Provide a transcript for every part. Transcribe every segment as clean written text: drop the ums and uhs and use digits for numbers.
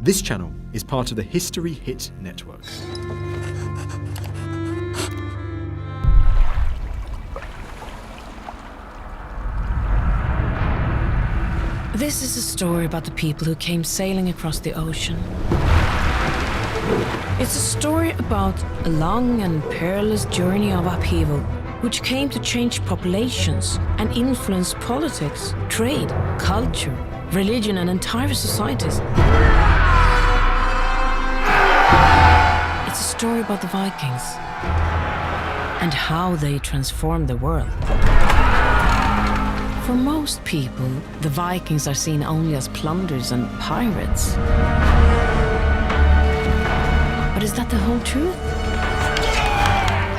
This channel is part of the History Hit network. This is a story about the people who came sailing across the ocean. It's a story about a long and perilous journey of upheaval, which came to change populations and influence politics, trade, culture, religion, and entire societies. It's a story about the Vikings and how they transformed the world. For most people, the Vikings are seen only as plunderers and pirates. But is that the whole truth?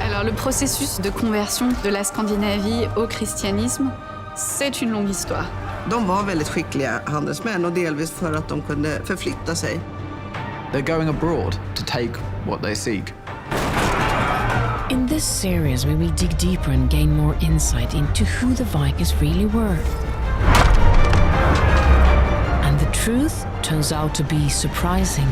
Alors, le processus de conversion de la Scandinavie au christianisme, c'est une longue histoire. De var väldigt skickliga handelsmän och delvis för att de kunde förflytta sig. They're going abroad to take what they seek. In this series, we will dig deeper and gain more insight into who the Vikings really were. And the truth turns out to be surprising.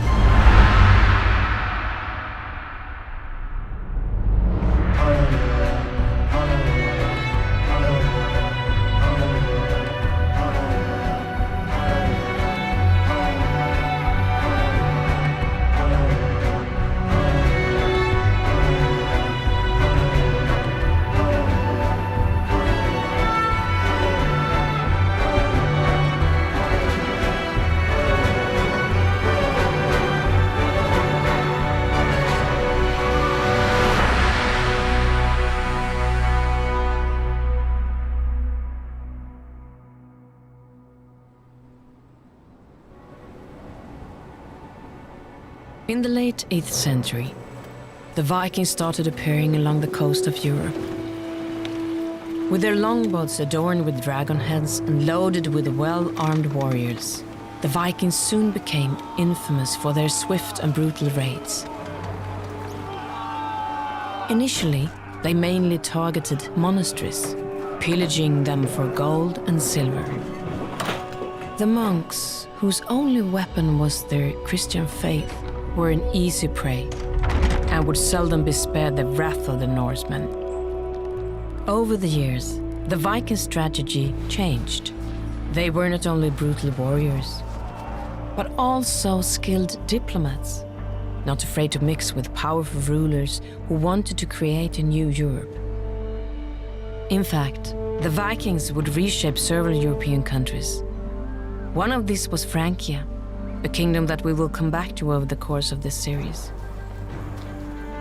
In the late 8th century, the Vikings started appearing along the coast of Europe. With their longboats adorned with dragon heads and loaded with well-armed warriors, the Vikings soon became infamous for their swift and brutal raids. Initially, they mainly targeted monasteries, pillaging them for gold and silver. The monks, whose only weapon was their Christian faith, were an easy prey and would seldom be spared the wrath of the Norsemen. Over the years, the Viking strategy changed. They were not only brutal warriors, but also skilled diplomats, not afraid to mix with powerful rulers who wanted to create a new Europe. In fact, the Vikings would reshape several European countries. One of these was Francia, a kingdom that we will come back to over the course of this series.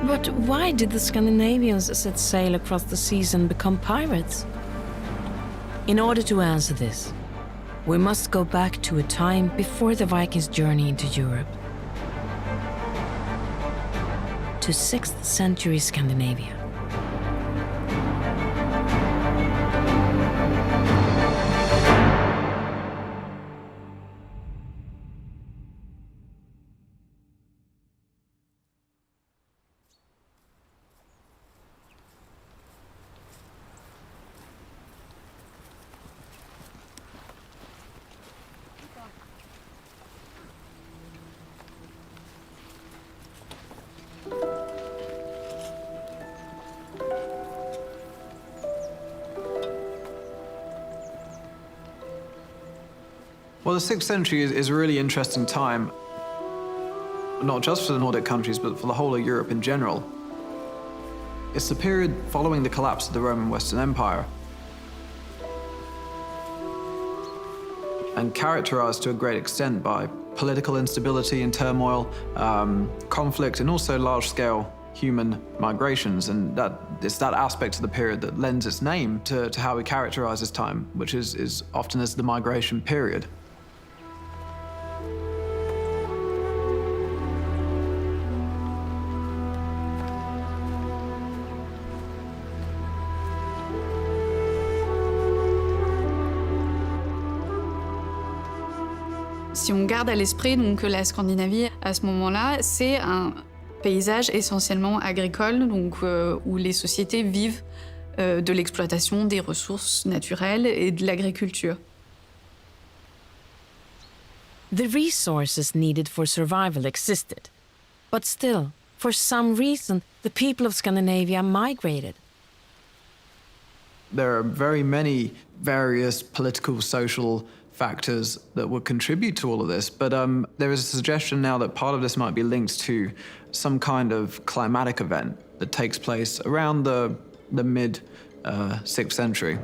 But why did the Scandinavians set sail across the seas and become pirates? In order to answer this, we must go back to a time before the Vikings' journey into Europe. To 6th century Scandinavia. Well, the 6th century is a really interesting time, not just for the Nordic countries, but for the whole of Europe in general. It's the period following the collapse of the Roman Western Empire, and characterized to a great extent by political instability and turmoil, conflict, and also large-scale human migrations. And it's that aspect of the period that lends its name to how we characterize this time, which is often as the migration period. Si on garde à l'esprit donc, que la Scandinavie, à ce moment-là, c'est un paysage essentiellement agricole, donc, où les sociétés vivent de l'exploitation des ressources naturelles et de l'agriculture. The resources needed for survival existed. But still, for some reason, the people of Scandinavia migrated. There are very many various political, social factors that would contribute to all of this, but there is a suggestion now that part of this might be linked to some kind of climatic event that takes place around the mid 6th century.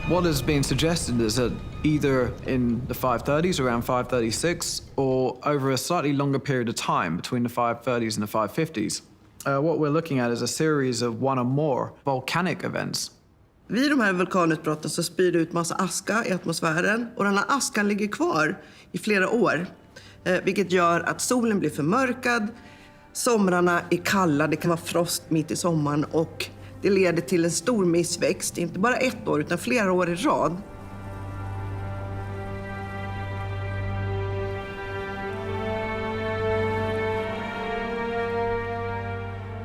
What is being suggested is that either in the 530s, around 536, or over a slightly longer period of time between the 530s and the 550s, what we're looking at is a series of one or more volcanic events. Vid de här vulkanutbrotten så spyr det ut massa aska i atmosfären och den här askan ligger kvar i flera år. Vilket gör att solen blir förmörkad, somrarna är kalla, det kan vara frost mitt i sommaren och det leder till en stor missväxt, inte bara ett år utan flera år i rad.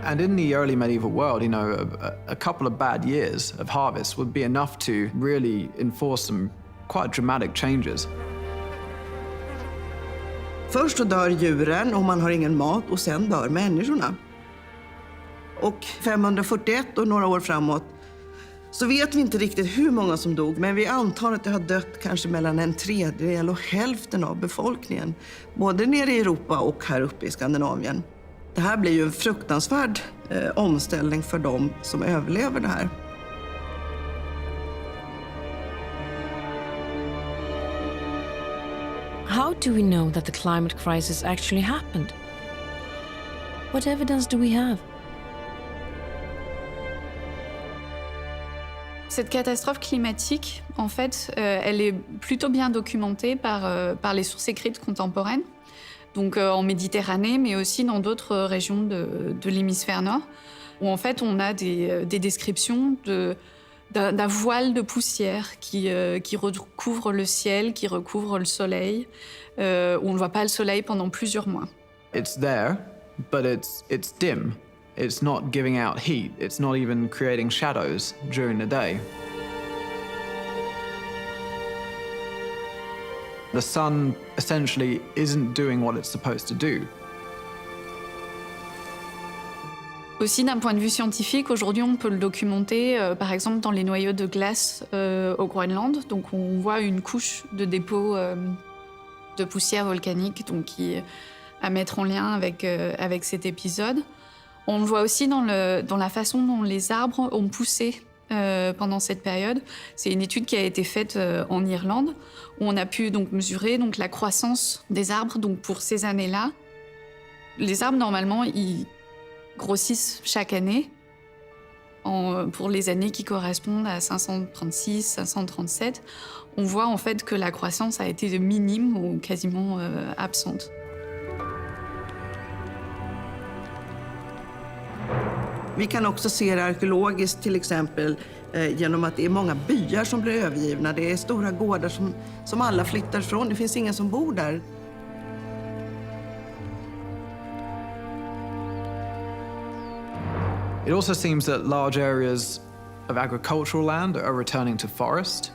And in the early medieval world, you know, a couple of bad years of harvest would be enough to really enforce some quite dramatic changes. Först så dör djuren och man har ingen mat och sen dör människorna. Och 541 och några år framåt så vet vi inte riktigt hur många som dog, men vi antar att det har dött kanske mellan en tredjedel och hälften av befolkningen, både nere i Europa och här uppe i Skandinavien. Det här blir ju en fruktansvärd omställning för dem som överlever det här. How do we know that the climate crisis actually happened? What evidence do we have? Cette catastrophe climatique, en fait, elle est plutôt bien documentée par les sources écrites contemporaines, donc en Méditerranée, mais aussi dans d'autres régions de l'hémisphère nord, où en fait on a des descriptions d'un voile de poussière qui recouvre le ciel, qui recouvre le soleil, où on ne voit pas le soleil pendant plusieurs mois. It's there, but it's dim. It's not giving out heat. It's not even creating shadows during the day. The sun essentially isn't doing what it's supposed to do. Aussi, d'un point de vue scientifique, aujourd'hui, on peut le documenter, par exemple, dans les noyaux de glace au Groenland. Donc, on voit une couche de dépôt de poussière volcanique, donc qui est à mettre en lien avec cet épisode. On le voit aussi dans la façon dont les arbres ont poussé pendant cette période. C'est une étude qui a été faite en Irlande, où on a pu donc mesurer donc, la croissance des arbres donc, pour ces années-là. Les arbres, normalement, ils grossissent chaque année pour les années qui correspondent à 536, 537. On voit en fait que la croissance a été minime ou quasiment absente. Vi kan också se det arkeologiskt till exempel genom att det är många byar som blir övergivna. Det är stora gårdar som alla flyttar från. Det finns ingen som bor där. It also seems that large areas of agricultural land are returning to forest.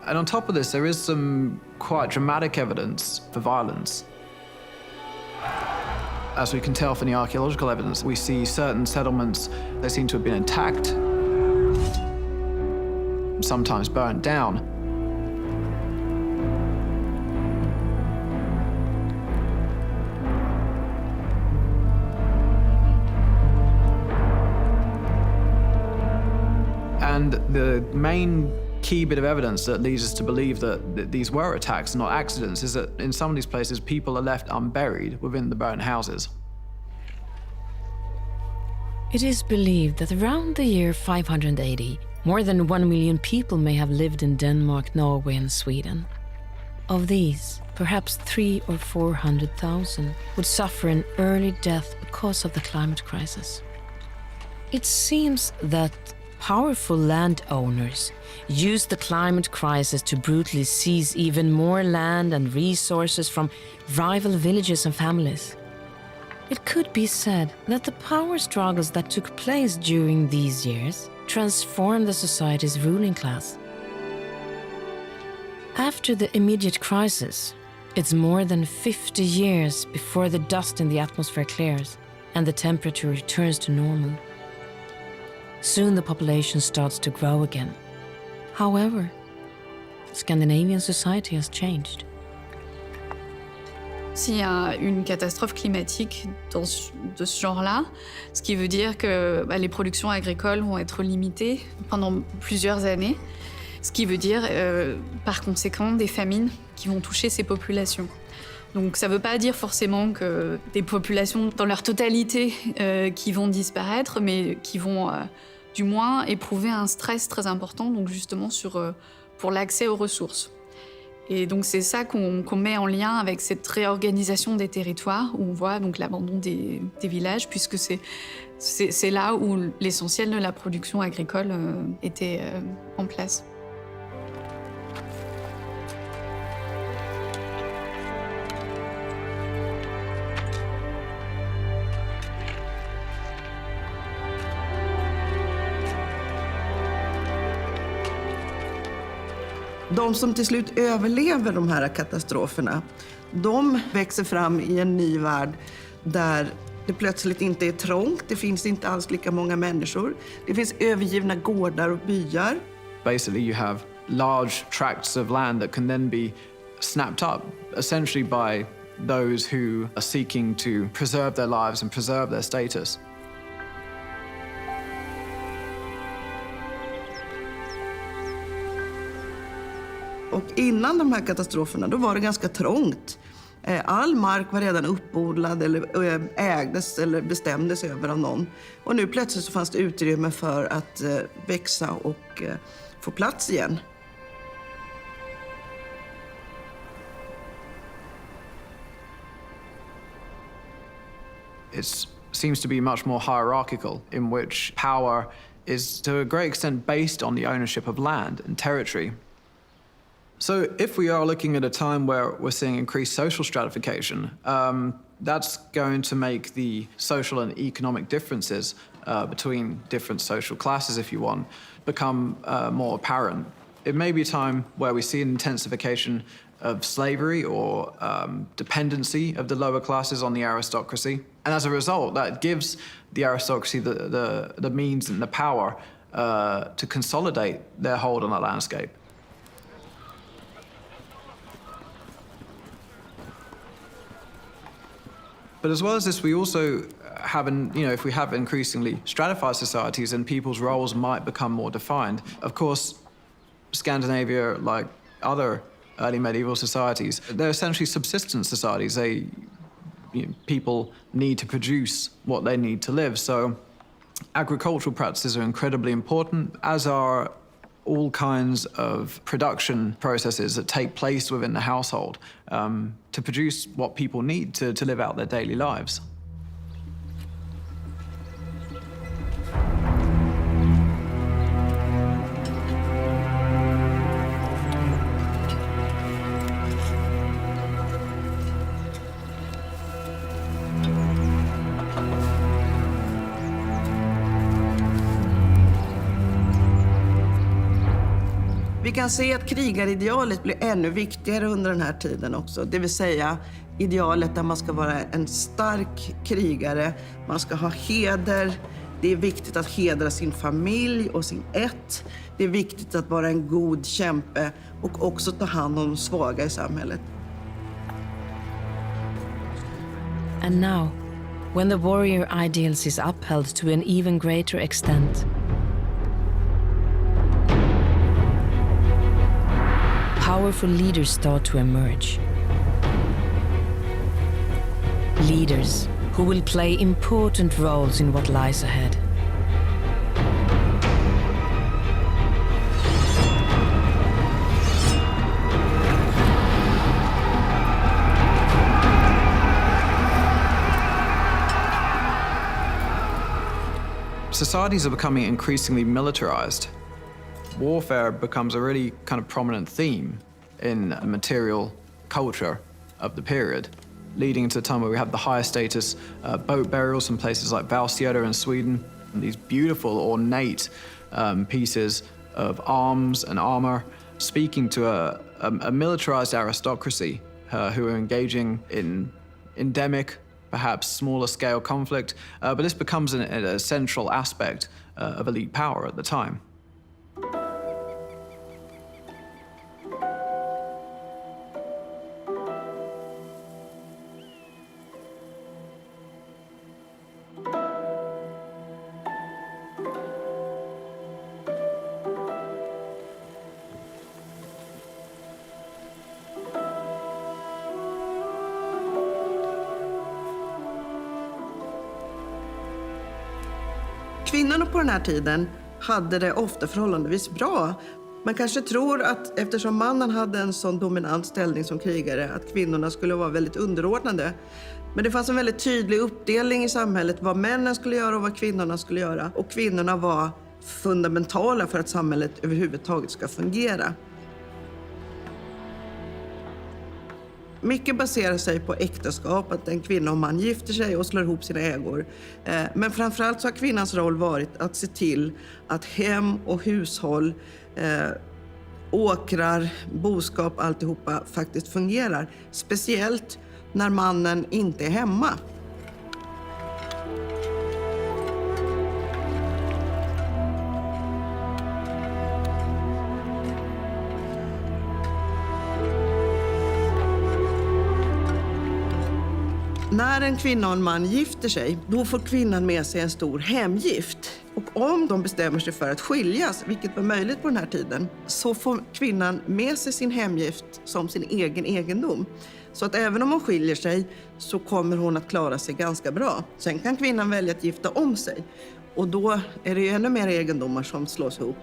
And on top of this, there is some quite dramatic evidence for violence. As we can tell from the archaeological evidence, we see certain settlements, they seem to have been attacked, sometimes burnt down. And the main key bit of evidence that leads us to believe that these were attacks, not accidents, is that in some of these places, people are left unburied within the burnt houses. It is believed that around the year 580, more than 1 million people may have lived in Denmark, Norway, and Sweden. Of these, perhaps 300,000 or 400,000 would suffer an early death because of the climate crisis. It seems that powerful landowners used the climate crisis to brutally seize even more land and resources from rival villages and families. It could be said that the power struggles that took place during these years transformed the society's ruling class. After the immediate crisis, it's more than 50 years before the dust in the atmosphere clears and the temperature returns to normal. Soon the population starts to grow again. However, Scandinavian society has changed. S'il y a une catastrophe climatique de ce genre-là, ce qui veut dire que les productions agricoles vont être limitées pendant plusieurs années, ce qui veut dire par conséquent des famines qui vont toucher ces populations. Donc ça ne veut pas dire forcément que des populations dans leur totalité qui vont disparaître, mais qui vont du moins éprouver un stress très important, donc justement pour l'accès aux ressources. Et donc c'est ça qu'on met en lien avec cette réorganisation des territoires, où on voit donc l'abandon des villages, puisque c'est là où l'essentiel de la production agricole était en place. De som till slut överlever de här katastroferna, de växer fram i en ny värld där det plötsligt inte är trångt, det finns inte alls lika många människor. Det finns övergivna gårdar och byar. Basically, you have large tracts of land that can then be snapped up, essentially by those who are seeking to preserve their lives and preserve their status. Och innan de här katastroferna, då var det ganska trångt. All mark var redan uppodlad eller ägdes eller bestämdes över av någon. Och nu plötsligt så fanns det utrymme för att växa och få plats igen. It seems to be much more hierarchical, in which power is to a great extent based on the ownership of land and territory. So if we are looking at a time where we're seeing increased social stratification, that's going to make the social and economic differences between different social classes, if you want, become more apparent. It may be a time where we see an intensification of slavery or dependency of the lower classes on the aristocracy. And as a result, that gives the aristocracy the means and the power to consolidate their hold on the landscape. But as well as this, we also have, if we have increasingly stratified societies, and people's roles might become more defined. Of course, Scandinavia, like other early medieval societies, they're essentially subsistence societies. People need to produce what they need to live. So agricultural practices are incredibly important, as are all kinds of production processes that take place within the household to produce what people need to live out their daily lives. Vi kan se att krigaridealet blir ännu viktigare under den här tiden också. Det vill säga idealet där man ska vara en stark krigare, man ska ha heder. Det är viktigt att hedra sin familj och sin ett. Det är viktigt att vara en god kämpe och också ta hand om de svaga i samhället. And now, when the warrior ideals is upheld to an even greater extent, powerful leaders start to emerge. Leaders who will play important roles in what lies ahead. Societies are becoming increasingly militarized. Warfare becomes a really kind of prominent theme in the material culture of the period. leading to the time where we have the higher status boat burials in places like Valsjöder in Sweden, and these beautiful ornate pieces of arms and armor, speaking to a militarized aristocracy who are engaging in endemic, perhaps smaller scale conflict, but this becomes a central aspect of elite power at the time. Kvinnorna på den här tiden hade det ofta förhållandevis bra. Man kanske tror att eftersom mannen hade en sån dominant ställning som krigare att kvinnorna skulle vara väldigt underordnade. Men det fanns en väldigt tydlig uppdelning i samhället vad männen skulle göra och vad kvinnorna skulle göra. Och kvinnorna var fundamentala för att samhället överhuvudtaget ska fungera. Mycket baserar sig på äktenskap, att en kvinna och man gifter sig och slår ihop sina ägor. Men framförallt så har kvinnans roll varit att se till att hem och hushåll, åkrar, boskap, alltihopa faktiskt fungerar. Speciellt när mannen inte är hemma. När en kvinna och en man gifter sig, då får kvinnan med sig en stor hemgift. Och om de bestämmer sig för att skiljas, vilket var möjligt på den här tiden, så får kvinnan med sig sin hemgift som sin egen egendom. Så att även om hon skiljer sig så kommer hon att klara sig ganska bra. Sen kan kvinnan välja att gifta om sig. Och då är det ju ännu mer egendomar som slås ihop.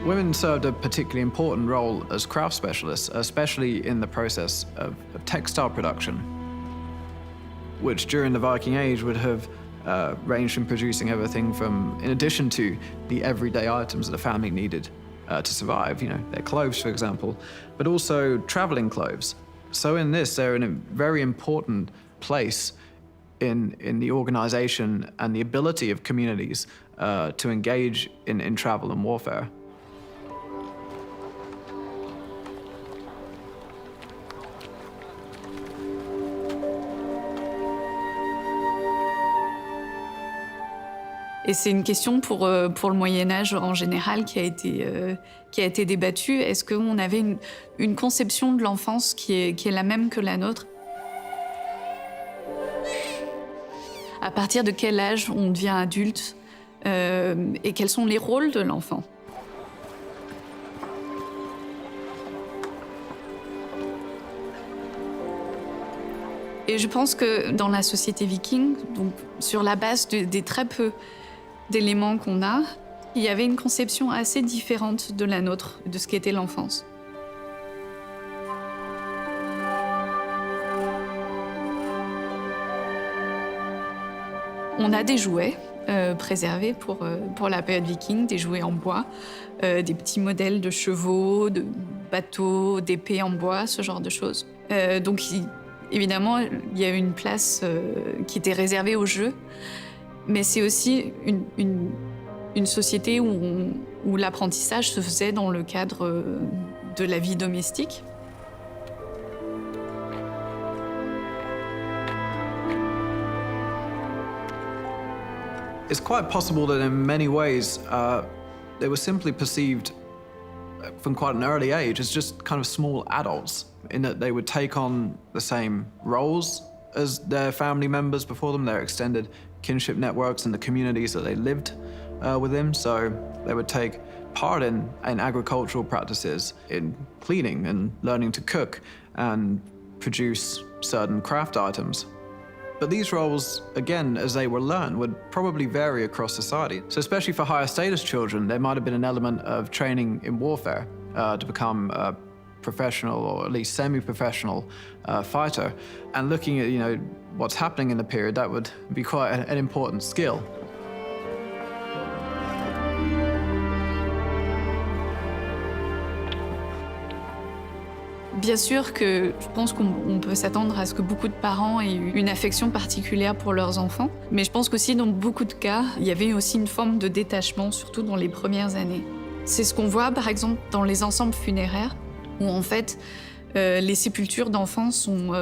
Women served a particularly important role as craft specialists, especially in the process of textile production, which during the Viking Age would have ranged from producing everything from, in addition to the everyday items that a family needed to survive, you know, their clothes, for example, but also traveling clothes. So in this, they're in a very important place in the organization and the ability of communities to engage in travel and warfare. Et c'est une question pour le Moyen-Âge en général qui a été débattue. Est-ce qu'on avait une conception de l'enfance qui est la même que la nôtre? À partir de quel âge on devient adulte et quels sont les rôles de l'enfant? Et je pense que dans la société viking, donc sur la base des très peu d'éléments qu'on a, il y avait une conception assez différente de la nôtre, de ce qu'était l'enfance. On a des jouets préservés pour la période viking, des jouets en bois, des petits modèles de chevaux, de bateaux, d'épées en bois, ce genre de choses. Donc évidemment, il y a une place qui était réservée aux jeux, mais c'est aussi une société où l'apprentissage se faisait dans le cadre de la vie domestique. It's quite possible that in many ways they were simply perceived from quite an early age as just kind of small adults, in that they would take on the same roles as their family members before them, their extended kinship networks and the communities that they lived within. So they would take part in agricultural practices, in cleaning and learning to cook and produce certain craft items. But these roles, again, as they were learned, would probably vary across society. So especially for higher status children, there might have been an element of training in warfare to become a professional or at least semi-professional fighter. And looking at, what's happening in the period, that would be quite an important skill. Bien sûr que je pense qu'on peut s'attendre à ce que beaucoup de parents aient eu une affection particulière pour leurs enfants. Mais je pense qu'aussi, dans beaucoup de cas, il y avait aussi une forme de détachement, surtout dans les premières années. C'est ce qu'on voit, par exemple, dans les ensembles funéraires, où en fait, les sépultures d'enfants sont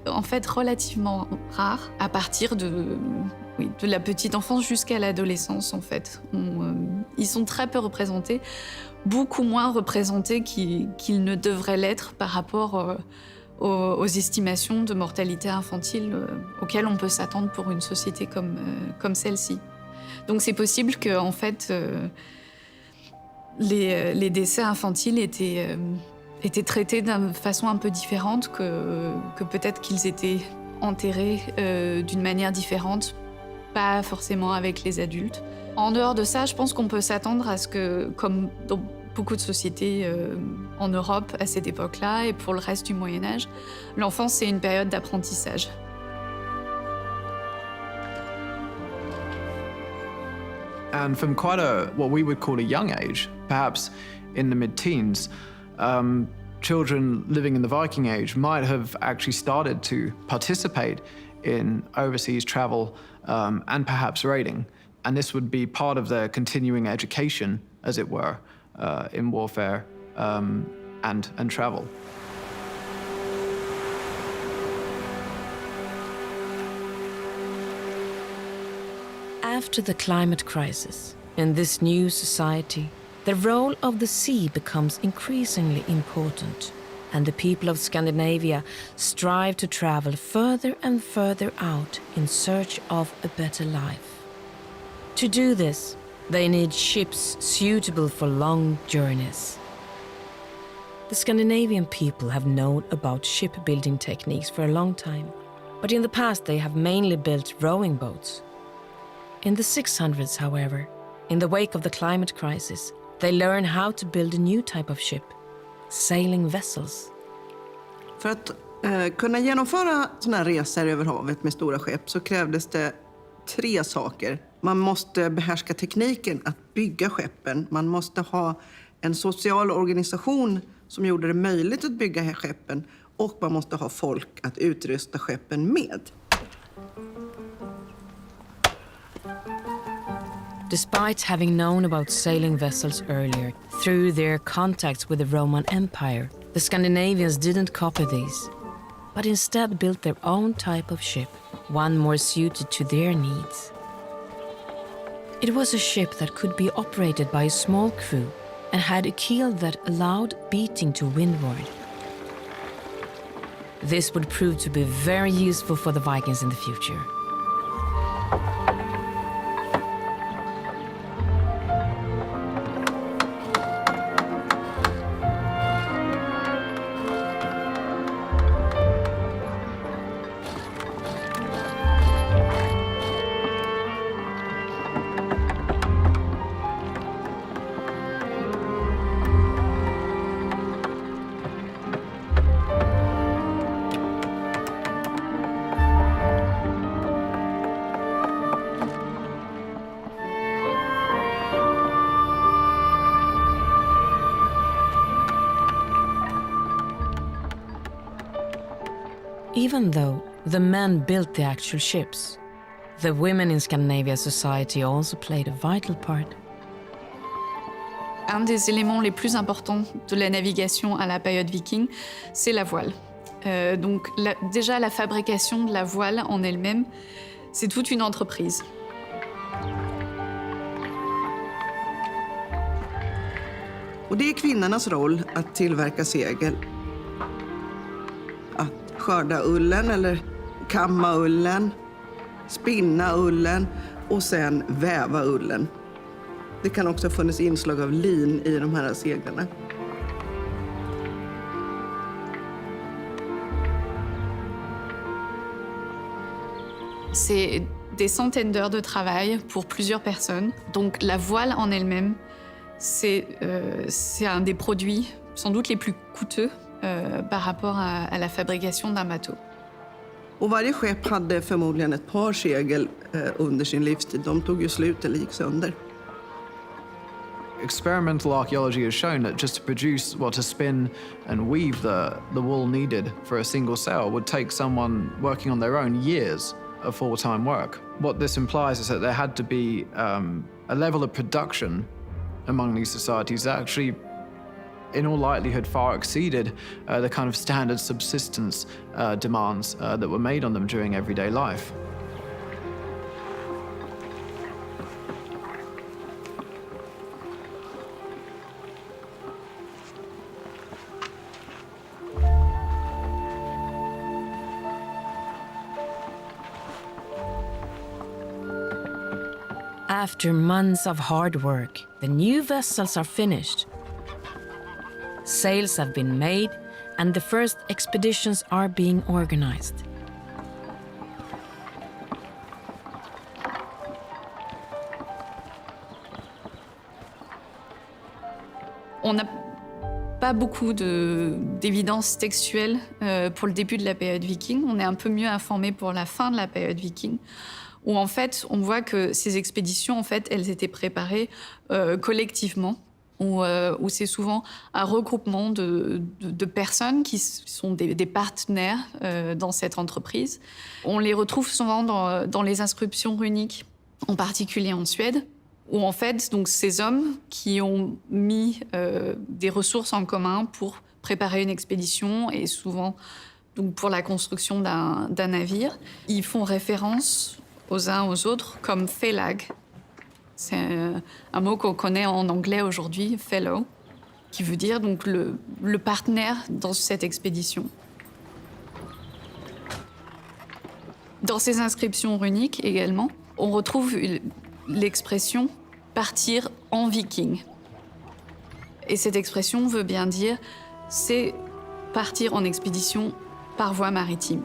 en fait relativement rares à partir de la petite enfance jusqu'à l'adolescence, en fait. Ils sont très peu représentés, beaucoup moins représentés qu'ils ne devraient l'être par rapport aux estimations de mortalité infantile auxquelles on peut s'attendre pour une société comme celle-ci. Donc c'est possible que, en fait, les décès infantiles étaient traités d'une façon un peu différente, que peut-être qu'ils étaient enterrés d'une manière différente, pas forcément avec les adultes. En dehors de ça, je pense qu'on peut s'attendre à ce que, comme dans beaucoup de sociétés en Europe à cette époque-là et pour le reste du Moyen-Âge, l'enfance, c'est une période d'apprentissage. And from quite what we would call a young age, perhaps in the mid-teens, children living in the Viking age might have actually started to participate in overseas travel and perhaps raiding. And this would be part of their continuing education, as it were, in warfare and travel. After the climate crisis, in this new society, the role of the sea becomes increasingly important, and the people of Scandinavia strive to travel further and further out in search of a better life. To do this, they need ships suitable for long journeys. The Scandinavian people have known about shipbuilding techniques for a long time, but in the past they have mainly built rowing boats. In the 600s, however, in the wake of the climate crisis, they learn how to build a new type of ship, sailing vessels. För att kunna genomföra såna här resor över havet med stora skepp så krävdes det 3 saker. Man måste behärska tekniken att bygga skeppen. Man måste ha en social organisation som gjorde det möjligt att bygga skeppen. Och man måste ha folk att utrusta skeppen med. Despite having known about sailing vessels earlier, through their contacts with the Roman Empire, the Scandinavians didn't copy these, but instead built their own type of ship, one more suited to their needs. It was a ship that could be operated by a small crew and had a keel that allowed beating to windward. This would prove to be very useful for the Vikings in the future. Even though the men built the actual ships, the women in Scandinavian society also played a vital part. Un des éléments les plus importants de la navigation à la période viking, c'est la voile. Donc déjà la fabrication de la voile en elle-même, c'est toute une entreprise. Och det är kvinnornas roll att tillverka segel. Att skörda ullen eller kamma ullen, spinna ullen och sen väva ullen. Det kan också ha funnits inslag av lin i de här seglarna. C'est des centaines d'heures de travail pour plusieurs personnes. Donc la voile en elle-même, c'est un des produits sans doute les plus coûteux par rapport à la fabrication d'un bateau. Och varje skepp hade förmodligen ett par segel under sin livstid. De tog ju slut eller gick sönder. Experimental archaeology has shown that just to produce, to spin and weave the wool needed for a single sail would take someone working on their own years of full-time work. What this implies is that there had to be a level of production among these societies that actually, in all likelihood, far exceeded the kind of standard subsistence demands that were made on them during everyday life. After months of hard work, the new vessels are finished. Sails have been made, and the first expeditions are being organized. On n'a pas beaucoup d'évidence textuelle pour le début de la période viking. On est un peu mieux informé pour la fin de la période viking, où en fait, on voit que ces expéditions, en fait, elles étaient préparées collectivement, où c'est souvent un regroupement de personnes qui sont des partenaires dans cette entreprise. On les retrouve souvent dans les inscriptions runiques, en particulier en Suède, où en fait, donc, ces hommes qui ont mis des ressources en commun pour préparer une expédition et souvent donc, pour la construction d'un navire, ils font référence aux uns aux autres comme félag. C'est un mot qu'on connaît en anglais aujourd'hui, fellow, qui veut dire donc le partenaire dans cette expédition. Dans ces inscriptions runiques également, on retrouve l'expression « partir en viking ». Et cette expression veut bien dire « c'est partir en expédition par voie maritime ».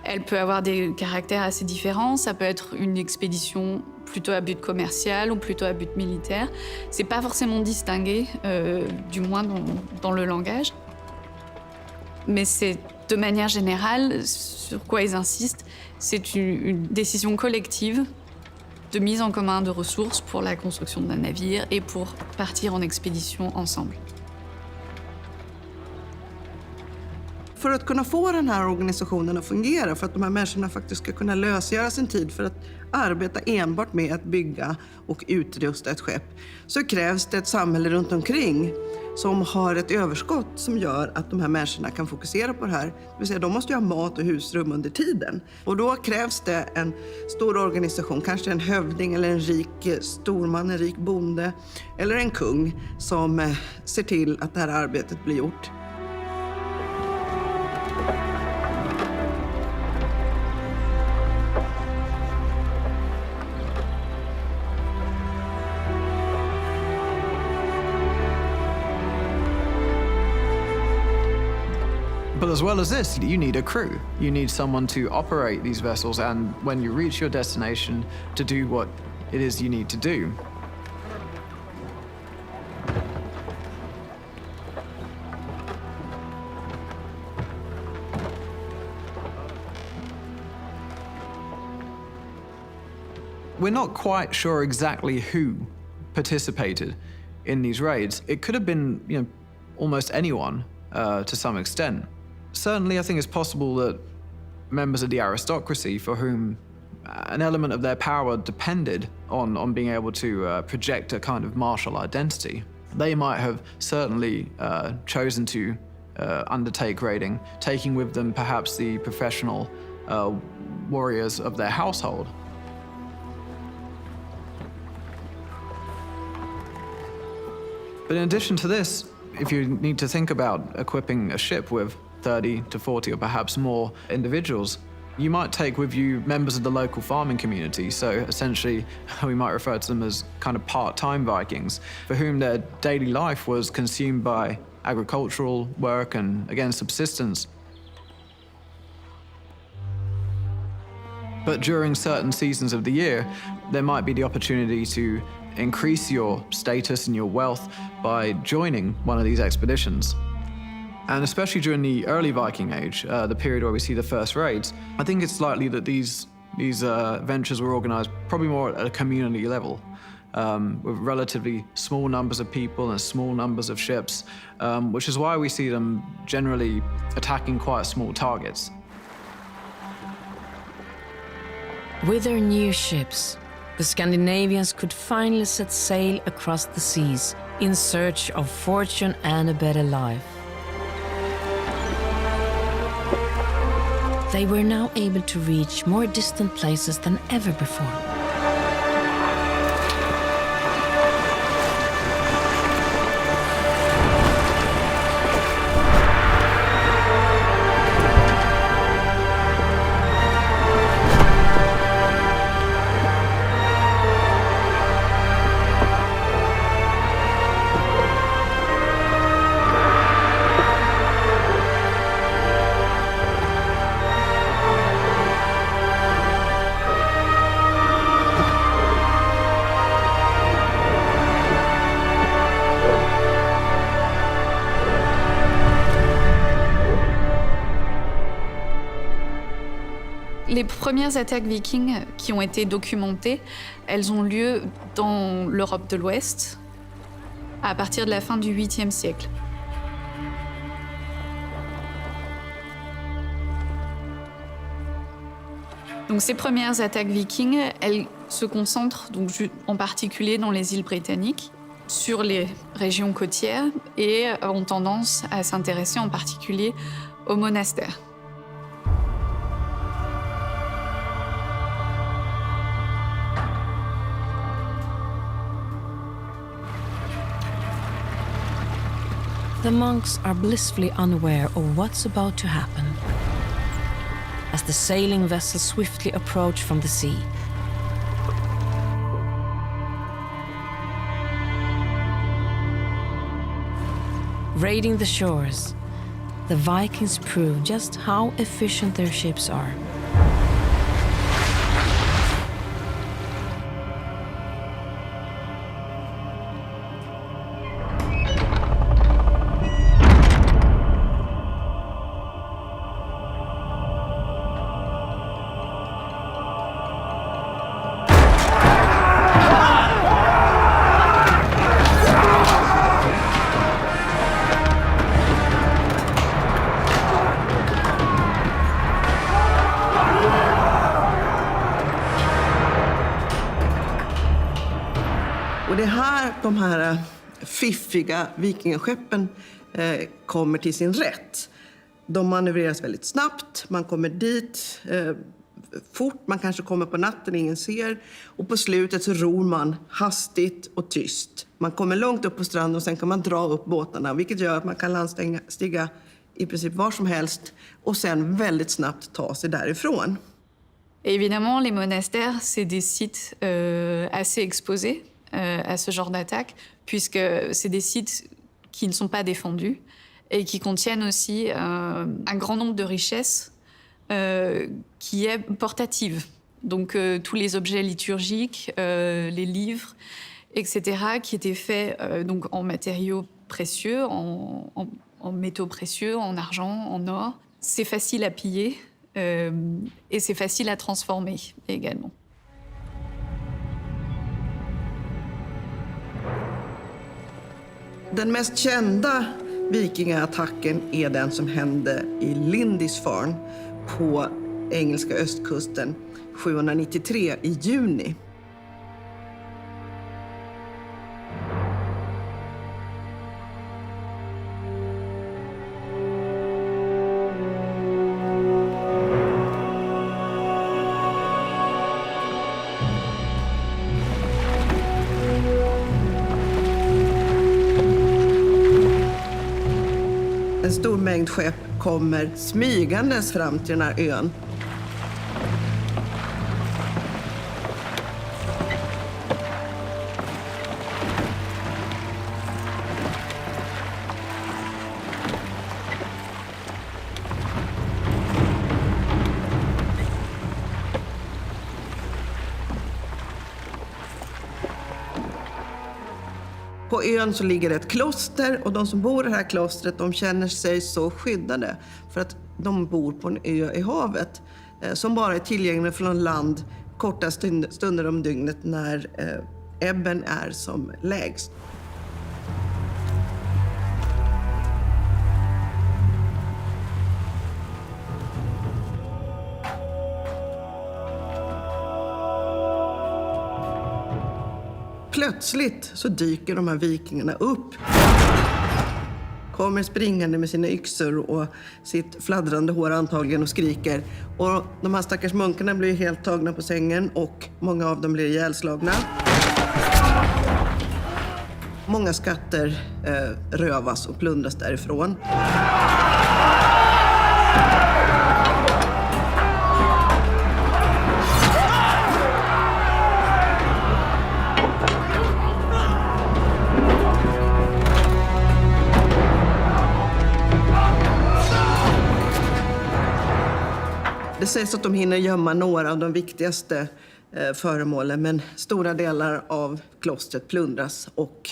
Elle peut avoir des caractères assez différents. Ça peut être une expédition plutôt à but commercial ou plutôt à but militaire. C'est pas forcément distingué, du moins dans le langage. Mais c'est, de manière générale, sur quoi ils insistent, c'est une décision collective de mise en commun de ressources pour la construction d'un navire et pour partir en expédition ensemble. För att kunna få den här organisationen att fungera, för att de här människorna faktiskt ska kunna lösgöra sin tid för att arbeta enbart med att bygga och utrusta ett skepp, så krävs det ett samhälle runt omkring som har ett överskott som gör att de här människorna kan fokusera på det här. Det vill säga, de måste ju ha mat och husrum under tiden. Och då krävs det en stor organisation, kanske en hövding eller en rik storman, en rik bonde eller en kung som ser till att det här arbetet blir gjort. But as well as this, you need a crew. You need someone to operate these vessels, and when you reach your destination, to do what it is you need to do. We're not quite sure exactly who participated in these raids. It could have been, almost anyone to some extent. Certainly, I think it's possible that members of the aristocracy, for whom an element of their power depended on being able to project a kind of martial identity, they might have certainly chosen to undertake raiding, taking with them perhaps the professional warriors of their household. But in addition to this, if you need to think about equipping a ship with 30 to 40 or perhaps more individuals, you might take with you members of the local farming community. So essentially, we might refer to them as kind of part-time Vikings, for whom their daily life was consumed by agricultural work and, again, subsistence. But during certain seasons of the year, there might be the opportunity to increase your status and your wealth by joining one of these expeditions. And especially during the early Viking Age, the period where we see the first raids, I think it's likely that these ventures were organized probably more at a community level, with relatively small numbers of people and small numbers of ships, which is why we see them generally attacking quite small targets. With their new ships, the Scandinavians could finally set sail across the seas in search of fortune and a better life. They were now able to reach more distant places than ever before. Les premières attaques vikings qui ont été documentées, elles ont lieu dans l'Europe de l'Ouest à partir de la fin du 8e siècle. Donc ces premières attaques vikings, elles se concentrent donc en particulier dans les îles britanniques, sur les régions côtières et ont tendance à s'intéresser en particulier aux monastères. The monks are blissfully unaware of what's about to happen as the sailing vessels swiftly approach from the sea. Raiding the shores, the Vikings prove just how efficient their ships are. Och det är här de här fiffiga vikingaskeppen kommer till sin rätt. De manövreras väldigt snabbt, man kommer dit fort, man kanske kommer på natten, ingen ser. Och på slutet så ror man hastigt och tyst. Man kommer långt upp på stranden och sen kan man dra upp båtarna, vilket gör att man kan landstiga i princip var som helst och sen väldigt snabbt ta sig därifrån. Évidemment, les monastères, c'est des sites assez exposés à ce genre d'attaque, puisque c'est des sites qui ne sont pas défendus et qui contiennent aussi un grand nombre de richesses qui est portative. Donc tous les objets liturgiques, les livres, etc., qui étaient faits donc en matériaux précieux, en métaux précieux, en argent, en or. C'est facile à piller et c'est facile à transformer également. Den mest kända vikingaattacken är den som hände i Lindisfarne på engelska östkusten 793 i juni. En stor mängd skepp kommer smygandes fram till den här ön. På ön så ligger ett kloster och de som bor i det här klostret de känner sig så skyddade för att de bor på en ö i havet som bara är tillgänglig från land korta stunder om dygnet när ebben är som lägst. Plötsligt så dyker de här vikingarna upp. Kommer springande med sina yxor och sitt fladdrande hår antagligen och skriker. Och de här stackars munkarna blir helt tagna på sängen och många av dem blir ihjälslagna. Många skatter rövas och plundras därifrån. Det sägs att de hinner gömma några av de viktigaste föremålen, men stora delar av klostret plundras och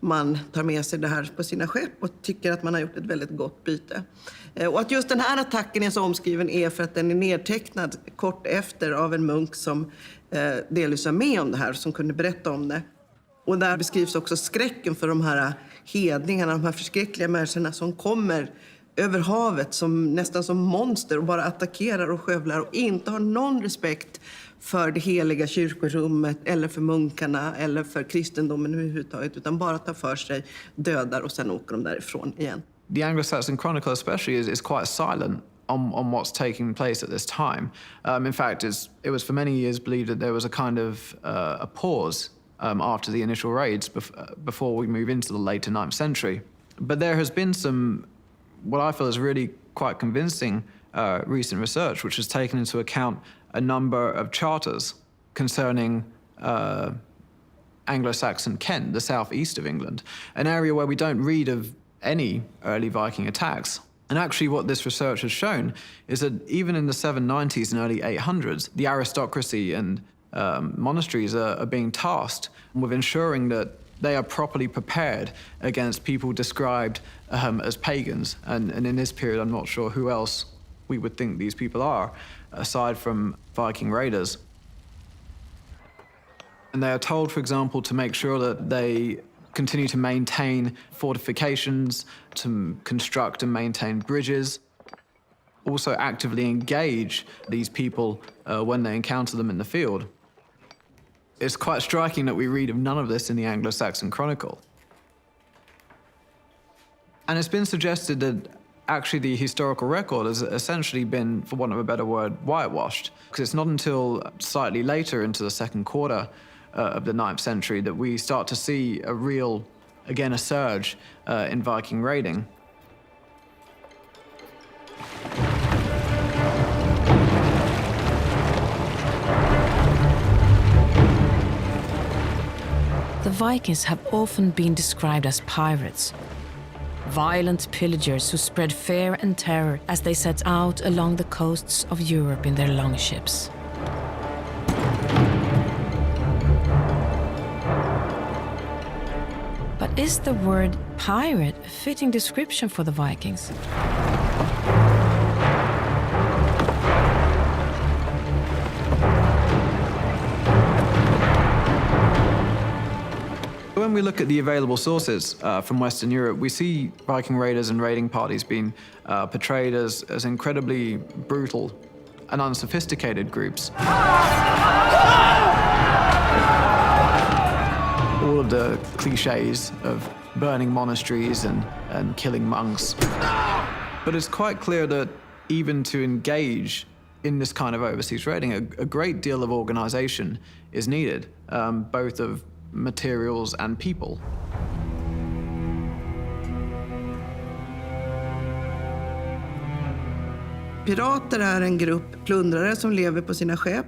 man tar med sig det här på sina skepp och tycker att man har gjort ett väldigt gott byte. Och att just den här attacken är så omskriven är för att den är nedtecknad kort efter av en munk som delvis var med om det här, som kunde berätta om det. Och där beskrivs också skräcken för de här hedningarna, de här förskräckliga människorna som kommer över havet som nästan som monster och bara attackerar och skövlar och inte har någon respekt för det heliga kyrkorummet eller för munkarna eller för kristendomen överhuvudtaget, utan bara tar för sig, dödar och sen åker de därifrån igen. The Anglo-Saxon Chronicle especially is quite silent on what's taking place at this time. In fact, it was for many years believed that there was a kind of a pause after the initial raids before we move into the later 9th century. But there has been some, what I feel is really quite convincing recent research, which has taken into account a number of charters concerning Anglo-Saxon Kent, the southeast of England, an area where we don't read of any early Viking attacks. And actually what this research has shown is that even in the 790s and early 800s, the aristocracy and monasteries are being tasked with ensuring that they are properly prepared against people described as pagans. And in this period, I'm not sure who else we would think these people are, aside from Viking raiders. And they are told, for example, to make sure that they continue to maintain fortifications, to construct and maintain bridges, also actively engage these people when they encounter them in the field. It's quite striking that we read of none of this in the Anglo-Saxon Chronicle. And it's been suggested that actually the historical record has essentially been, for want of a better word, whitewashed. Because it's not until slightly later into the second quarter of the 9th century that we start to see a real, again, a surge in Viking raiding. The Vikings have often been described as pirates, violent pillagers who spread fear and terror as they set out along the coasts of Europe in their longships. But is the word pirate a fitting description for the Vikings? When we look at the available sources from Western Europe, we see Viking raiders and raiding parties being portrayed as incredibly brutal and unsophisticated groups. All of the cliches of burning monasteries and killing monks. But it's quite clear that even to engage in this kind of overseas raiding, a great deal of organization is needed, both of materials and people. Pirater är en grupp plundrare som lever på sina skepp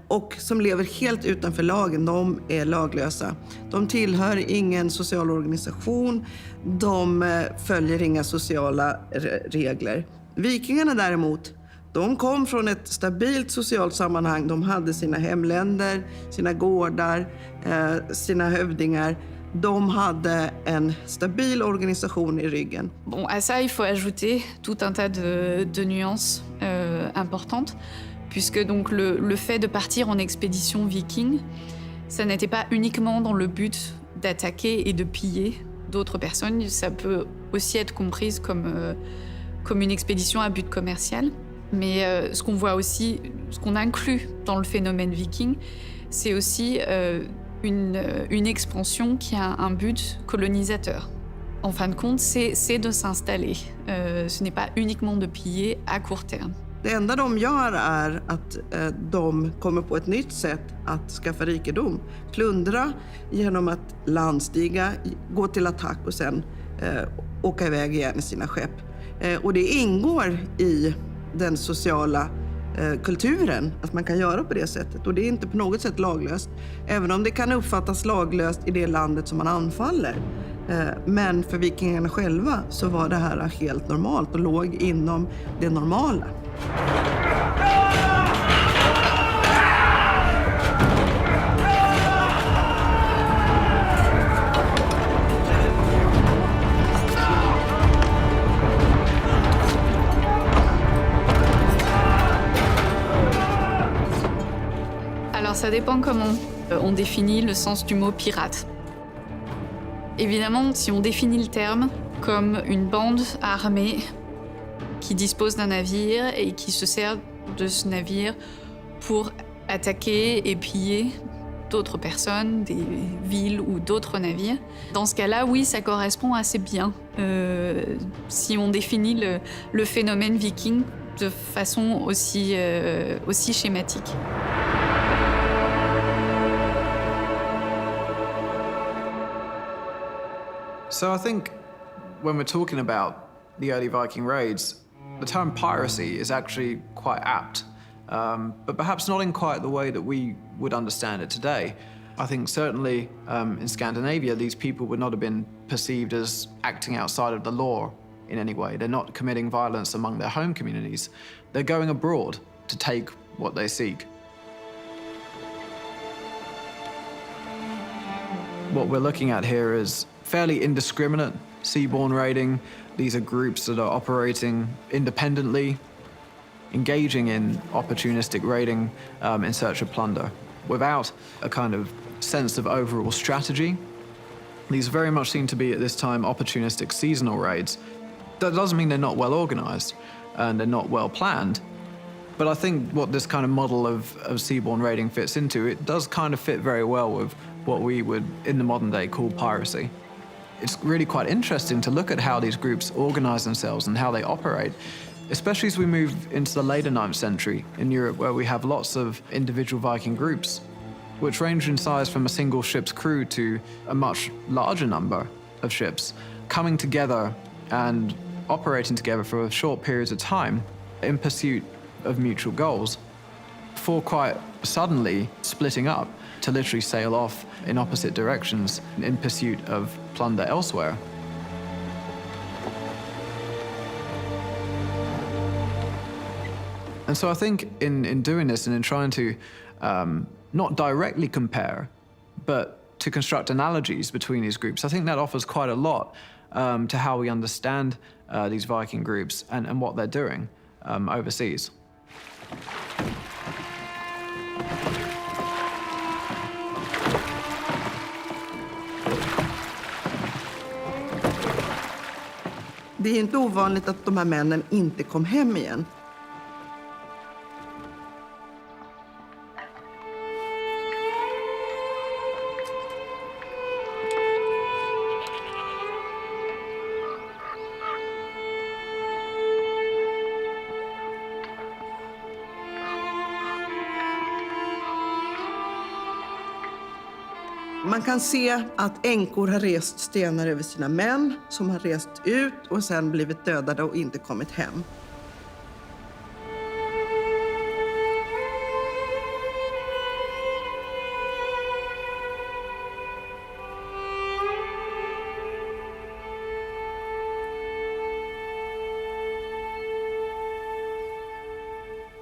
och som lever helt utanför lagen. De är laglösa. De tillhör ingen social organisation. De följer inga sociala regler. Vikingarna däremot, de kom från ett stabilt socialt sammanhang. De hade sina hemländer, sina gårdar, sina hövdingar. de hade en stabil organisation i ryggen. Bon, à ça, il faut ajouter tout un tas de nuances importantes, puisque donc le fait de partir en expédition viking, ça n'était pas uniquement dans le but d'attaquer et de piller d'autres personnes, ça peut aussi être comprise comme une expédition à but commercial. Mais ce qu'on voit aussi, ce qu'on inclut dans le phénomène viking, c'est aussi une expansion qui a un but colonisateur. En fin de compte, c'est de s'installer. Ce n'est pas uniquement de piller à court terme. Det enda de gör är att de kommer på ett nytt sätt att skaffa rikedom. Plundra genom att landstiga, gå till attack och sen åka iväg igen i sina skepp. Och det ingår i den sociala kulturen att man kan göra på det sättet. Och det är inte på något sätt laglöst. Även om det kan uppfattas laglöst i det landet som man anfaller. Men för vikingarna själva så var det här helt normalt och låg inom det normala. Alors ça dépend comment on définit le sens du mot pirate. Évidemment, si on définit le terme comme une bande armée qui dispose d'un navire et qui se sert de ce navire pour attaquer et piller d'autres personnes, des villes ou d'autres navires. Dans ce cas-là, oui, ça correspond assez bien si on définit le phénomène viking de façon aussi schématique. So I think when we're talking about the early Viking raids, the term piracy is actually quite apt, but perhaps not in quite the way that we would understand it today. I think certainly in Scandinavia, these people would not have been perceived as acting outside of the law in any way. They're not committing violence among their home communities. They're going abroad to take what they seek. What we're looking at here is fairly indiscriminate seaborne raiding. These are groups that are operating independently, engaging in opportunistic raiding in search of plunder, without a kind of sense of overall strategy. These very much seem to be, at this time, opportunistic seasonal raids. That doesn't mean they're not well organized and they're not well planned, but I think what this kind of model of seaborne raiding fits into, it does kind of fit very well with what we would, in the modern day, call piracy. It's really quite interesting to look at how these groups organize themselves and how they operate, especially as we move into the later 9th century in Europe, where we have lots of individual Viking groups, which range in size from a single ship's crew to a much larger number of ships, coming together and operating together for short periods of time in pursuit of mutual goals, before quite suddenly splitting up to literally sail off in opposite directions in pursuit of plunder elsewhere. And so I think in doing this and in trying to not directly compare, but to construct analogies between these groups, I think that offers quite a lot to how we understand these Viking groups and what they're doing overseas. Det är inte ovanligt att de här männen inte kom hem igen. Man kan se att änkor har rest stenar över sina män som har rest ut och sen blivit dödade och inte kommit hem.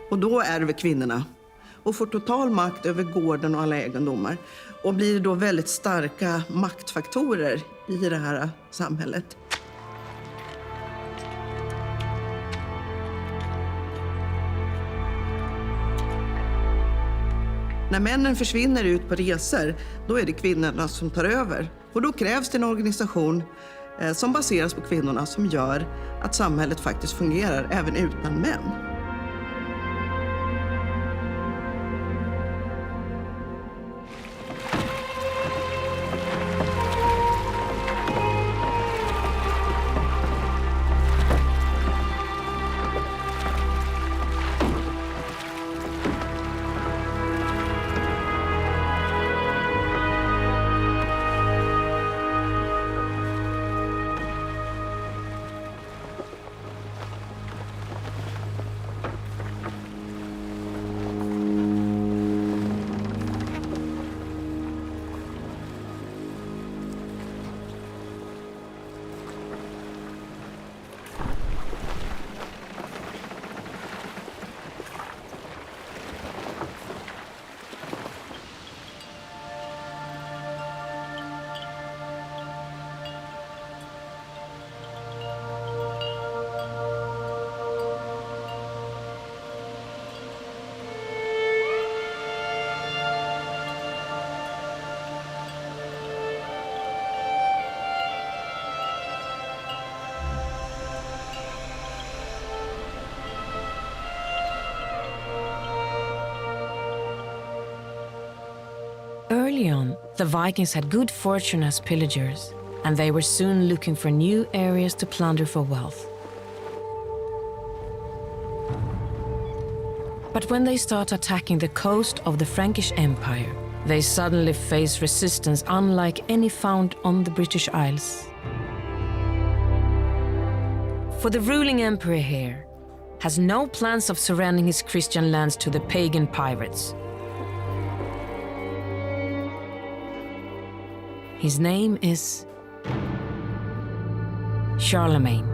Och då ärver kvinnorna. och får total makt över gården och alla egendomar. Och blir då väldigt starka maktfaktorer i det här samhället. När männen försvinner ut på resor, då är det kvinnorna som tar över. Och då krävs det en organisation som baseras på kvinnorna som gör att samhället faktiskt fungerar även utan män. Early on, the Vikings had good fortune as pillagers, and they were soon looking for new areas to plunder for wealth. But when they start attacking the coast of the Frankish Empire, they suddenly face resistance unlike any found on the British Isles. For the ruling emperor here has no plans of surrendering his Christian lands to the pagan pirates. His name is Charlemagne.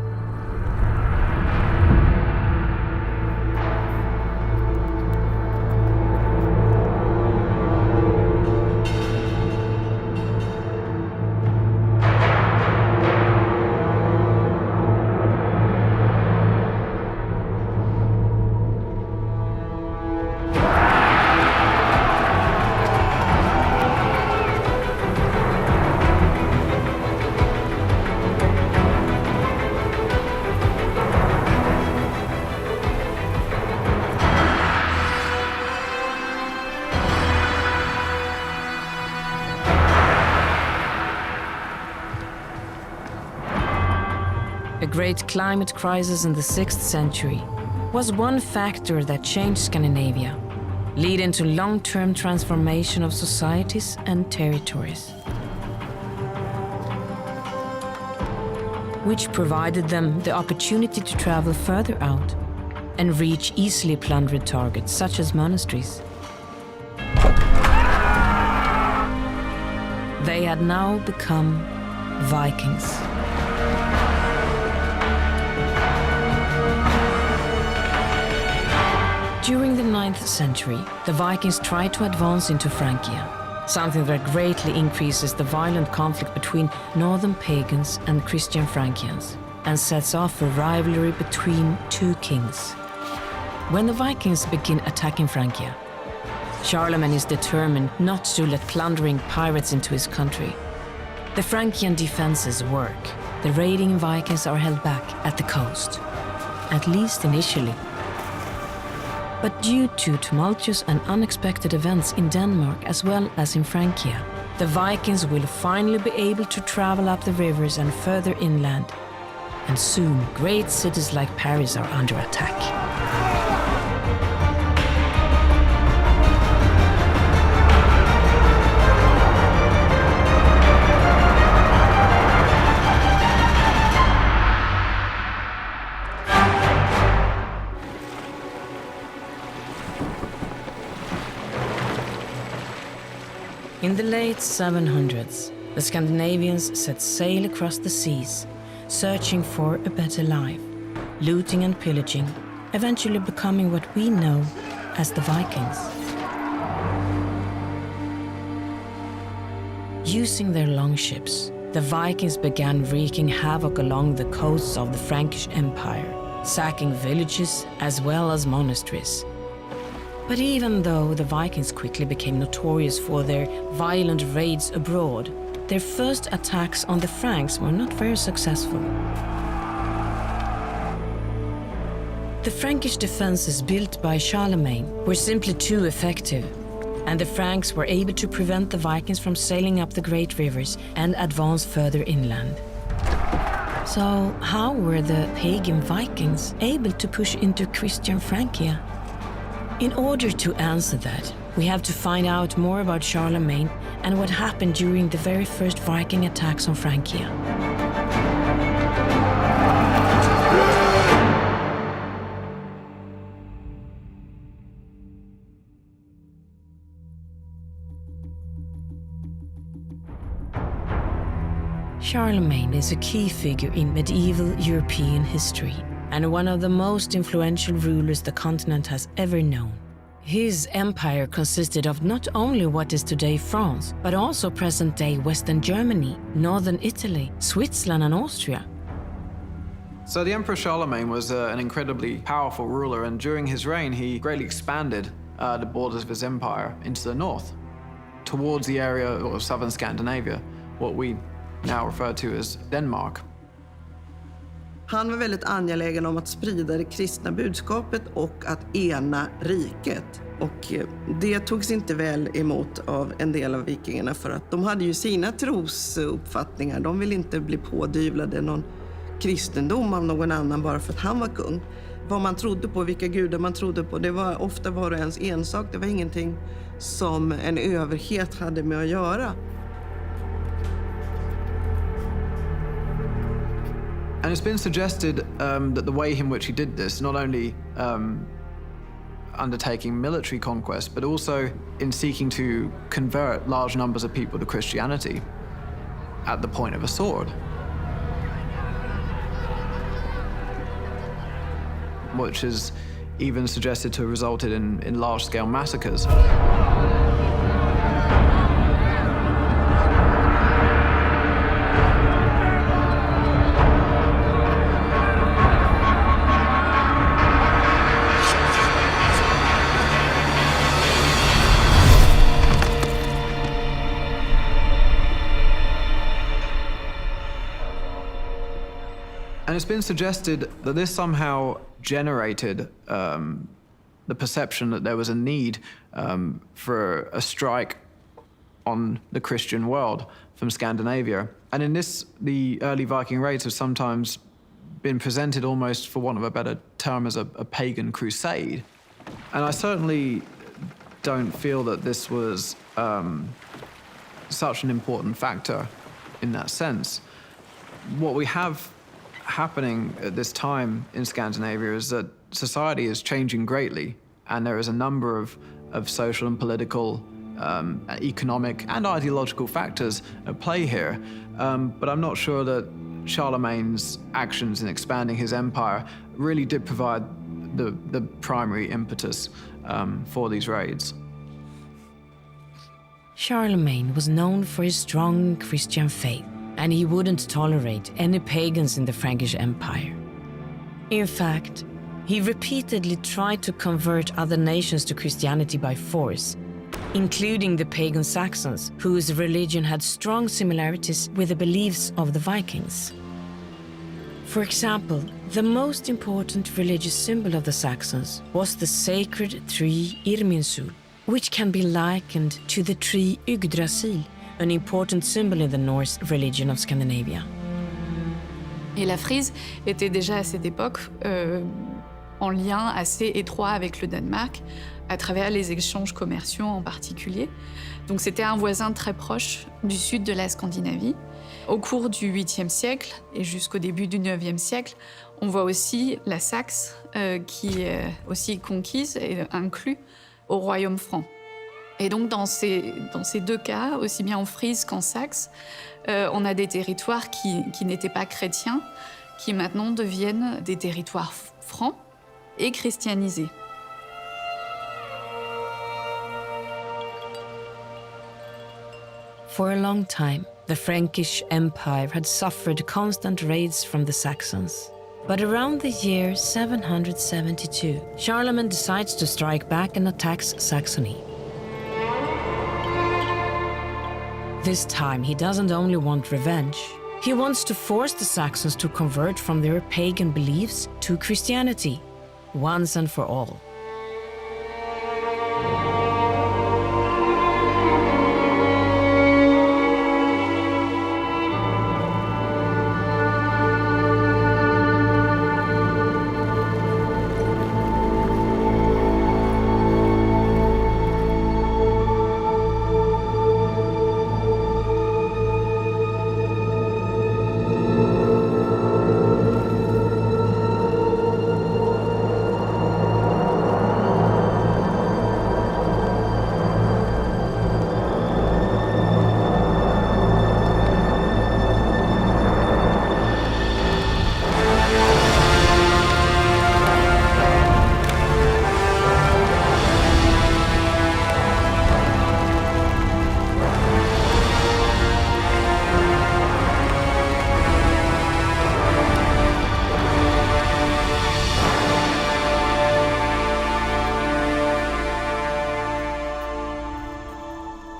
A great climate crisis in the 6th century was one factor that changed Scandinavia, leading to long-term transformation of societies and territories, which provided them the opportunity to travel further out and reach easily plundered targets such as monasteries. They had now become Vikings. During the 9th century, the Vikings tried to advance into Francia, something that greatly increases the violent conflict between northern pagans and Christian Frankians, and sets off a rivalry between two kings. When the Vikings begin attacking Francia, Charlemagne is determined not to let plundering pirates into his country. The Frankian defenses work. The raiding Vikings are held back at the coast, at least initially. But due to tumultuous and unexpected events in Denmark as well as in Francia, the Vikings will finally be able to travel up the rivers and further inland. And soon, great cities like Paris are under attack. In the late 700s, the Scandinavians set sail across the seas, searching for a better life, looting and pillaging, eventually becoming what we know as the Vikings. Using their longships, the Vikings began wreaking havoc along the coasts of the Frankish Empire, sacking villages as well as monasteries. But even though the Vikings quickly became notorious for their violent raids abroad, their first attacks on the Franks were not very successful. The Frankish defenses built by Charlemagne were simply too effective, and the Franks were able to prevent the Vikings from sailing up the great rivers and advance further inland. So how were the pagan Vikings able to push into Christian Francia? In order to answer that, we have to find out more about Charlemagne and what happened during the very first Viking attacks on Francia. Charlemagne is a key figure in medieval European history and one of the most influential rulers the continent has ever known. His empire consisted of not only what is today France, but also present-day Western Germany, northern Italy, Switzerland and Austria. So the Emperor Charlemagne was an incredibly powerful ruler, and during his reign he greatly expanded the borders of his empire into the north, towards the area of southern Scandinavia, what we now refer to as Denmark. Han var väldigt angelägen om att sprida det kristna budskapet och att ena riket. Och det togs inte väl emot av en del av vikingarna för att de hade ju sina trosuppfattningar. De ville inte bli pådyvlade någon kristendom av någon annan bara för att han var kung. Vad man trodde på, vilka gudar man trodde på, det var ofta var och ens ensak. Det var ingenting som en överhet hade med att göra. And it's been suggested that the way in which he did this, not only undertaking military conquest, but also in seeking to convert large numbers of people to Christianity at the point of a sword, which is even suggested to have resulted in large-scale massacres. And it's been suggested that this somehow generated the perception that there was a need for a strike on the Christian world from Scandinavia. And in this, the early Viking raids have sometimes been presented almost, for want of a better term, as a pagan crusade. And I certainly don't feel that this was such an important factor in that sense. What we have happening at this time in Scandinavia is that society is changing greatly, and there is a number of social and political, economic and ideological factors at play here. But I'm not sure that Charlemagne's actions in expanding his empire really did provide the primary impetus for these raids. Charlemagne was known for his strong Christian faith, and he wouldn't tolerate any pagans in the Frankish Empire. In fact, he repeatedly tried to convert other nations to Christianity by force, including the pagan Saxons, whose religion had strong similarities with the beliefs of the Vikings. For example, the most important religious symbol of the Saxons was the sacred tree Irminsul, which can be likened to the tree Yggdrasil, an important symbol in the Norse religion of Scandinavia. Et la Frise était déjà à cette époque en lien assez étroit avec le Danemark, à travers les échanges commerciaux en particulier. Donc c'était un voisin très proche du sud de la Scandinavie. Au cours du 8e siècle et jusqu'au début du 9e siècle, on voit aussi la Saxe qui est aussi conquise et inclue au royaume franc. Et donc, dans ces deux cas, aussi bien en Frise qu'en Saxe, on a des territoires qui n'étaient pas chrétiens, qui maintenant deviennent des territoires francs et christianisés. For a long time, the Frankish Empire had suffered constant raids from the Saxons. But around the year 772, Charlemagne decides to strike back and attacks Saxony. This time, he doesn't only want revenge. He wants to force the Saxons to convert from their pagan beliefs to Christianity, once and for all.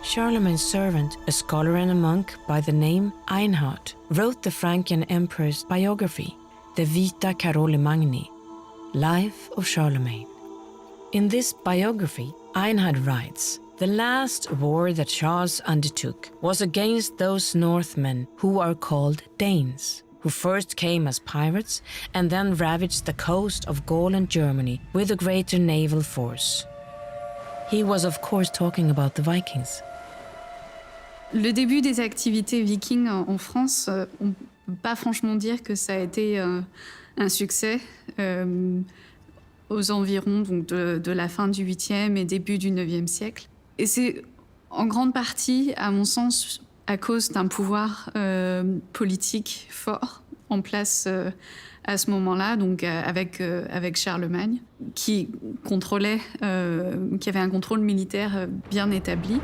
Charlemagne's servant, a scholar and a monk by the name Einhard, wrote the Frankian emperor's biography, the Vita Caroli Magni, Life of Charlemagne. In this biography, Einhard writes, "The last war that Charles undertook was against those Northmen who are called Danes, who first came as pirates and then ravaged the coast of Gaul and Germany with a greater naval force." He was of course talking about the Vikings. Le début des activités vikings en France, on ne peut pas franchement dire que ça a été un succès. Aux environs donc de la fin du 8e et début du 9e siècle. Et c'est en grande partie, à mon sens, à cause d'un pouvoir politique fort en place à ce moment-là, donc avec Charlemagne, qui contrôlait, qui avait un contrôle militaire bien établi.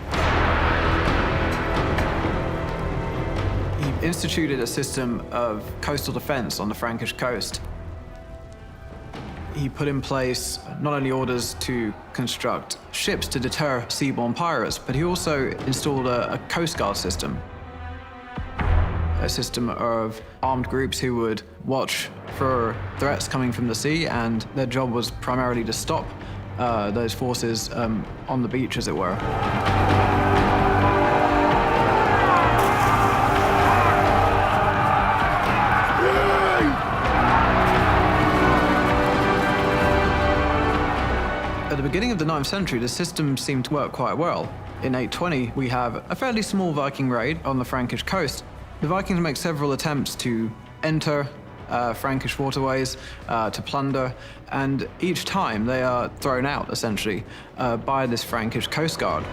He instituted a system of coastal defense on the Frankish coast. He put in place not only orders to construct ships to deter seaborne pirates, but he also installed a coast guard system. A system of armed groups who would watch for threats coming from the sea, and their job was primarily to stop those forces on the beach, as it were. At the beginning of the 9th century, the system seemed to work quite well. In 820, we have a fairly small Viking raid on the Frankish coast. The Vikings make several attempts to enter Frankish waterways, to plunder, and each time they are thrown out, essentially, by this Frankish coast guard.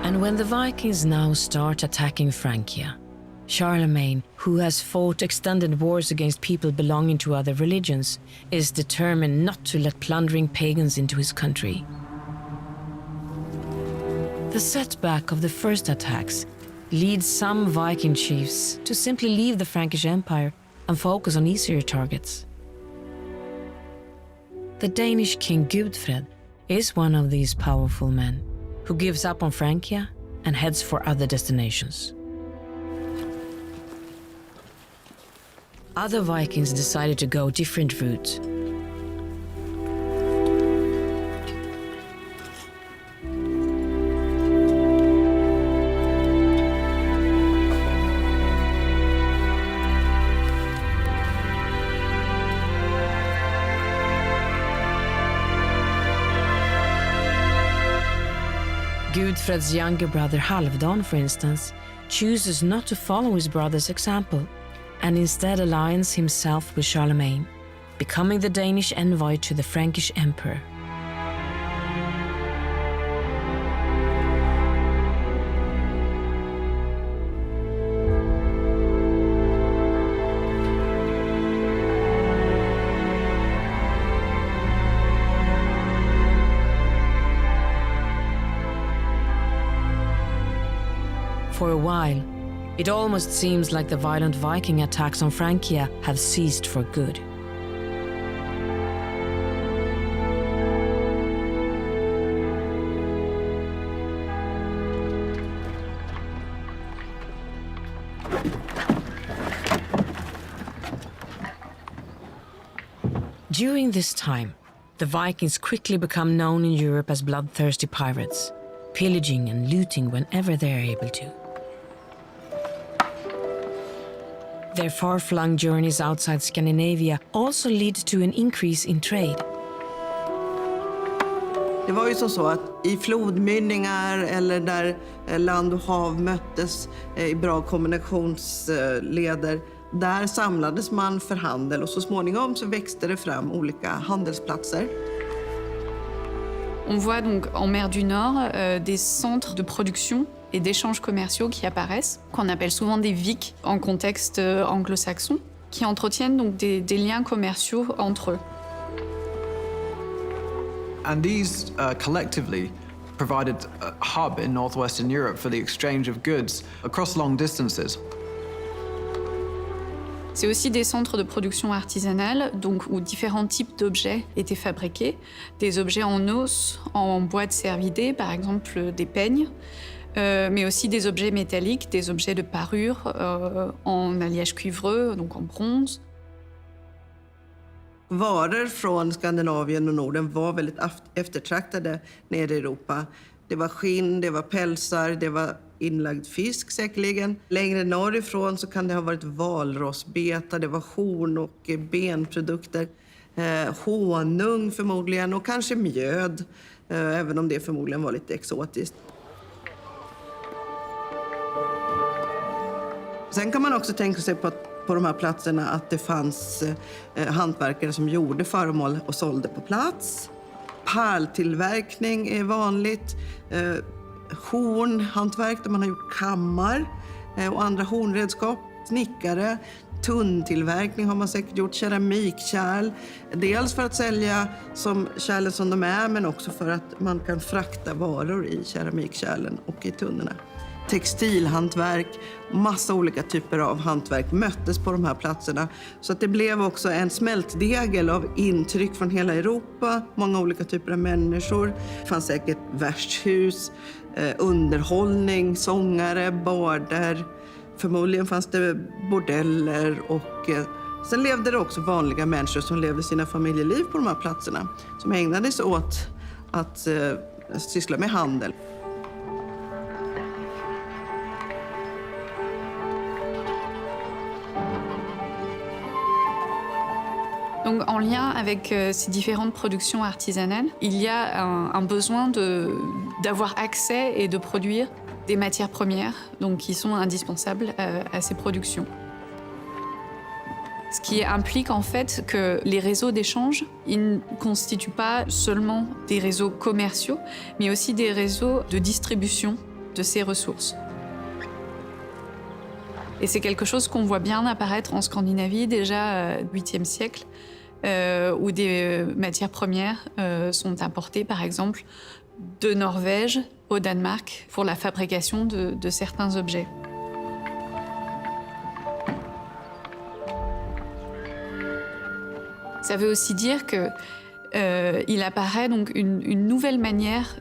And when the Vikings now start attacking Francia, Charlemagne, who has fought extended wars against people belonging to other religions, is determined not to let plundering pagans into his country. The setback of the first attacks leads some Viking chiefs to simply leave the Frankish Empire and focus on easier targets. The Danish king Gudfred is one of these powerful men, who gives up on Francia and heads for other destinations. Other Vikings decided to go different routes. Gudfred's younger brother Halvdan, for instance, chooses not to follow his brother's example and instead aligns himself with Charlemagne, becoming the Danish envoy to the Frankish emperor. For a while, it almost seems like the violent Viking attacks on Francia have ceased for good. During this time, the Vikings quickly become known in Europe as bloodthirsty pirates, pillaging and looting whenever they are able to. Their far-flung journeys outside Scandinavia also lead to an increase in trade. Det var ju som så att i flodmynningar eller där land och hav möttes i bra kombinationsleder, där samlades man för handel och så småningom så växte det fram olika handelsplatser. On voit donc en mer du Nord des centres de production et d'échanges commerciaux qui apparaissent, qu'on appelle souvent des VIC en contexte anglo-saxon, qui entretiennent donc des liens commerciaux entre eux. And these collectively provided a hub in northwestern Europe for the exchange of goods across long distances. C'est aussi des centres de production artisanale, donc où différents types d'objets étaient fabriqués. Des objets en os, en bois de cervidé, par exemple des peignes, mais aussi des objets métalliques, des objets de parure en alliage cuivreux, donc en bronze. Varor från Skandinavien och Norden var väldigt eftertraktade nere i Europa. Det var skinn, det var pälsar, det var inlagd fisk säkerligen. Längre norrifrån så kan det ha varit valrossbeta, det var horn och benprodukter, honung förmodligen och kanske mjöd, även om det förmodligen var lite exotiskt. Sen kan man också tänka sig på de här platserna att det fanns hantverkare som gjorde föremål och sålde på plats. Pärltillverkning är vanligt. Hornhantverk där man har gjort kammar och andra hornredskap. Snickare. Tunntillverkning har man säkert gjort. Keramikkärl. Dels för att sälja som kärlen som de är, men också för att man kan frakta varor i keramikkärlen och i tunnorna. Textilhantverk, massa olika typer av hantverk möttes på de här platserna. Så att det blev också en smältdegel av intryck från hela Europa, många olika typer av människor. Det fanns säkert värdshus, underhållning, sångare, barder. Förmodligen fanns det bordeller och sen levde det också vanliga människor som levde sina familjeliv på de här platserna. Som ägnade sig åt att syssla med handel. Donc, en lien avec ces différentes productions artisanales, il y a un besoin d'avoir accès et de produire des matières premières donc, qui sont indispensables à ces productions. Ce qui implique en fait que les réseaux d'échange, ils ne constituent pas seulement des réseaux commerciaux, mais aussi des réseaux de distribution de ces ressources. Et c'est quelque chose qu'on voit bien apparaître en Scandinavie déjà au 8e siècle, où des matières premières sont importées, par exemple, de Norvège au Danemark pour la fabrication de certains objets. Ça veut aussi dire qu'il apparaît donc une nouvelle manière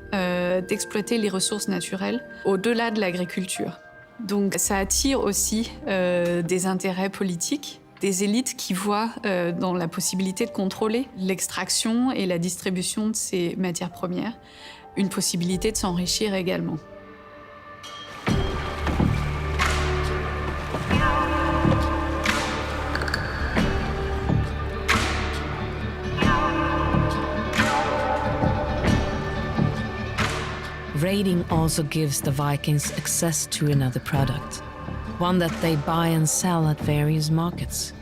d'exploiter les ressources naturelles au-delà de l'agriculture. Donc ça attire aussi des intérêts politiques, des élites qui voient dans la possibilité de contrôler l'extraction et la distribution de ces matières premières, une possibilité de s'enrichir également. Raiding also gives the Vikings access to another product, one that they buy and sell at various markets.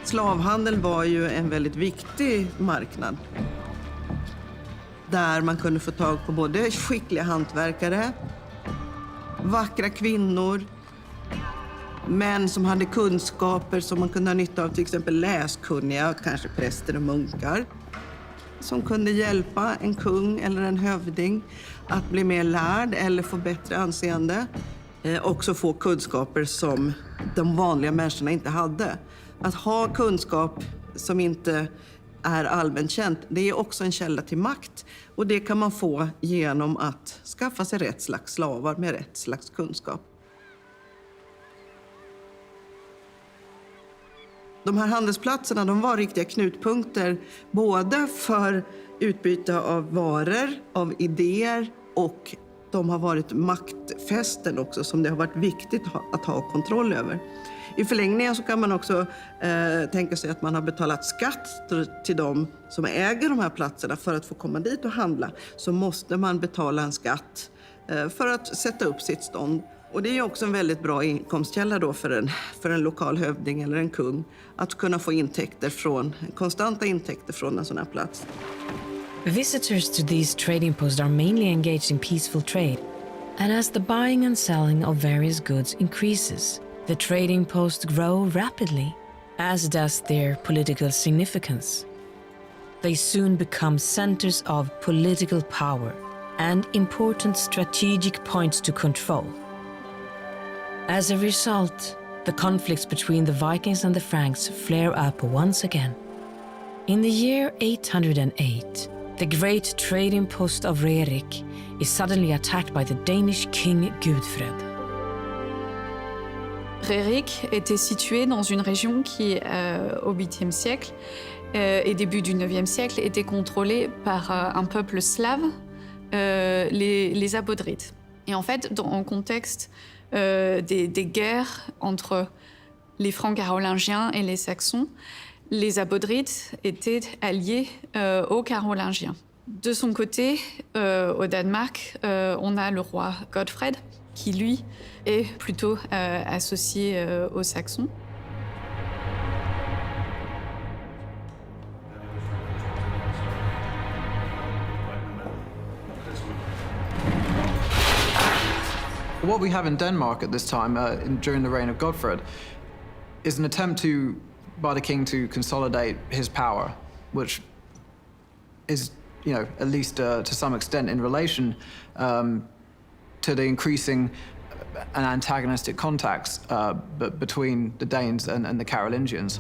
Slavhandel var ju en väldigt viktig marknad. där man kunde få tag på både skickliga hantverkare, vackra kvinnor, män som hade kunskaper som man kunde ha nytta av, till exempel läskunniga, kanske präster och munkar, som kunde hjälpa en kung eller en hövding att bli mer lärd eller få bättre anseende. Också få kunskaper som de vanliga människorna inte hade. Att ha kunskap som inte är allmänt känt, det är också en källa till makt. Och det kan man få genom att skaffa sig rätt slags slavar med rätt slags kunskap. De här handelsplatserna, de var riktiga knutpunkter både för utbyte av varor, av idéer, och de har varit maktfästen också som det har varit viktigt att ha kontroll över. I förlängningen så kan man också tänka sig att man har betalat skatt till de som äger de här platserna. För att få komma dit och handla så måste man betala en skatt för att sätta upp sitt stånd. Och det är också en väldigt bra inkomstkälla då för en lokal hövding eller en kung att kunna få konstanta intäkter från en sån här plats. Visitors to these trading posts are mainly engaged in peaceful trade, and as the buying and selling of various goods increases, the trading posts grow rapidly, as does their political significance. They soon become centers of political power and important strategic points to control. As a result, the conflicts between the Vikings and the Franks flare up once again. In the year 808, the great trading post of Rerik is suddenly attacked by the Danish king Gudfred. Rerik était situé dans une région qui, au 8e siècle et début du 9e siècle, était contrôlée par un peuple slave, les Abodrites. Et en fait, dans le contexte des guerres entre les Francs carolingiens et les Saxons, les Abodrites étaient alliés aux Carolingiens. De son côté, au Danemark, on a le roi Godfred, qui lui est plutôt associé aux Saxons. What we have in Denmark at this time, during the reign of Godfred, is an attempt by the king to consolidate his power, which is, at least to some extent in relation to the increasing and antagonistic contacts between the Danes and the Carolingians.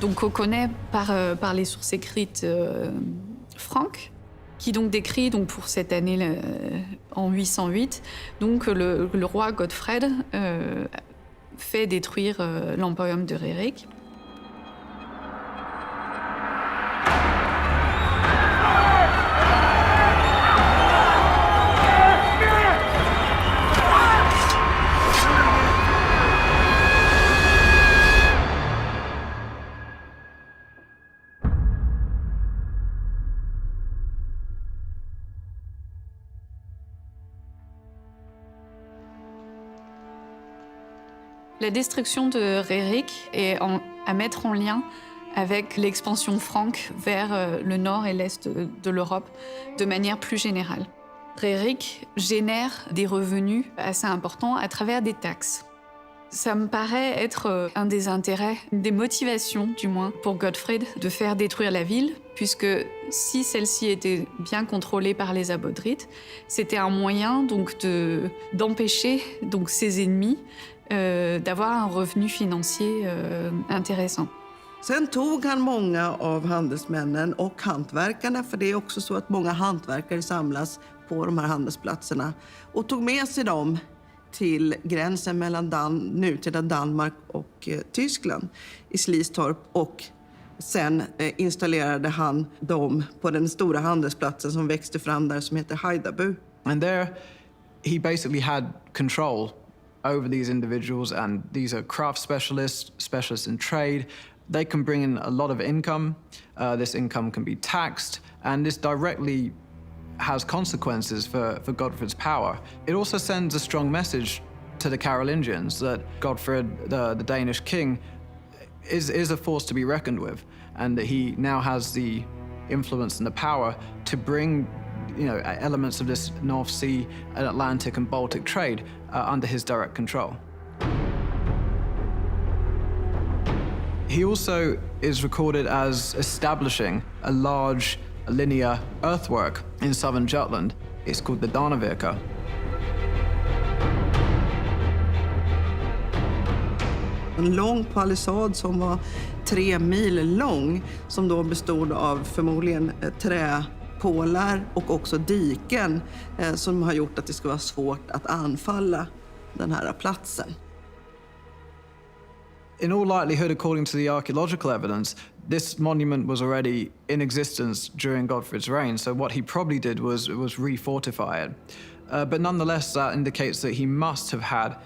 Donc on connaît par les sources écrites franques, qui donc décrit donc pour cette année en 808, donc le roi Godfred fait détruire l'emporium de Rerik. La destruction de Rerik est à mettre en lien avec l'expansion franque vers le nord et l'est de l'Europe de manière plus générale. Rerik génère des revenus assez importants à travers des taxes. Ça me paraît être un des intérêts, une des motivations du moins, pour Godfred de faire détruire la ville, puisque si celle-ci était bien contrôlée par les Abodrites, c'était un moyen donc d'empêcher donc ses ennemis d'avoir un revenu financier intéressant. Sen tog han många av handelsmännen och hantverkarna, för det är också så att många hantverkare samlas på de här handelsplatserna, och tog med sig dem till gränsen mellan nutida Danmark och Tyskland i Slistorp, och sen installerade han dem på den stora handelsplatsen som växte fram där som heter Haidabu. And there he basically had control over these individuals, and these are craft specialists in trade. They can bring in a lot of income. This income can be taxed, and this directly has consequences for Godfred's power. It also sends a strong message to the Carolingians that Godfred, the Danish king, is a force to be reckoned with, and that he now has the influence and the power to bring, elements of this North Sea and Atlantic and Baltic trade under his direct control. He also is recorded as establishing a large linear earthwork in southern Jutland. It's called the Danevirke. En lång palissad som var 3 mil lång, som då bestod av förmodligen träpålar och också diken som har gjort att det ska vara svårt att anfalla den här platsen. In all likelihood, according to the archaeological evidence, this monument was already in existence during Godfred's reign, so what he probably did was refortify it. But nonetheless, that indicates that he must have had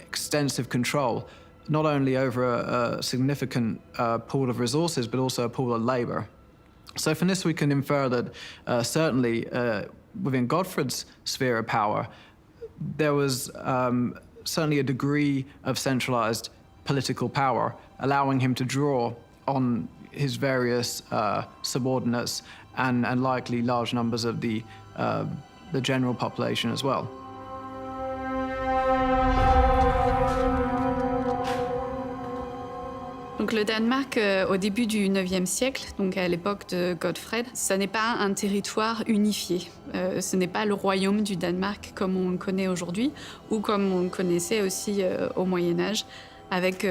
extensive control, not only over a significant pool of resources, but also a pool of labor. So from this we can infer that certainly within Godfred's sphere of power, there was certainly a degree of centralized political power, allowing him to draw on his various subordinates and likely large numbers of the general population as well. Donc le Danemark, au début du IXe siècle, donc à l'époque de Godfred, ça n'est pas un territoire unifié. Ce n'est pas le royaume du Danemark comme on le connaît aujourd'hui, ou comme on le connaissait aussi au Moyen-Âge, avec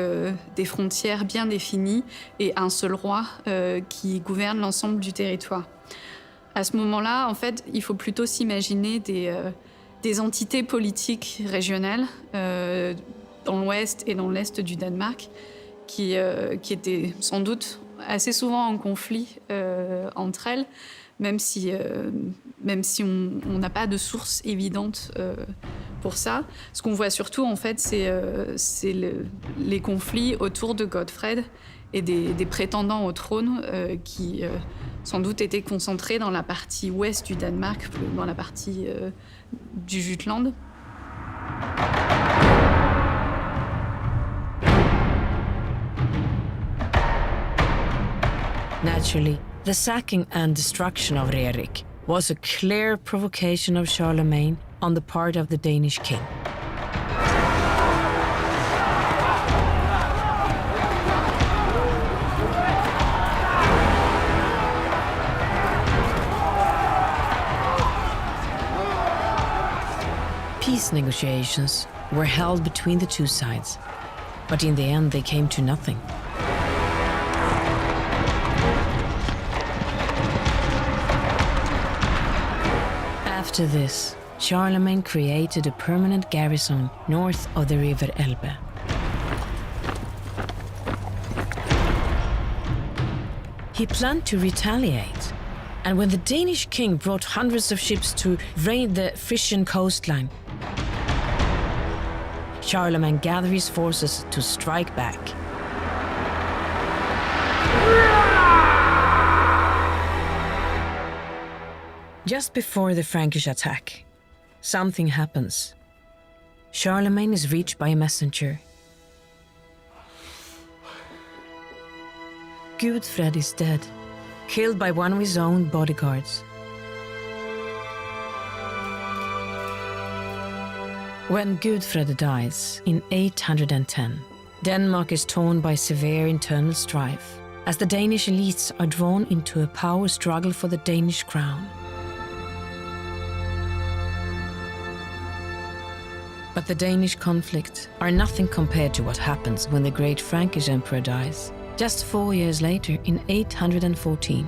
des frontières bien définies et un seul roi qui gouverne l'ensemble du territoire. À ce moment-là, en fait, il faut plutôt s'imaginer des entités politiques régionales dans l'ouest et dans l'est du Danemark, qui étaient sans doute assez souvent en conflit entre elles, même si on n'a pas de source évidente pour ça. Ce qu'on voit surtout, en fait, c'est les conflits autour de Godfred et des prétendants au trône qui, sans doute, étaient concentrés dans la partie ouest du Danemark, dans la partie du Jutland. Naturally, the sacking and destruction of Rerik was a clear provocation of Charlemagne on the part of the Danish king. Peace negotiations were held between the two sides, but in the end they came to nothing. After this, Charlemagne created a permanent garrison north of the river Elbe. He planned to retaliate, and when the Danish king brought hundreds of ships to raid the Frisian coastline, Charlemagne gathered his forces to strike back. Just before the Frankish attack, something happens. Charlemagne is reached by a messenger. Gudfred is dead, killed by one of his own bodyguards. When Gudfred dies in 810, Denmark is torn by severe internal strife, as the Danish elites are drawn into a power struggle for the Danish crown. But the Danish conflict are nothing compared to what happens when the great Frankish emperor dies. Just 4 years later, in 814.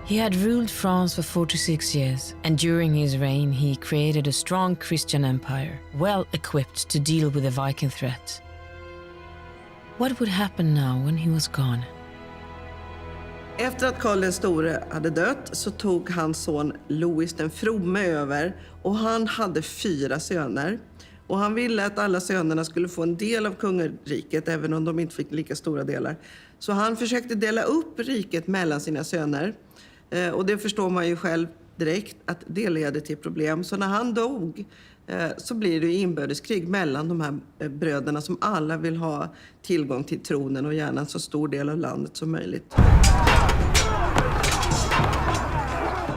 He had ruled France for 46 years, and during his reign he created a strong Christian empire, well equipped to deal with the Viking threat. What would happen now when he was gone? Efter att Karl den store hade dött så tog hans son Louis den fromme över, och han hade 4 söner. Och han ville att alla sönerna skulle få en del av kungariket, även om de inte fick lika stora delar. Så han försökte dela upp riket mellan sina söner. Och det förstår man ju själv, direkt att det leder till problem. Så när han dog så blir det inbördeskrig mellan de här bröderna som alla vill ha tillgång till tronen och gärna en så stor del av landet som möjligt.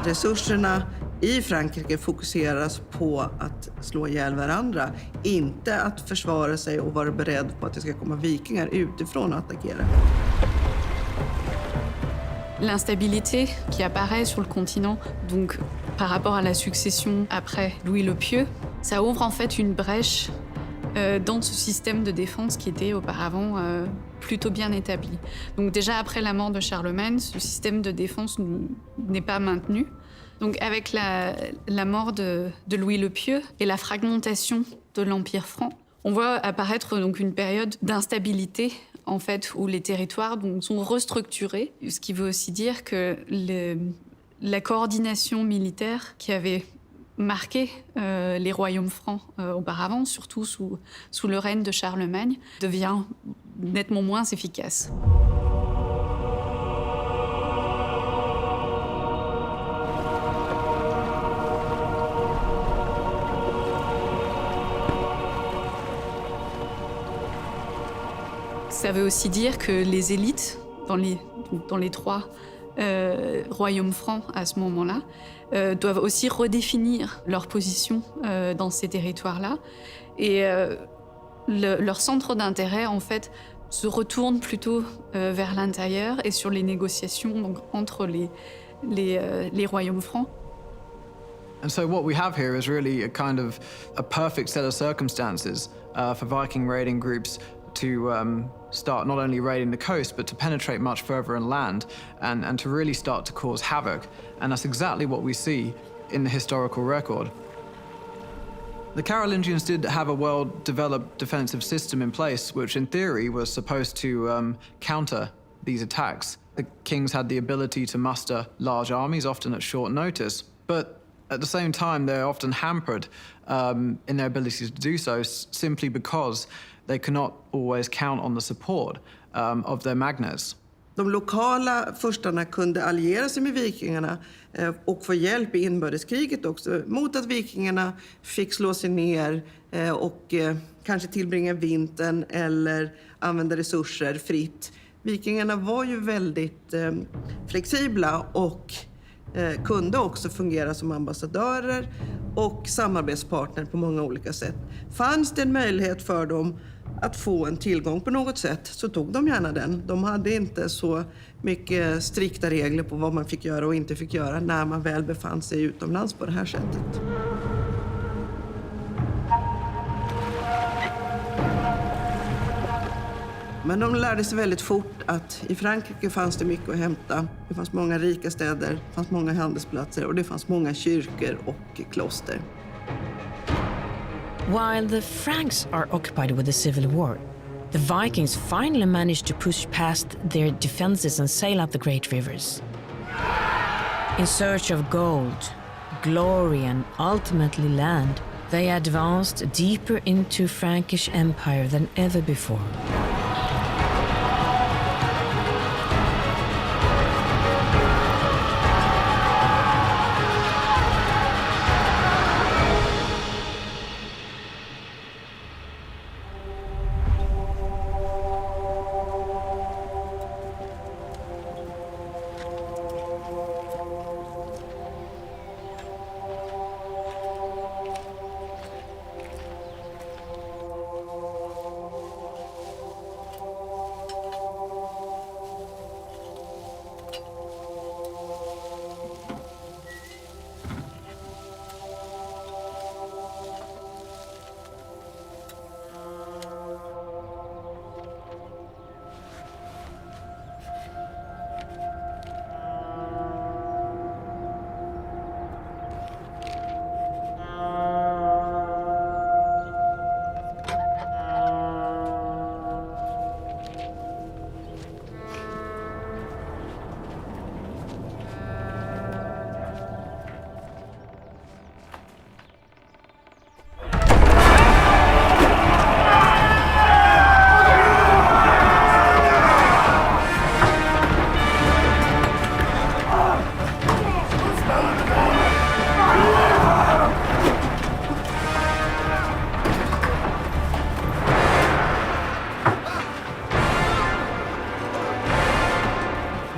Resurserna i Frankrike fokuseras på att slå ihjäl varandra, inte att försvara sig och vara beredd på att det ska komma vikingar utifrån och attackera. L'instabilité qui apparaît sur le continent, donc par rapport à la succession après Louis le Pieux, ça ouvre en fait une brèche dans ce système de défense qui était auparavant plutôt bien établi. Donc déjà après la mort de Charlemagne, ce système de défense n'est pas maintenu. Donc avec la mort de Louis le Pieux et la fragmentation de l'Empire franc, on voit apparaître donc une période d'instabilité en fait, où les territoires donc, sont restructurés, ce qui veut aussi dire que la coordination militaire qui avait marqué les royaumes francs auparavant, surtout sous le règne de Charlemagne, devient nettement moins efficace. Ça veut aussi dire que les élites, dans les trois royaumes francs à ce moment-là, doivent aussi redéfinir leur position dans ces territoires-là. Et leur centre d'intérêt, en fait, se retourne plutôt vers l'intérieur et sur les négociations donc, entre les royaumes francs. And so what we have here is really a perfect set of circumstances for Viking raiding groups to start not only raiding the coast, but to penetrate much further inland and to really start to cause havoc. And that's exactly what we see in the historical record. The Carolingians did have a well-developed defensive system in place, which in theory was supposed to counter these attacks. The kings had the ability to muster large armies, often at short notice, but at the same time, they're often hampered in their ability to do so simply because they cannot always count on the support of their magnates. De lokala furstarna kunde alliera sig med vikingarna och få hjälp i inbördeskriget också, mot att vikingarna fick slå sig ner och kanske tillbringa vintern eller använda resurser fritt. Vikingarna var ju väldigt flexibla och kunde också fungera som ambassadörer och samarbetspartner på många olika sätt. Fanns det en möjlighet för dem att få en tillgång på något sätt så tog de gärna den. De hade inte så mycket strikta regler på vad man fick göra och inte fick göra när man väl befann sig utomlands på det här sättet. Men de lärde sig väldigt fort att i Frankrike fanns det mycket att hämta. Det fanns många rika städer, det fanns många handelsplatser och det fanns många kyrkor och kloster. While the Franks are occupied with the civil war, the Vikings finally managed to push past their defenses and sail up the great rivers. In search of gold, glory and ultimately land, they advanced deeper into Frankish empire than ever before.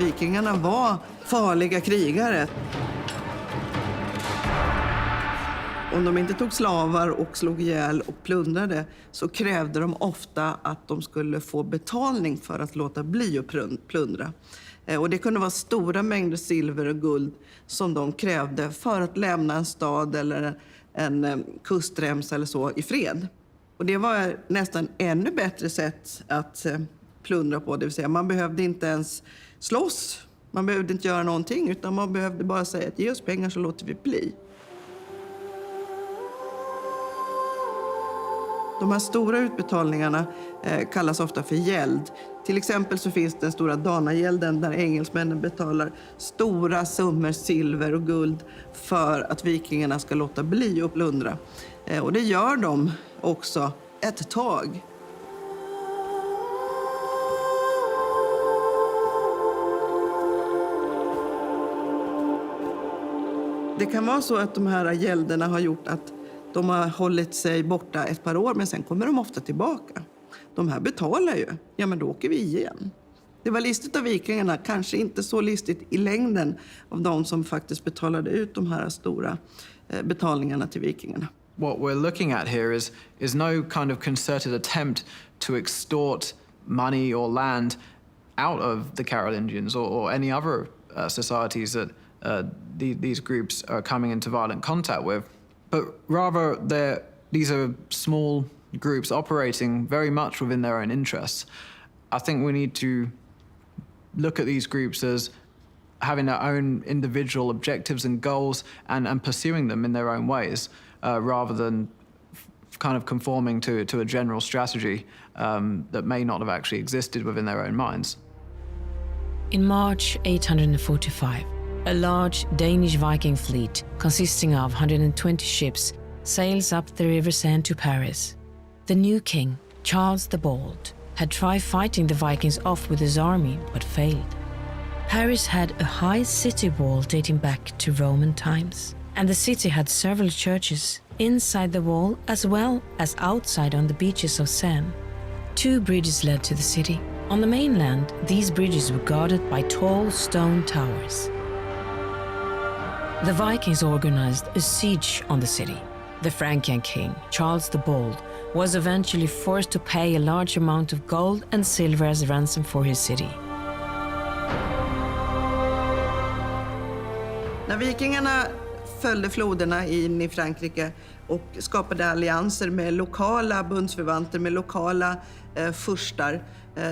Vikingarna var farliga krigare. Om de inte tog slavar och slog ihjäl och plundrade så krävde de ofta att de skulle få betalning för att låta bli att plundra. Och det kunde vara stora mängder silver och guld som de krävde för att lämna en stad eller en kustremsa eller så i fred. Och det var nästan ännu bättre sätt att plundra på. Det vill säga man behövde inte ens slåss, man behövde inte göra någonting utan man behövde bara säga att ge oss pengar så låter vi bli. De här stora utbetalningarna kallas ofta för gäld. Till exempel så finns den stora Danagälden där engelsmännen betalar stora summor silver och guld för att vikingarna ska låta bli att plundra. Och det gör de också ett tag. Det kan vara så att de här gälderna har gjort att de har hållit sig borta ett par år, men sen kommer de ofta tillbaka. De här betalar ju. Ja, men då åker vi igen. Det var listigt av vikingarna, kanske inte så listigt i längden av de som faktiskt betalade ut de här stora betalningarna till vikingarna. What we're looking at here is no kind of concerted attempt to extort money or land out of the Carolingians or any other societies that these groups are coming into violent contact with. But rather, these are small groups operating very much within their own interests. I think we need to look at these groups as having their own individual objectives and goals and pursuing them in their own ways, rather than kind of conforming to a general strategy that may not have actually existed within their own minds. In March 845, a large Danish Viking fleet consisting of 120 ships sails up the River Seine to Paris. The new king, Charles the Bald, had tried fighting the Vikings off with his army but failed. Paris had a high city wall dating back to Roman times, and the city had several churches inside the wall as well as outside on the beaches of Seine. 2 bridges led to the city. On the mainland, these bridges were guarded by tall stone towers. The Vikings organized a siege on the city. The Frankian king, Charles the Bald, was eventually forced to pay a large amount of gold and silver as ransom for his city. När vikingarna följde floderna in i Frankrike och skapade allianser med lokala bundsförvanter, med lokala furstar,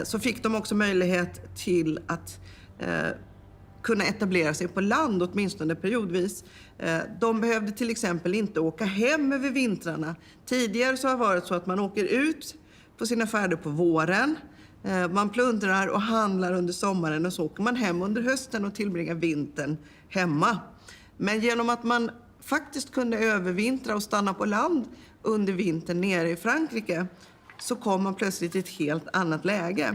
så fick de också möjlighet till att kunna etablera sig på land, åtminstone periodvis. De behövde till exempel inte åka hem över vintrarna. Tidigare så har det varit så att man åker ut på sina färder på våren. Man plundrar och handlar under sommaren och så åker man hem under hösten och tillbringar vintern hemma. Men genom att man faktiskt kunde övervintra och stanna på land under vintern nere i Frankrike så kom man plötsligt i ett helt annat läge.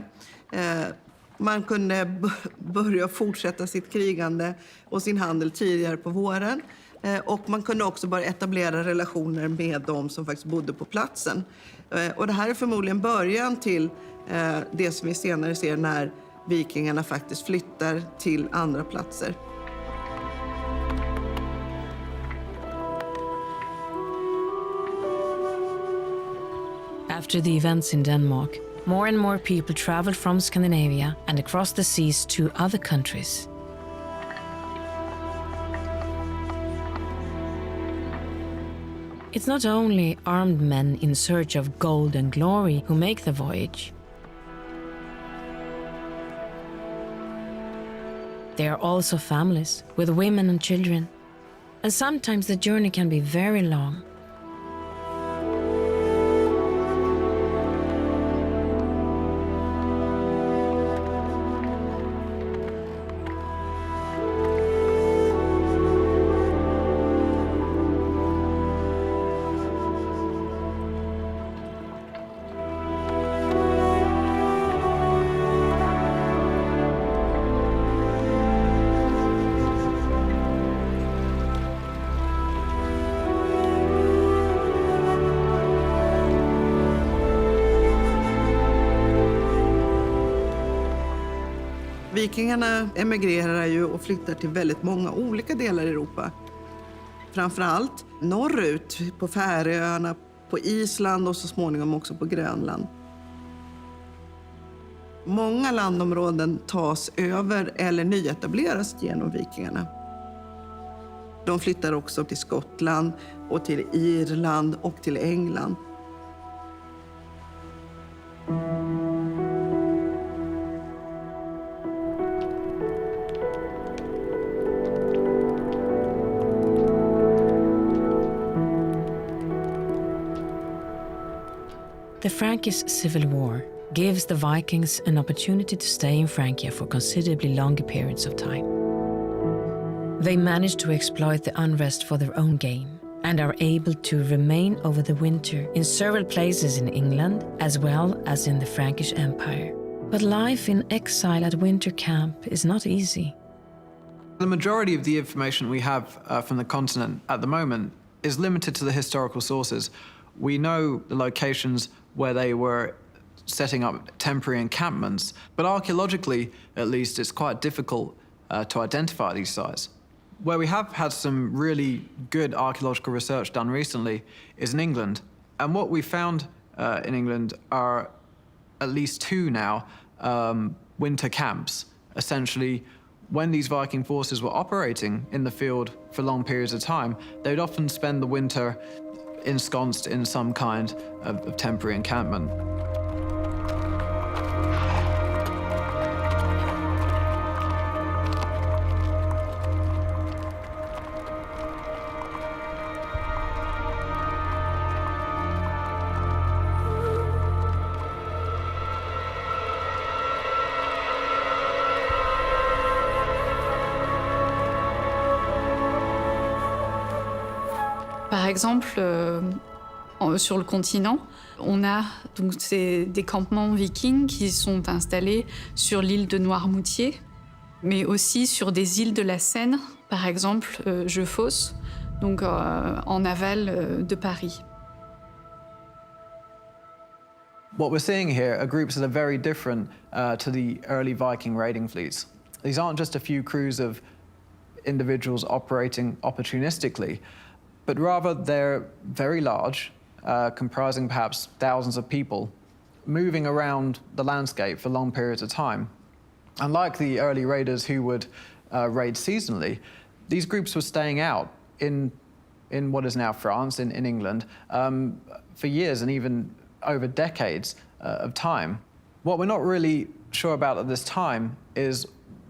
Man kunde börja fortsätta sitt krigande och sin handel tidigare på våren. Och man kunde också börja etablera relationer med de som faktiskt bodde på platsen. Och det här är förmodligen början till det som vi senare ser när vikingarna faktiskt flyttar till andra platser. After the events in Denmark, more and more people traveled from Scandinavia and across the seas to other countries. It's not only armed men in search of gold and glory who make the voyage. There are also families with women and children, and sometimes the journey can be very long. Vikingarna emigrerar ju och flyttar till väldigt många olika delar i Europa. Framförallt norrut på Färöarna, på Island och så småningom också på Grönland. Många landområden tas över eller nyetableras genom vikingarna. De flyttar också till Skottland och till Irland och till England. The Frankish Civil War gives the Vikings an opportunity to stay in Francia for considerably longer periods of time. They manage to exploit the unrest for their own gain and are able to remain over the winter in several places in England as well as in the Frankish Empire. But life in exile at winter camp is not easy. The majority of the information we have from the continent at the moment is limited to the historical sources. We know the locations where they were setting up temporary encampments, but archaeologically, at least, it's quite difficult to identify these sites. Where we have had some really good archaeological research done recently is in England. And what we found in England are at least two now winter camps. Essentially, when these Viking forces were operating in the field for long periods of time, they would often spend the winter ensconced in some kind of temporary encampment. Par exemple, sur le continent, on a donc des campements vikings qui sont installés sur l'île de Noirmoutier, mais aussi sur des îles de la Seine, par exemple Jeufosse, donc en aval de Paris. What we're seeing here are groups that are very different to the early Viking raiding fleets. These aren't just a few crews of individuals operating opportunistically, but rather they're very large, comprising perhaps thousands of people, moving around the landscape for long periods of time. Unlike the early raiders who would raid seasonally, these groups were staying out in what is now France, in England, for years and even over decades of time. What we're not really sure about at this time is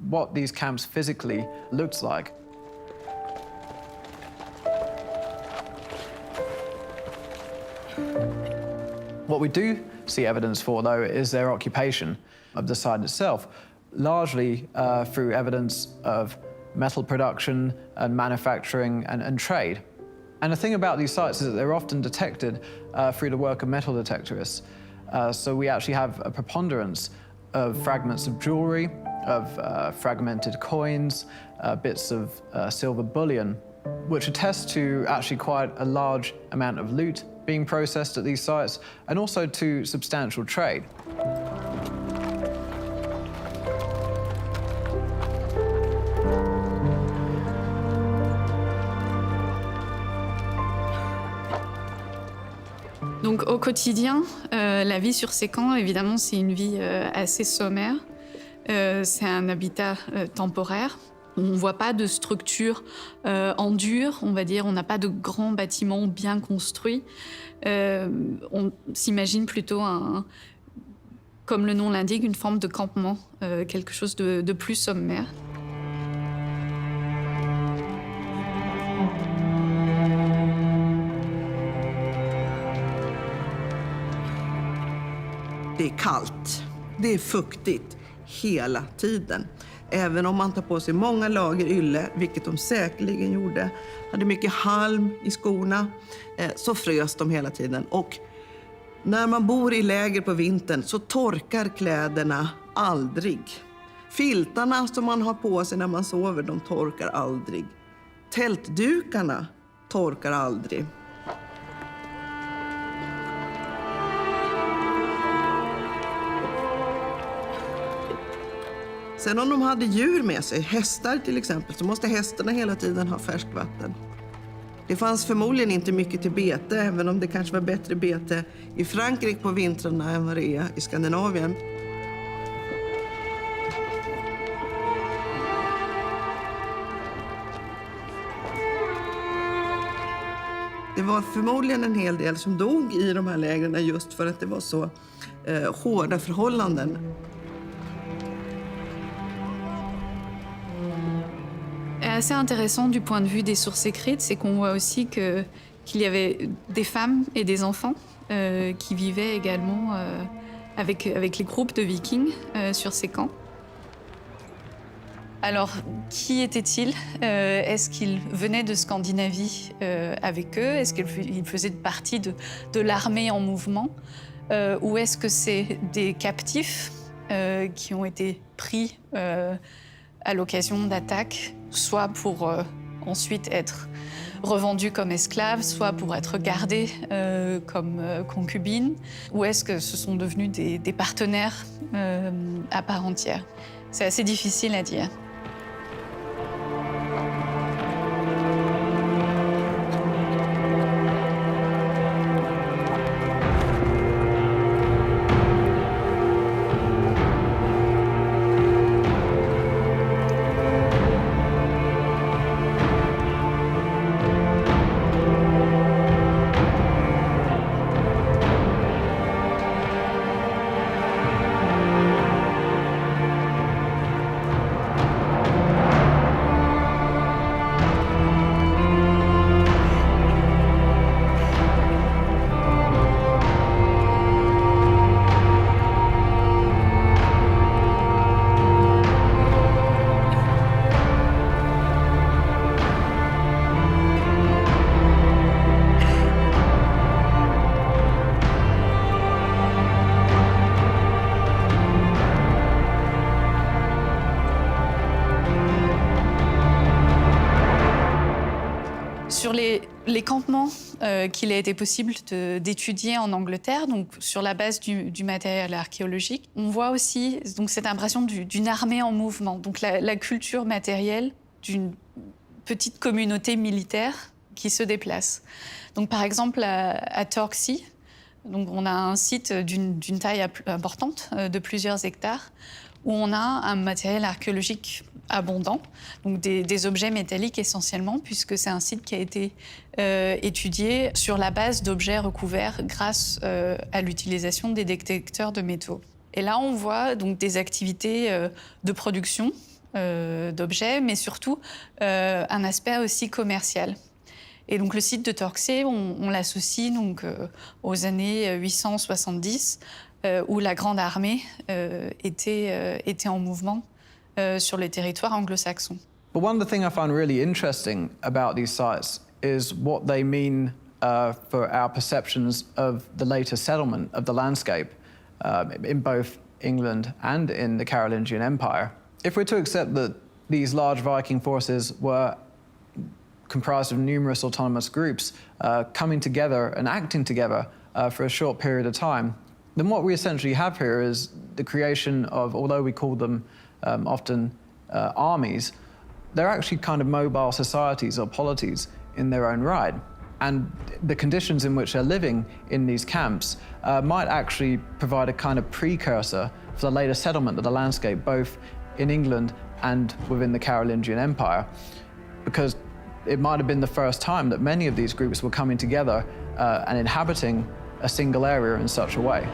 what these camps physically looked like. What we do see evidence for, though, is their occupation of the site itself, largely through evidence of metal production and manufacturing and trade. And the thing about these sites is that they're often detected through the work of metal detectorists. So we actually have a preponderance of fragments of jewelry, of fragmented coins, bits of silver bullion, which attest to actually quite a large amount of loot being processed at these sites, and also to substantial trade. Donc au quotidien, la vie sur ces camps, évidemment, c'est une vie assez sommaire. C'est un habitat temporaire. On ne voit pas de structure en dur, on va dire. On n'a pas de grands bâtiments bien construits. On s'imagine plutôt, comme le nom l'indique, une forme de campement, quelque chose de plus sommaire. Det är kallt, det är fuktigt hela tiden. Även om man tar på sig många lager ylle, vilket de säkerligen gjorde, hade mycket halm i skorna, så frös de hela tiden. Och när man bor i läger på vintern så torkar kläderna aldrig. Filtarna som man har på sig när man sover, de torkar aldrig. Tältdukarna torkar aldrig. Sen om de hade djur med sig, hästar till exempel, så måste hästarna hela tiden ha färskt vatten. Det fanns förmodligen inte mycket till bete, även om det kanske var bättre bete i Frankrike på vintrarna än vad det är i Skandinavien. Det var förmodligen en hel del som dog i de här lägren just för att det var så hårda förhållanden. Assez intéressant du point de vue des sources écrites, c'est qu'on voit aussi qu'il y avait des femmes et des enfants qui vivaient également avec les groupes de Vikings sur ces camps. Alors, qui étaient-ils? Est-ce qu'ils venaient de Scandinavie avec eux? Est-ce qu'ils faisaient partie de l'armée en mouvement? Ou est-ce que c'est des captifs qui ont été pris à l'occasion d'attaques, soit pour ensuite être revendus comme esclaves, soit pour être gardés comme concubines? Ou est-ce que ce sont devenus des partenaires à part entière? C'est assez difficile à dire. Sur les campements qu'il a été possible d'étudier en Angleterre, donc sur la base du matériel archéologique, on voit aussi donc, cette impression d'une armée en mouvement, donc la culture matérielle d'une petite communauté militaire qui se déplace. Donc, par exemple, à Torksey, donc, on a un site d'une taille importante, de plusieurs hectares, où on a un matériel archéologique abondant, donc des objets métalliques essentiellement, puisque c'est un site qui a été étudié sur la base d'objets recouverts grâce à l'utilisation des détecteurs de métaux. Et là, on voit donc des activités de production d'objets, mais surtout un aspect aussi commercial. Et donc le site de Torksey, on l'associe donc aux années 870, où la Grande Armée était en mouvement sur les territoires anglo-saxons. But one of the things I find really interesting about these sites is what they mean for our perceptions of the later settlement of the landscape in both England and in the Carolingian Empire. If we're to accept that these large Viking forces were comprised of numerous autonomous groups coming together and acting together for a short period of time, then what we essentially have here is the creation of, although we call them often armies, they're actually kind of mobile societies or polities in their own right. And the conditions in which they're living in these camps might actually provide a kind of precursor for the later settlement of the landscape, both in England and within the Carolingian Empire, because it might have been the first time that many of these groups were coming together and inhabiting a single area in such a way.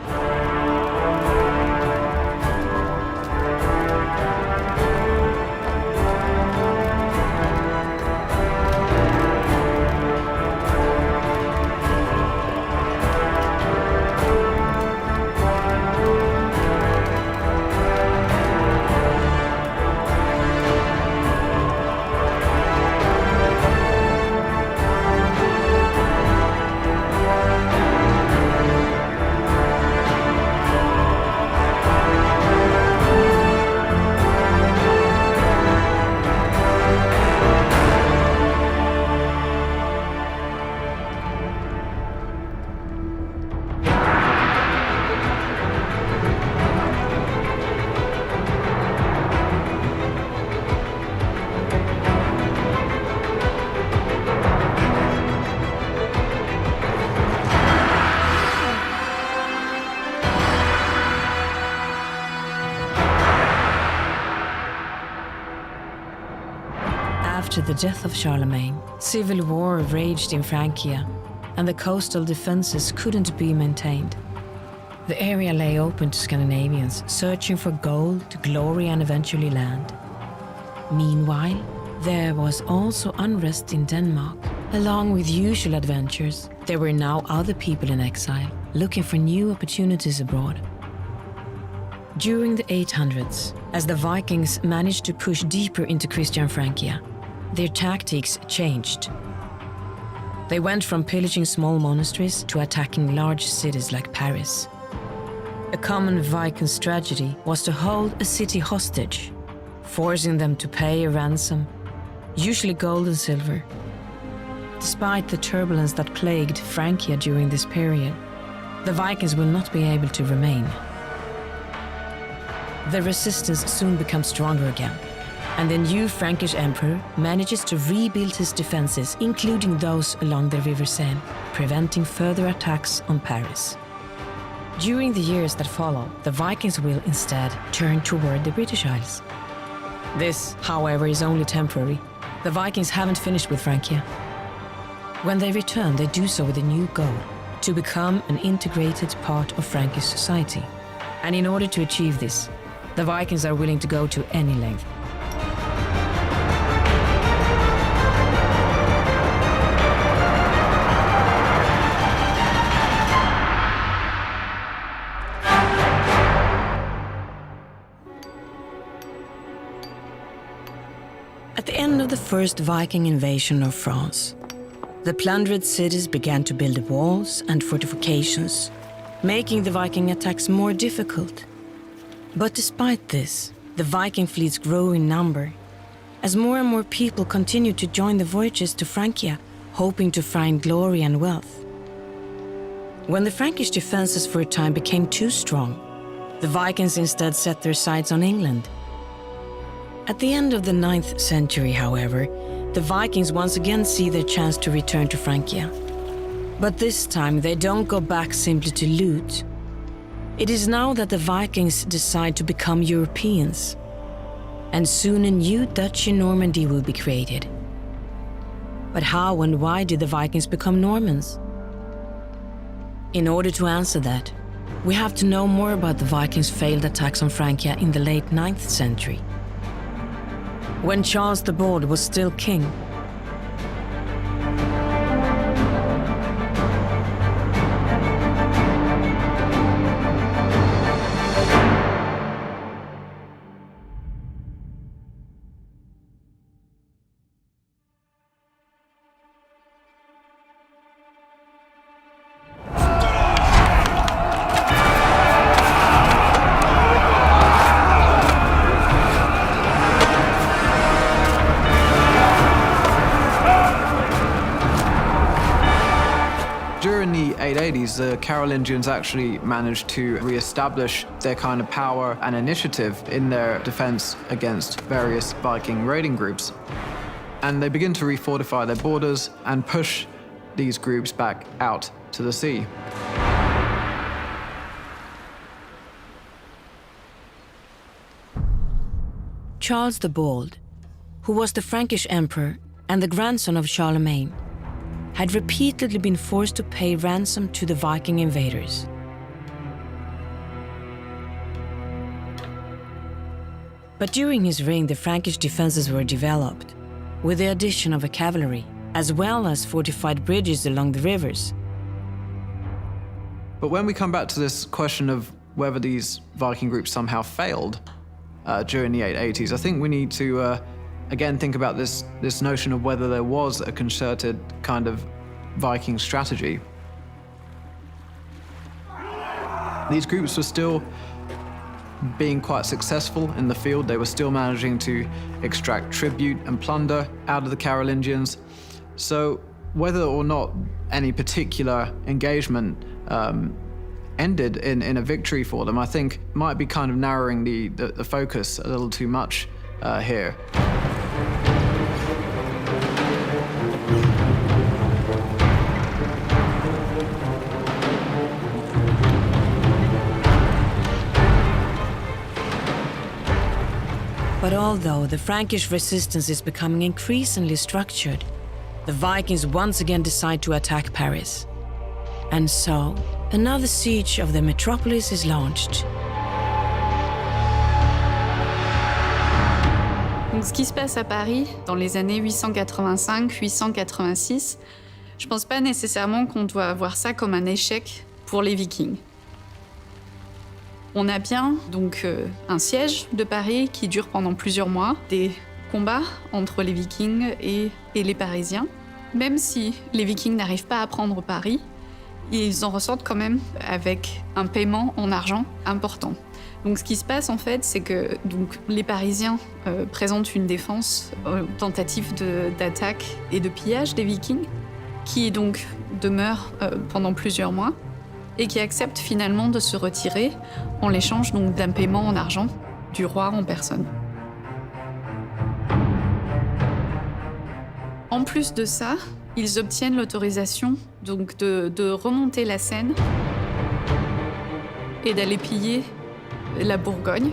after the death of Charlemagne, civil war raged in Francia, and the coastal defenses couldn't be maintained. The area lay open to Scandinavians searching for gold, glory, and eventually land. Meanwhile, there was also unrest in Denmark. Along with usual adventures, there were now other people in exile, looking for new opportunities abroad. During the 800s, as the Vikings managed to push deeper into Christian Francia, their tactics changed. They went from pillaging small monasteries to attacking large cities like Paris. A common Viking strategy was to hold a city hostage, forcing them to pay a ransom, usually gold and silver. Despite the turbulence that plagued Francia during this period, the Vikings will not be able to remain. The resistance soon becomes stronger again, and the new Frankish emperor manages to rebuild his defenses, including those along the River Seine, preventing further attacks on Paris. During the years that follow, the Vikings will instead turn toward the British Isles. This, however, is only temporary. The Vikings haven't finished with Francia. When they return, they do so with a new goal: to become an integrated part of Frankish society. And in order to achieve this, the Vikings are willing to go to any length. At the end of the first Viking invasion of France, the plundered cities began to build walls and fortifications, making the Viking attacks more difficult. But despite this, the Viking fleets grow in number, as more and more people continue to join the voyages to Francia, hoping to find glory and wealth. When the Frankish defenses for a time became too strong, the Vikings instead set their sights on England. At the end of the 9th century, however, the Vikings once again see their chance to return to Francia. But this time they don't go back simply to loot. It is now that the Vikings decide to become Europeans. And soon a new Duchy Normandy will be created. But how and why did the Vikings become Normans? In order to answer that, we have to know more about the Vikings' failed attacks on Francia in the late 9th century, when Charles the Bold was still king. During the 880s, the Carolingians actually managed to re-establish their kind of power and initiative in their defense against various Viking raiding groups. And they begin to refortify their borders and push these groups back out to the sea. Charles the Bold, who was the Frankish emperor and the grandson of Charlemagne, had repeatedly been forced to pay ransom to the Viking invaders. But during his reign, the Frankish defenses were developed, with the addition of a cavalry, as well as fortified bridges along the rivers. But when we come back to this question of whether these Viking groups somehow failed during the 880s, I think we need to again think about this notion of whether there was a concerted kind of Viking strategy. These groups were still being quite successful in the field. They were still managing to extract tribute and plunder out of the Carolingians. So whether or not any particular engagement ended in a victory for them, I think might be kind of narrowing the focus a little too much here. But although the Frankish resistance is becoming increasingly structured, the Vikings once again decide to attack Paris. And so, another siege of the metropolis is launched. Donc, ce qui se passe à Paris dans les années 885-886, je pense pas nécessairement qu'on doit voir ça comme un échec pour les Vikings. On a bien donc un siège de Paris qui dure pendant plusieurs mois, des combats entre les Vikings et les Parisiens. Même si les Vikings n'arrivent pas à prendre Paris, ils en ressortent quand même avec un paiement en argent important. Donc ce qui se passe en fait, c'est que donc, les Parisiens présentent une défense tentative d'attaque et de pillage des Vikings, qui donc demeure pendant plusieurs mois et qui acceptent finalement de se retirer en l'échange donc d'un paiement en argent du roi en personne. En plus de ça, ils obtiennent l'autorisation donc de remonter la Seine et d'aller piller la Bourgogne.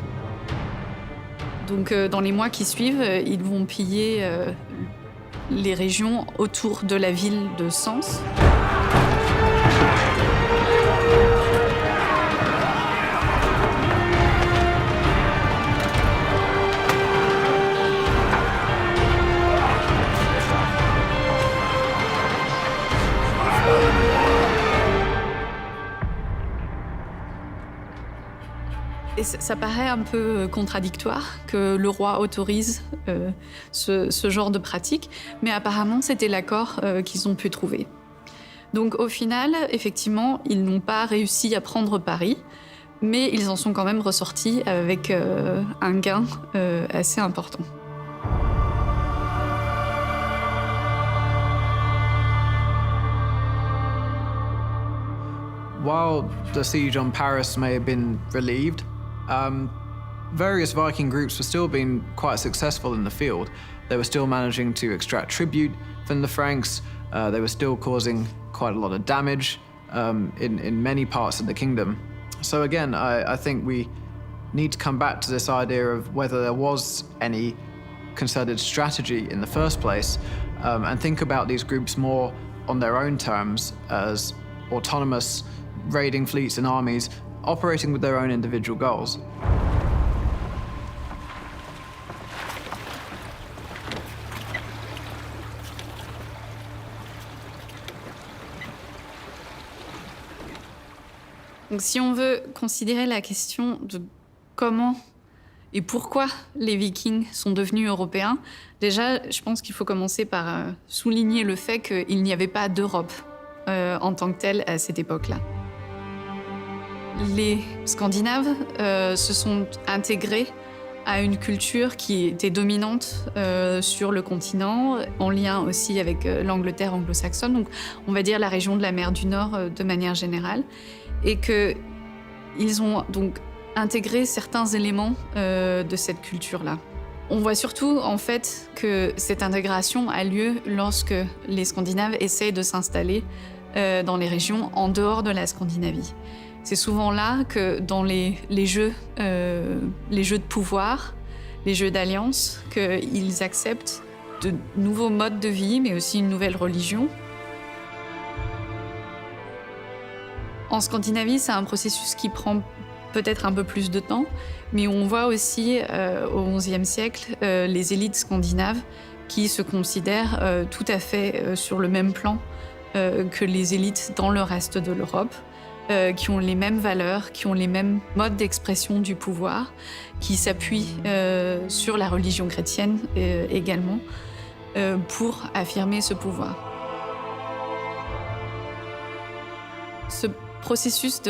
Donc dans les mois qui suivent, ils vont piller les régions autour de la ville de Sens. Et ça paraît un peu contradictoire que le roi autorise ce genre de pratique, mais apparemment c'était l'accord qu'ils ont pu trouver. Donc au final, effectivement, ils n'ont pas réussi à prendre Paris, mais ils en sont quand même ressortis avec un gain assez important. While the siege on Paris may have been relieved, various Viking groups were still being quite successful in the field. They were still managing to extract tribute from the Franks. They were still causing quite a lot of damage in many parts of the kingdom. So again, I think we need to come back to this idea of whether there was any concerted strategy in the first place, and think about these groups more on their own terms as autonomous raiding fleets and armies operating with their own individual goals. Donc si on veut considérer la question de comment et pourquoi les Vikings sont devenus européens, déjà, je pense qu'il faut commencer par souligner le fait qu'il n'y avait pas d'Europe en tant que telle à cette époque-là. Les Scandinaves se sont intégrés à une culture qui était dominante sur le continent, en lien aussi avec l'Angleterre anglo-saxonne, donc on va dire la région de la mer du Nord de manière générale, et qu'ils ont donc intégré certains éléments de cette culture-là. On voit surtout en fait que cette intégration a lieu lorsque les Scandinaves essayent de s'installer dans les régions en dehors de la Scandinavie. C'est souvent là que dans les jeux de pouvoir, les jeux d'alliance, qu'ils acceptent de nouveaux modes de vie, mais aussi une nouvelle religion. En Scandinavie, c'est un processus qui prend peut-être un peu plus de temps, mais on voit aussi au XIe siècle les élites scandinaves qui se considèrent tout à fait sur le même plan que les élites dans le reste de l'Europe. Qui ont les mêmes valeurs, qui ont les mêmes modes d'expression du pouvoir, qui s'appuient sur la religion chrétienne également pour affirmer ce pouvoir. Ce processus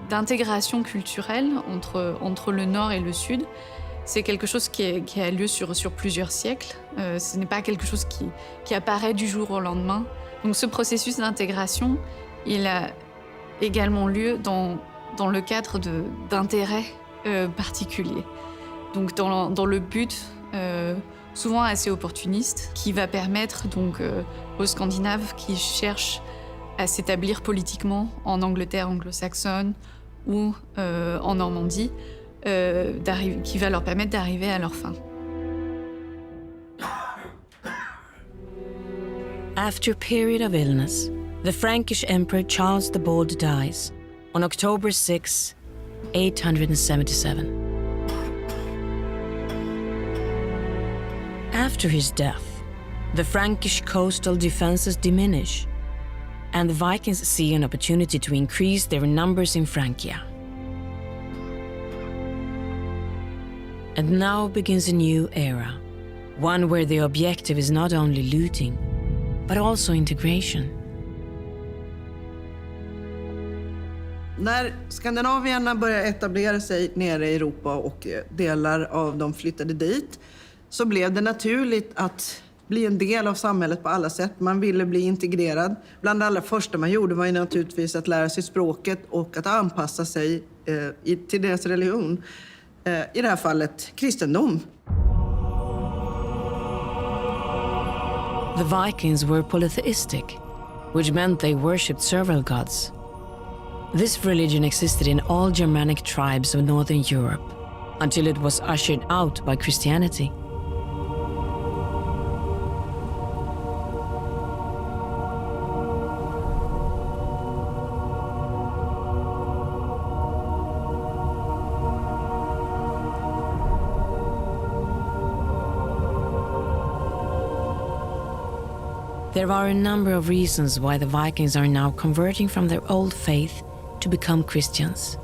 d'intégration culturelle entre le Nord et le Sud, c'est quelque chose qui a lieu sur plusieurs siècles. Ce n'est pas quelque chose qui apparaît du jour au lendemain. Donc ce processus d'intégration, il a également lieu dans le cadre d'intérêts particuliers. Donc dans le but souvent assez opportuniste qui va permettre donc aux Scandinaves qui cherchent à s'établir politiquement en Angleterre anglo-saxonne ou en Normandie qui va leur permettre d'arriver à leur fin. After a period of illness, the Frankish Emperor Charles the Bald dies on October 6, 877. After his death, the Frankish coastal defenses diminish, and the Vikings see an opportunity to increase their numbers in Francia. And now begins a new era, one where the objective is not only looting, but also integration. När skandinavierna började etablera sig nere i Europa och delar av dem flyttade dit, så blev det naturligt att bli en del av samhället på alla sätt. Man ville bli integrerad. Bland det allra första man gjorde var ju naturligtvis att lära sig språket och att anpassa sig till deras religion. I det här fallet kristendom. The Vikings were polytheistic, which meant they worshipped several gods. This religion existed in all Germanic tribes of Northern Europe until it was ushered out by Christianity. There are a number of reasons why the Vikings are now converting from their old faith to become Christians.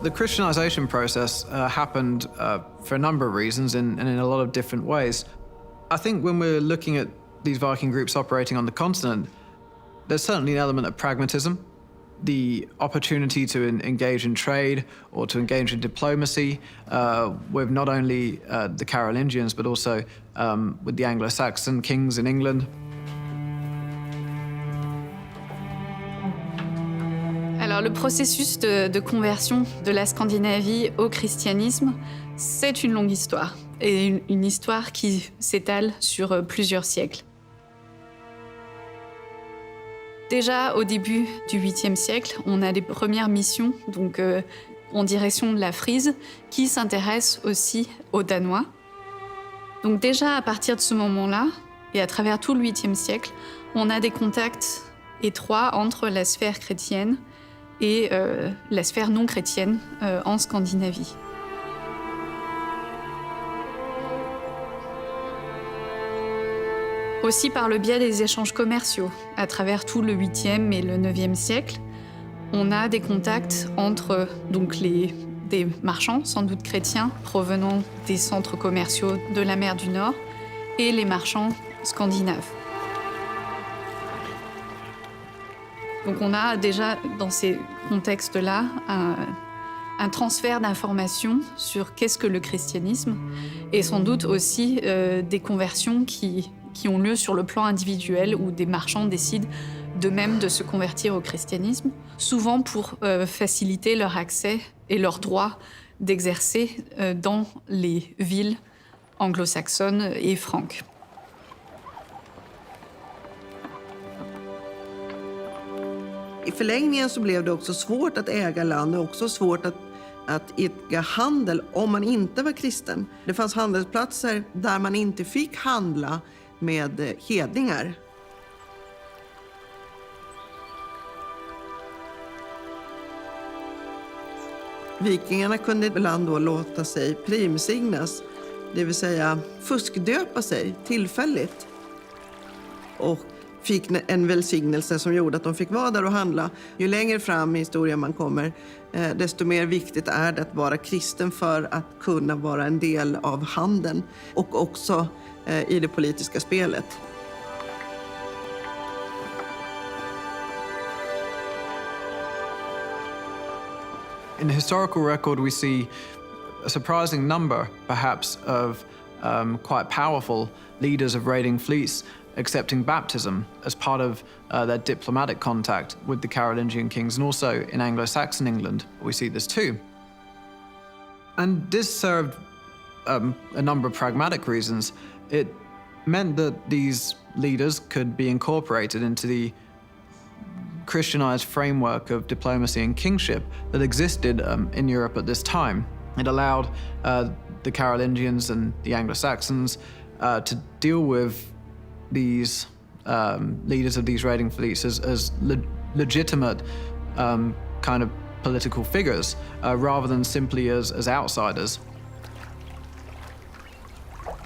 The Christianization process happened for a number of reasons and in a lot of different ways. I think when we're looking at these Viking groups operating on the continent, there's certainly an element of pragmatism. The opportunity to engage in trade or to engage in diplomacy with not only the Carolingians but also with the Anglo-Saxon kings in England. Alors le processus de conversion de la Scandinavie au christianisme, c'est une longue histoire, et une histoire qui s'étale sur plusieurs siècles. Déjà au début du 8e siècle, on a les premières missions donc, en direction de la Frise qui s'intéressent aussi aux Danois. Donc déjà à partir de ce moment-là, et à travers tout le 8e siècle, on a des contacts étroits entre la sphère chrétienne et la sphère non chrétienne en Scandinavie. Aussi par le biais des échanges commerciaux. À travers tout le 8e et le 9e siècle, on a des contacts entre donc, des marchands, sans doute chrétiens, provenant des centres commerciaux de la mer du Nord, et les marchands scandinaves. Donc on a déjà, dans ces contextes-là, un transfert d'informations sur qu'est-ce que le christianisme, et sans doute aussi des conversions qui ont lieu sur le plan individuel, où des marchands décident d'eux-mêmes de se convertir au christianisme, souvent pour faciliter leur accès et leur droit d'exercer dans les villes anglo-saxonnes et franques. I förlängningen så blev det också svårt att äga land och också svårt att idka handel om man inte var kristen. Det fanns handelsplatser där man inte fick handla med hedningar. Vikingarna kunde ibland då låta sig primsignas, det vill säga fuskdöpa sig tillfälligt. Och fick en välsignelse som gjorde att de fick vara där och handla. Ju längre fram i historien man kommer, desto mer viktigt är det att vara kristen för att kunna vara en del av handeln och också i det politiska spelet. In the historical record, we see a surprising number, perhaps, of quite powerful leaders of raiding fleets accepting baptism as part of their diplomatic contact with the Carolingian kings, and also in Anglo-Saxon England, we see this too. And this served a number of pragmatic reasons. It meant that these leaders could be incorporated into the Christianized framework of diplomacy and kingship that existed in Europe at this time. It allowed the Carolingians and the Anglo-Saxons to deal with these leaders of these raiding fleets as legitimate kind of political figures rather than simply as outsiders.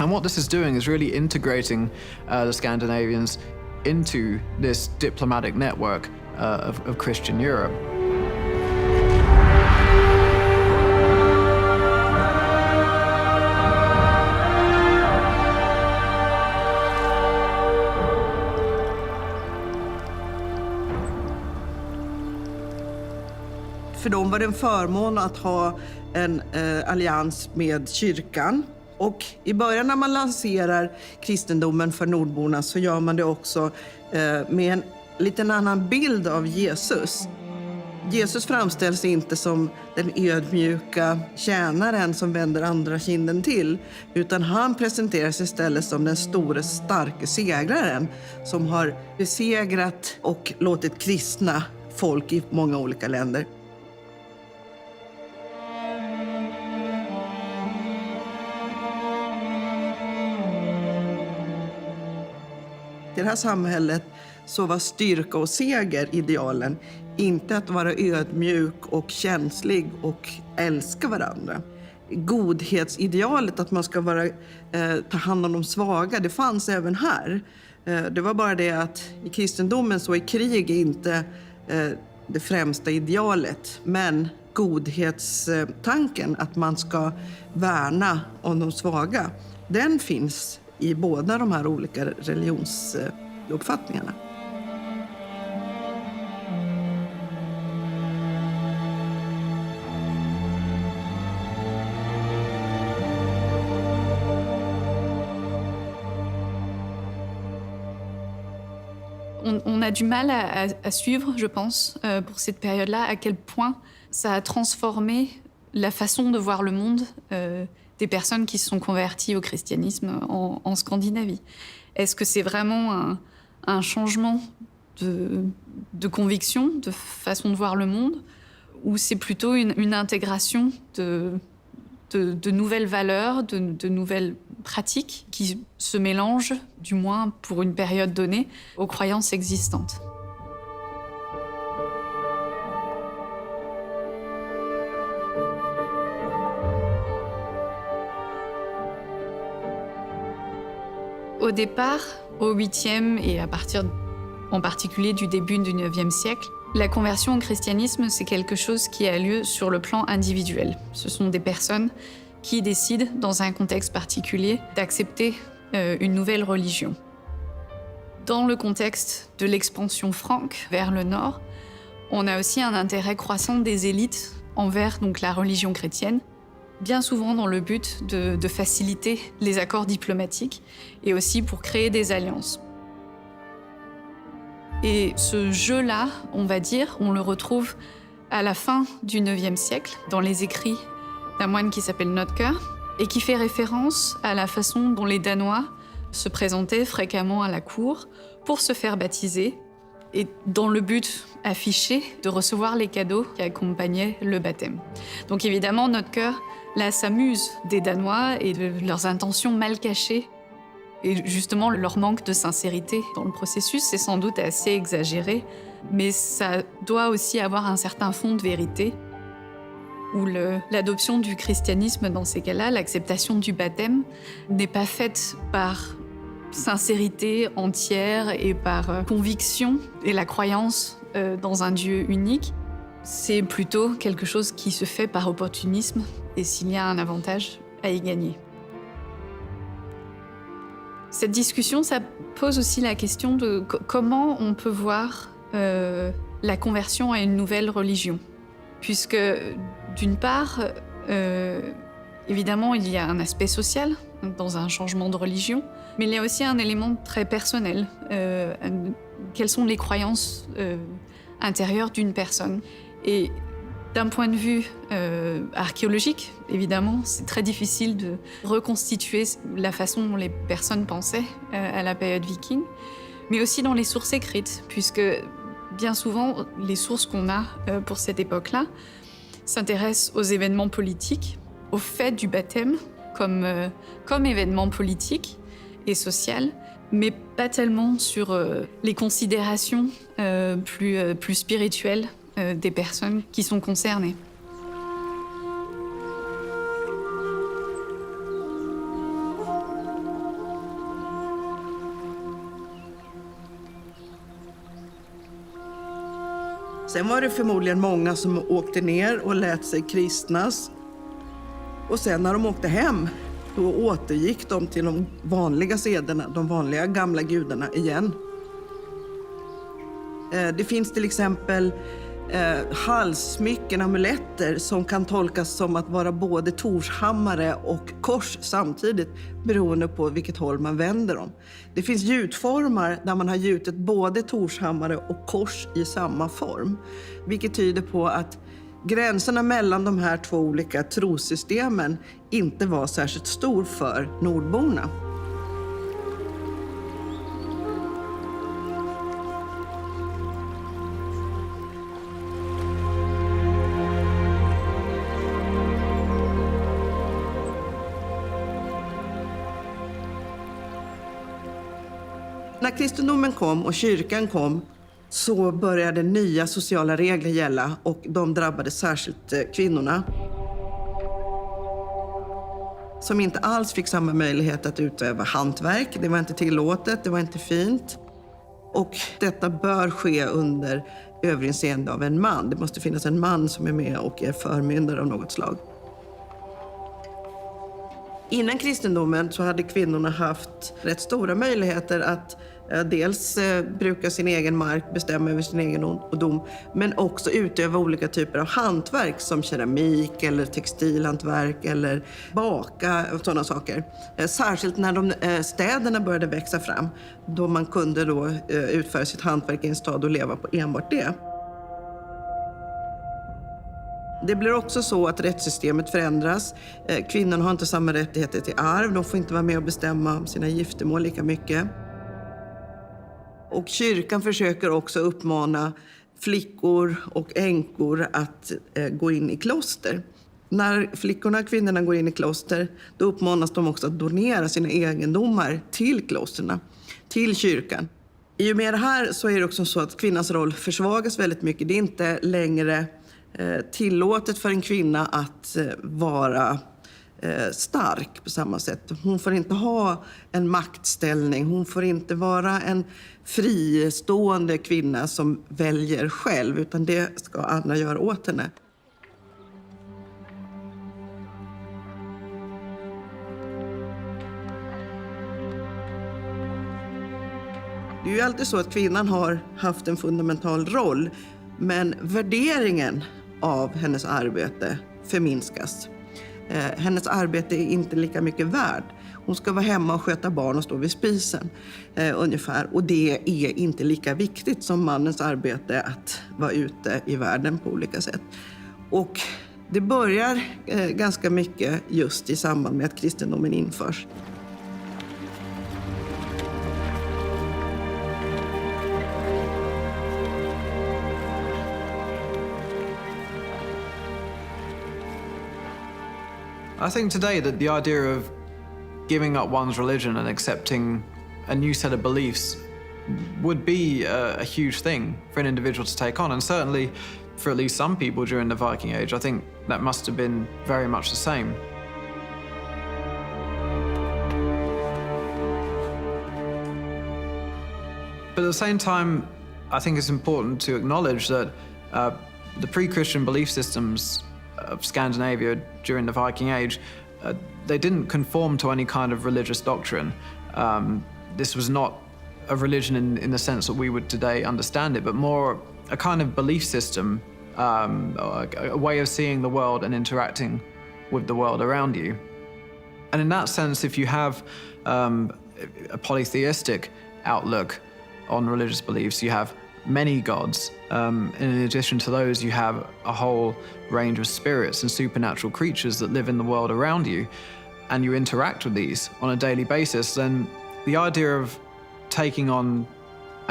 And what this is doing is really integrating the Scandinavians into this diplomatic network of Christian Europe. För dem var det en förmån att ha en allians med kyrkan. Och i början när man lanserar kristendomen för nordborna så gör man det också med en liten annan bild av Jesus. Jesus framställs inte som den ödmjuka tjänaren som vänder andra kinden till, utan han presenteras istället som den store, starke segraren som har besegrat och låtit kristna folk i många olika länder. I det här samhället så var styrka och seger idealen, inte att vara ödmjuk och känslig och älska varandra. Godhetsidealet, att man ska ta hand om de svaga, det fanns även här. Det var bara det att i kristendomen så är krig inte det främsta idealet, men godhetstanken, att man ska värna om de svaga, den finns i båda de här olika religionsuppfattningarna. On a du mal à suivre, je pense, pour cette période-là, à quel point ça a transformé la façon de voir le monde des personnes qui se sont converties au christianisme en Scandinavie. Est-ce que c'est vraiment un changement de conviction, de façon de voir le monde, ou c'est plutôt une intégration de nouvelles valeurs, de nouvelles pratiques qui se mélangent, du moins pour une période donnée, aux croyances existantes? Au départ, au 8e et à partir en particulier du début du 9e siècle, la conversion au christianisme, c'est quelque chose qui a lieu sur le plan individuel. Ce sont des personnes qui décident, dans un contexte particulier, d'accepter une nouvelle religion. Dans le contexte de l'expansion franque vers le nord, on a aussi un intérêt croissant des élites envers donc, la religion chrétienne, bien souvent dans le but de faciliter les accords diplomatiques et aussi pour créer des alliances. Et ce jeu-là, on va dire, on le retrouve à la fin du 9e siècle, dans les écrits d'un moine qui s'appelle Notker, et qui fait référence à la façon dont les Danois se présentaient fréquemment à la cour pour se faire baptiser, et dans le but affiché de recevoir les cadeaux qui accompagnaient le baptême. Donc évidemment, Notker, là, s'amuse des Danois et de leurs intentions mal cachées. Et justement, leur manque de sincérité dans le processus, c'est sans doute assez exagéré, mais ça doit aussi avoir un certain fond de vérité, où l'adoption du christianisme dans ces cas-là, l'acceptation du baptême, n'est pas faite par sincérité entière et par conviction et la croyance dans un Dieu unique. C'est plutôt quelque chose qui se fait par opportunisme et s'il y a un avantage à y gagner. Cette discussion, ça pose aussi la question de comment on peut voir la conversion à une nouvelle religion. Puisque, d'une part, évidemment, il y a un aspect social dans un changement de religion, mais il y a aussi un élément très personnel. Quelles sont les croyances intérieures d'une personne? Et d'un point de vue archéologique, évidemment, c'est très difficile de reconstituer la façon dont les personnes pensaient à la période viking, mais aussi dans les sources écrites, puisque bien souvent, les sources qu'on a pour cette époque-là s'intéressent aux événements politiques, au fait du baptême comme événement politique et social, mais pas tellement sur les considérations plus spirituelles des personnes qui sont concernées. Sen var det förmodligen många som åkte ner och lät sig kristnas. Och sen när de åkte hem, då återgick de till de vanliga sederna, de vanliga gamla gudarna igen. Det finns till exempel halssmycken, amuletter som kan tolkas som att vara både torshammare och kors samtidigt beroende på vilket håll man vänder dem. Det finns gjutformar där man har gjutit både torshammare och kors i samma form, vilket tyder på att gränserna mellan de här två olika trossystemen inte var särskilt stor för nordborna. När kristendomen kom och kyrkan kom så började nya sociala regler gälla och de drabbade särskilt kvinnorna. Som inte alls fick samma möjlighet att utöva hantverk. Det var inte tillåtet, det var inte fint. Och detta bör ske under överinseende av en man. Det måste finnas en man som är med och är förmyndare av något slag. Innan kristendomen så hade kvinnorna haft rätt stora möjligheter att dels bruka sin egen mark, bestämma över sin egendom, men också utöva olika typer av hantverk som keramik eller textilhantverk eller baka och sådana saker. Särskilt när städerna började växa fram, då man kunde då utföra sitt hantverk i en stad och leva på enbart det. Det blir också så att rättssystemet förändras. Kvinnorna har inte samma rättigheter till arv. De får inte vara med och bestämma om sina giftermål lika mycket. Och kyrkan försöker också uppmana flickor och änkor att gå in i kloster. När flickorna och kvinnorna går in i kloster, då uppmanas de också att donera sina egendomar till klosterna, till kyrkan. I och med det här så är det också så att kvinnans roll försvagas väldigt mycket. Det är inte längre tillåtet för en kvinna att vara stark på samma sätt. Hon får inte ha en maktställning. Hon får inte vara en fristående kvinna som väljer själv, utan det ska andra göra åt henne. Det är ju alltid så att kvinnan har haft en fundamental roll, men värderingen av hennes arbete förminskas. Hennes arbete är inte lika mycket värd. Hon ska vara hemma och sköta barn och stå vid spisen ungefär. Och det är inte lika viktigt som mannens arbete att vara ute i världen på olika sätt. Och det börjar ganska mycket just i samband med att kristendomen införs. I think today that the idea of giving up one's religion and accepting a new set of beliefs would be a huge thing for an individual to take on, and certainly for at least some people during the Viking Age, I think that must have been very much the same. But at the same time, I think it's important to acknowledge that the pre-Christian belief systems of Scandinavia during the Viking Age, they didn't conform to any kind of religious doctrine. This was not a religion in the sense that we would today understand it, but more a kind of belief system, a way of seeing the world and interacting with the world around you. And in that sense, if you have a polytheistic outlook on religious beliefs, you have many gods. In addition to those, you have a whole range of spirits and supernatural creatures that live in the world around you, and you interact with these on a daily basis, then the idea of taking on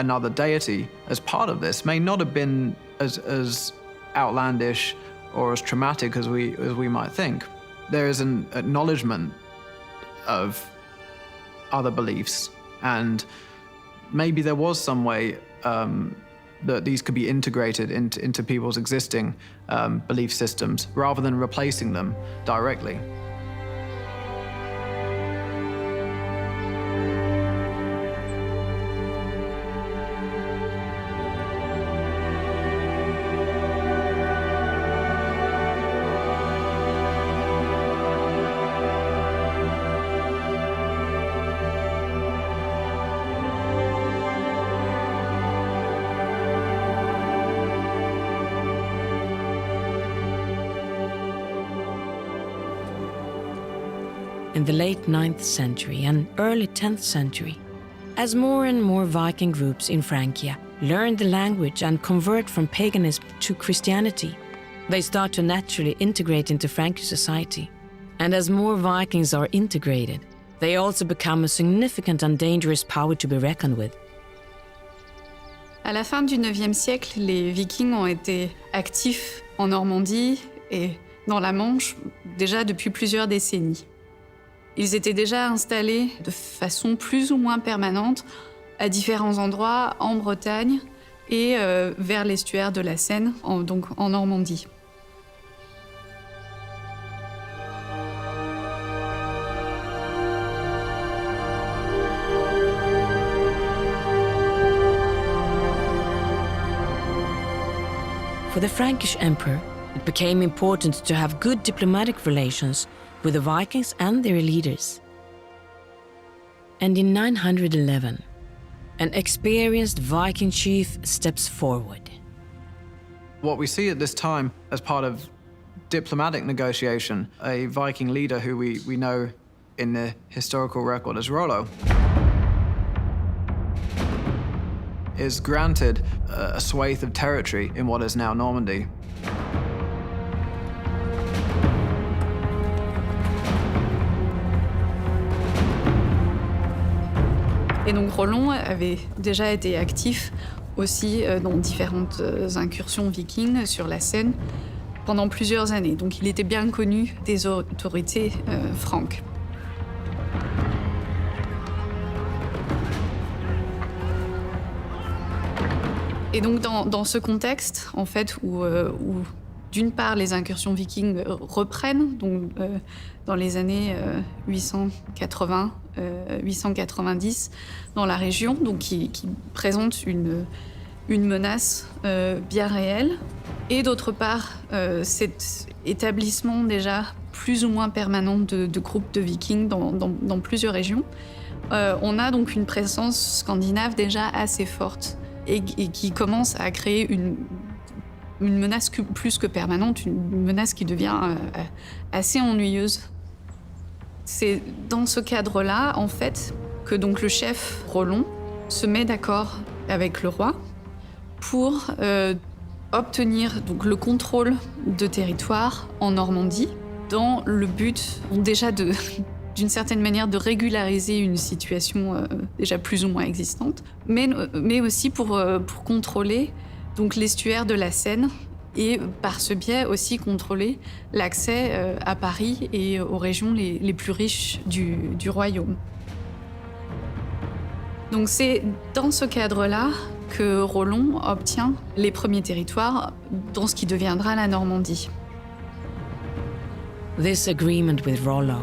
another deity as part of this may not have been as outlandish or as traumatic as we might think. There is an acknowledgement of other beliefs, and maybe there was some way that these could be integrated into people's existing belief systems rather than replacing them directly. In the late 9th century and early 10th century, as more and more Viking groups in Francia learn the language and convert from paganism to Christianity, they start to naturally integrate into Frankish society. And as more Vikings are integrated, they also become a significant and dangerous power to be reckoned with. À la fin du IXe siècle, les Vikings ont été actifs en Normandie et dans la Manche déjà depuis plusieurs décennies. Ils étaient déjà installés de façon plus ou moins permanente à différents endroits en Bretagne et vers l'estuaire de la Seine, donc en Normandie. For the Frankish emperor, it became important to have good diplomatic relations with the Vikings and their leaders. And in 911, an experienced Viking chief steps forward. What we see at this time as part of diplomatic negotiation, a Viking leader who we know in the historical record as Rollo, is granted a swathe of territory in what is now Normandy. Et donc Rollon avait déjà été actif aussi dans différentes incursions vikings sur la Seine pendant plusieurs années. Donc il était bien connu des autorités franques. Et donc dans ce contexte, en fait, où d'une part les incursions vikings reprennent, donc dans les années 880, 890 dans la région, donc qui présente une menace bien réelle, et d'autre part cet établissement déjà plus ou moins permanent de groupes de vikings dans plusieurs régions. On a donc une présence scandinave déjà assez forte et qui commence à créer une menace plus que permanente, une menace qui devient assez ennuyeuse. C'est dans ce cadre-là, en fait, que donc le chef Rollon se met d'accord avec le roi pour obtenir donc le contrôle de territoire en Normandie, dans le but déjà d'une certaine manière de régulariser une situation déjà plus ou moins existante, mais aussi pour contrôler donc l'estuaire de la Seine et par ce biais aussi contrôler l'accès à Paris et aux régions les plus riches du royaume. Donc c'est dans ce cadre-là que Rollon obtient les premiers territoires dans ce qui deviendra la Normandie. This agreement with Rollo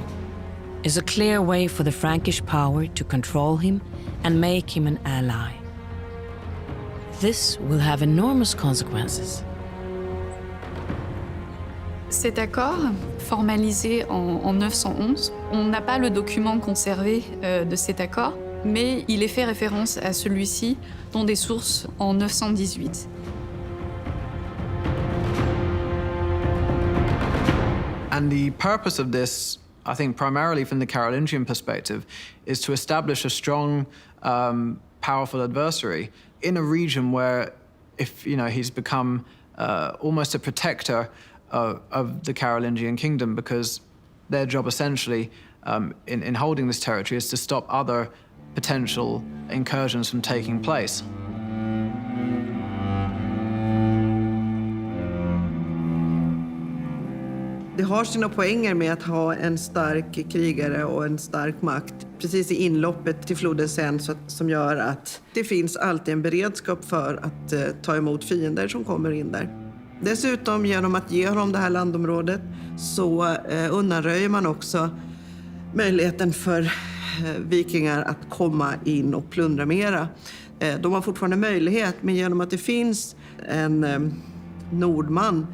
is a clear way for the Frankish power to control him and make him an ally. This will have enormous consequences. Cet accord, formalisé en 911, on n'a pas le document conservé de cet accord, mais il est fait référence à celui-ci dans des sources en 918. And the purpose of this, I think primarily from the Carolingian perspective, is to establish a strong, powerful adversary in a region where, if he's become almost a protector of the Carolingian kingdom, because their job essentially in holding this territory is to stop other potential incursions from taking place. har sina poänger med att ha en stark krigare och en stark makt precis i inloppet till floden Seine, som gör att det finns alltid en beredskap för att ta emot fiender som kommer in där. Dessutom genom att ge honom det här landområdet så undanröjer man också möjligheten för vikingar att komma in och plundra mera. De har fortfarande möjlighet, men genom att det finns en nordman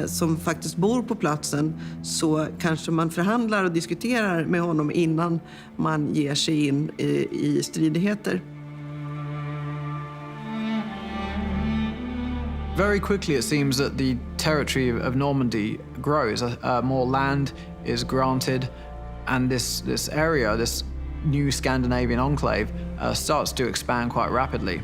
som faktiskt bor på platsen så kanske man förhandlar och diskuterar med honom innan man ger sig in i stridigheter. Very quickly it seems that the territory of Normandy grows. More land is granted, and this area, this new Scandinavian enclave, starts to expand quite rapidly.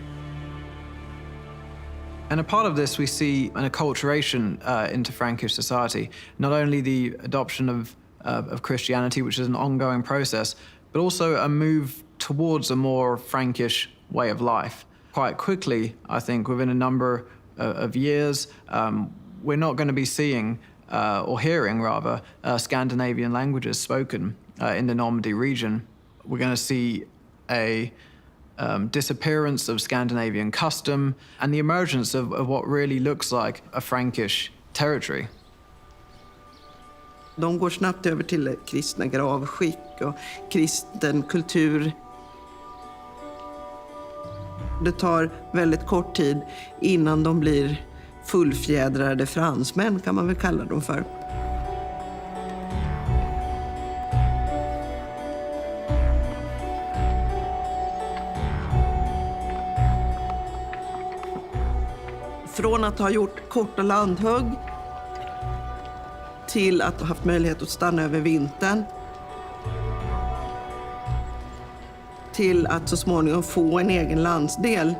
And a part of this we see an acculturation into Frankish society. Not only the adoption of Christianity, which is an ongoing process, but also a move towards a more Frankish way of life. Quite quickly, I think, within a number of years, we're not going to be seeing, or hearing rather, Scandinavian languages spoken in the Normandy region. We're going to see a disappearance of Scandinavian custom and the emergence of what really looks like a Frankish territory. De går snabbt över till kristna gravskick och kristen kultur. Det tar väldigt kort tid innan de blir fullfjädrade fransmän, kan man väl kalla dem för. Från att ha gjort korta landhugg till att ha haft möjlighet att stanna över vintern till att så småningom få en egen landsdel.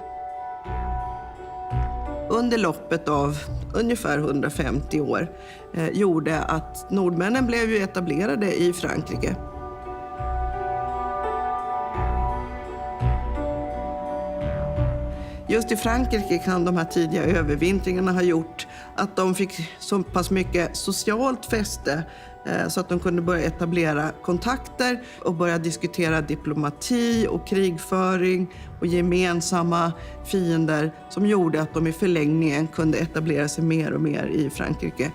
Under loppet av ungefär 150 år gjorde att nordmännen blev ju etablerade i Frankrike. Just i Frankrike kan de här tidiga övervintringarna ha gjort att de fick så pass mycket socialt fäste så att de kunde börja etablera kontakter och börja diskutera diplomati och krigföring och gemensamma fiender som gjorde att de i förlängningen kunde etablera sig mer och mer i Frankrike.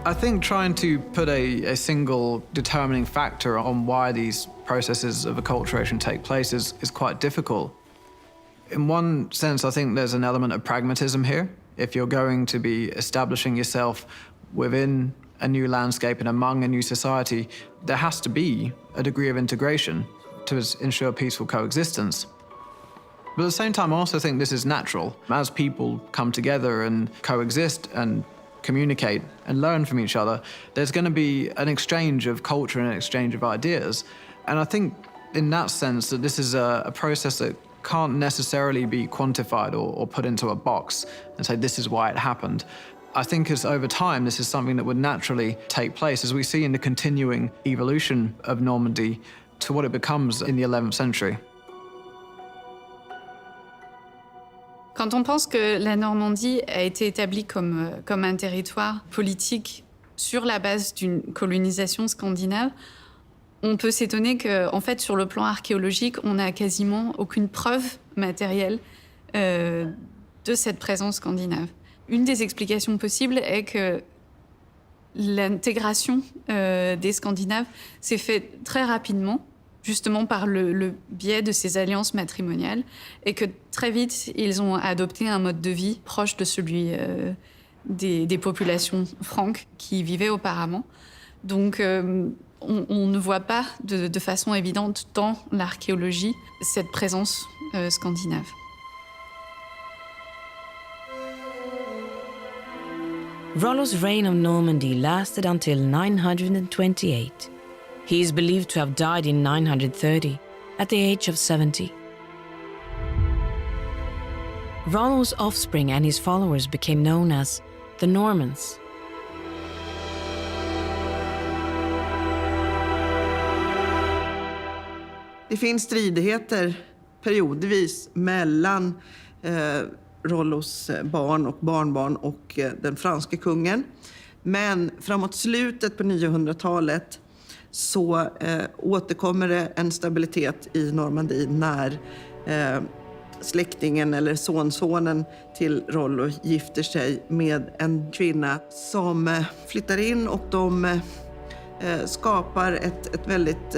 I think trying to put a single determining factor on why these processes of acculturation take place is quite difficult. In one sense, I think there's an element of pragmatism here. If you're going to be establishing yourself within a new landscape and among a new society, there has to be a degree of integration to ensure peaceful coexistence. But at the same time, I also think this is natural. As people come together and coexist and communicate and learn from each other, there's going to be an exchange of culture and an exchange of ideas. And I think in that sense that this is a process that can't necessarily be quantified or put into a box and say this is why it happened. I think as over time this is something that would naturally take place as we see in the continuing evolution of Normandy to what it becomes in the 11th century. Quand on pense que la Normandie a été établie comme un territoire politique sur la base d'une colonisation scandinave, on peut s'étonner qu'en fait, sur le plan archéologique, on n'a quasiment aucune preuve matérielle de cette présence scandinave. Une des explications possibles est que l'intégration des Scandinaves s'est faite très rapidement, justement par le biais de ces alliances matrimoniales, et que très vite, ils ont adopté un mode de vie proche de celui des populations franques qui y vivaient auparavant. Donc, on ne voit pas de façon évidente dans l'archéologie cette présence scandinave. Rollo's reign of Normandy lasted until 928. He is believed to have died in 930, at the age of 70. Rollo's offspring and his followers became known as the Normans. Det finns stridigheter periodvis mellan Rollos barn och barnbarn och den franske kungen. Men framåt slutet på 900-talet så återkommer det en stabilitet i Normandie när släktingen eller sonsonen till Rollo gifter sig med en kvinna som flyttar in, och de skapar ett väldigt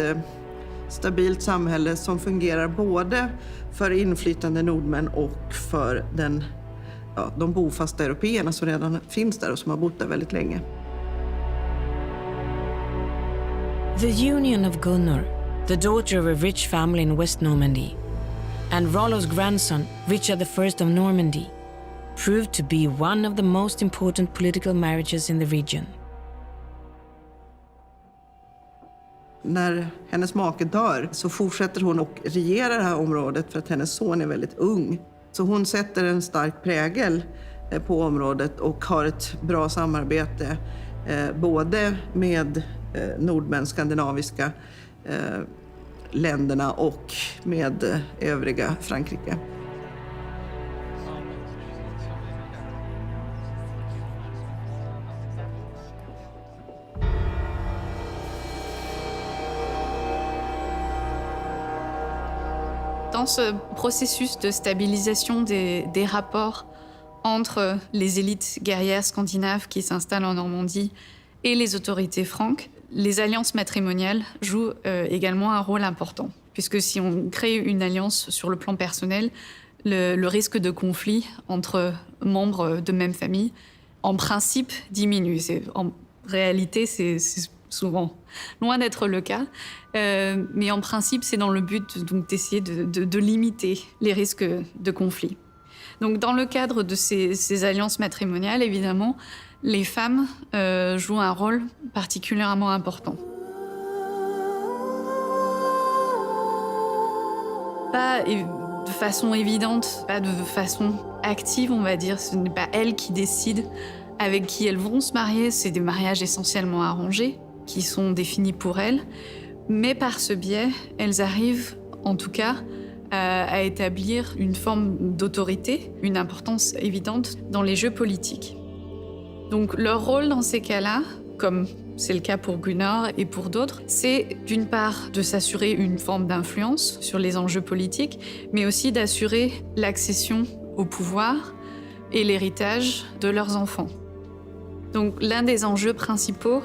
stabilt samhälle som fungerar både för inflytande nordmän och för de bofasta européerna som redan finns där och som har bott där väldigt länge. The union of Gunnar, the daughter of a rich family in West Normandy, and Rollo's grandson, Richard I of Normandy, proved to be one of the most important political marriages in the region. När hennes make dör så fortsätter hon att regera det här området för att hennes son är väldigt ung. Så hon sätter en stark prägel på området och har ett bra samarbete både med nordmän, skandinaviska länderna och med övriga Frankrike. Dans ce processus de stabilisation des rapports entre les élites guerrières scandinaves qui s'installent en Normandie et les autorités franques, les alliances matrimoniales jouent également un rôle important. Puisque si on crée une alliance sur le plan personnel, le risque de conflit entre membres de même famille, en principe, diminue. En réalité, c'est souvent loin d'être le cas. Mais en principe, c'est dans le but d'essayer de limiter les risques de conflit. Donc, dans le cadre de ces alliances matrimoniales, évidemment, les femmes jouent un rôle particulièrement important. Pas de façon évidente, pas de façon active, on va dire. Ce n'est pas elles qui décident avec qui elles vont se marier. C'est des mariages essentiellement arrangés qui sont définis pour elles. Mais par ce biais, elles arrivent, en tout cas, à établir une forme d'autorité, une importance évidente dans les jeux politiques. Donc leur rôle dans ces cas-là, comme c'est le cas pour Gunnar et pour d'autres, c'est d'une part de s'assurer une forme d'influence sur les enjeux politiques, mais aussi d'assurer l'accession au pouvoir et l'héritage de leurs enfants. Donc l'un des enjeux principaux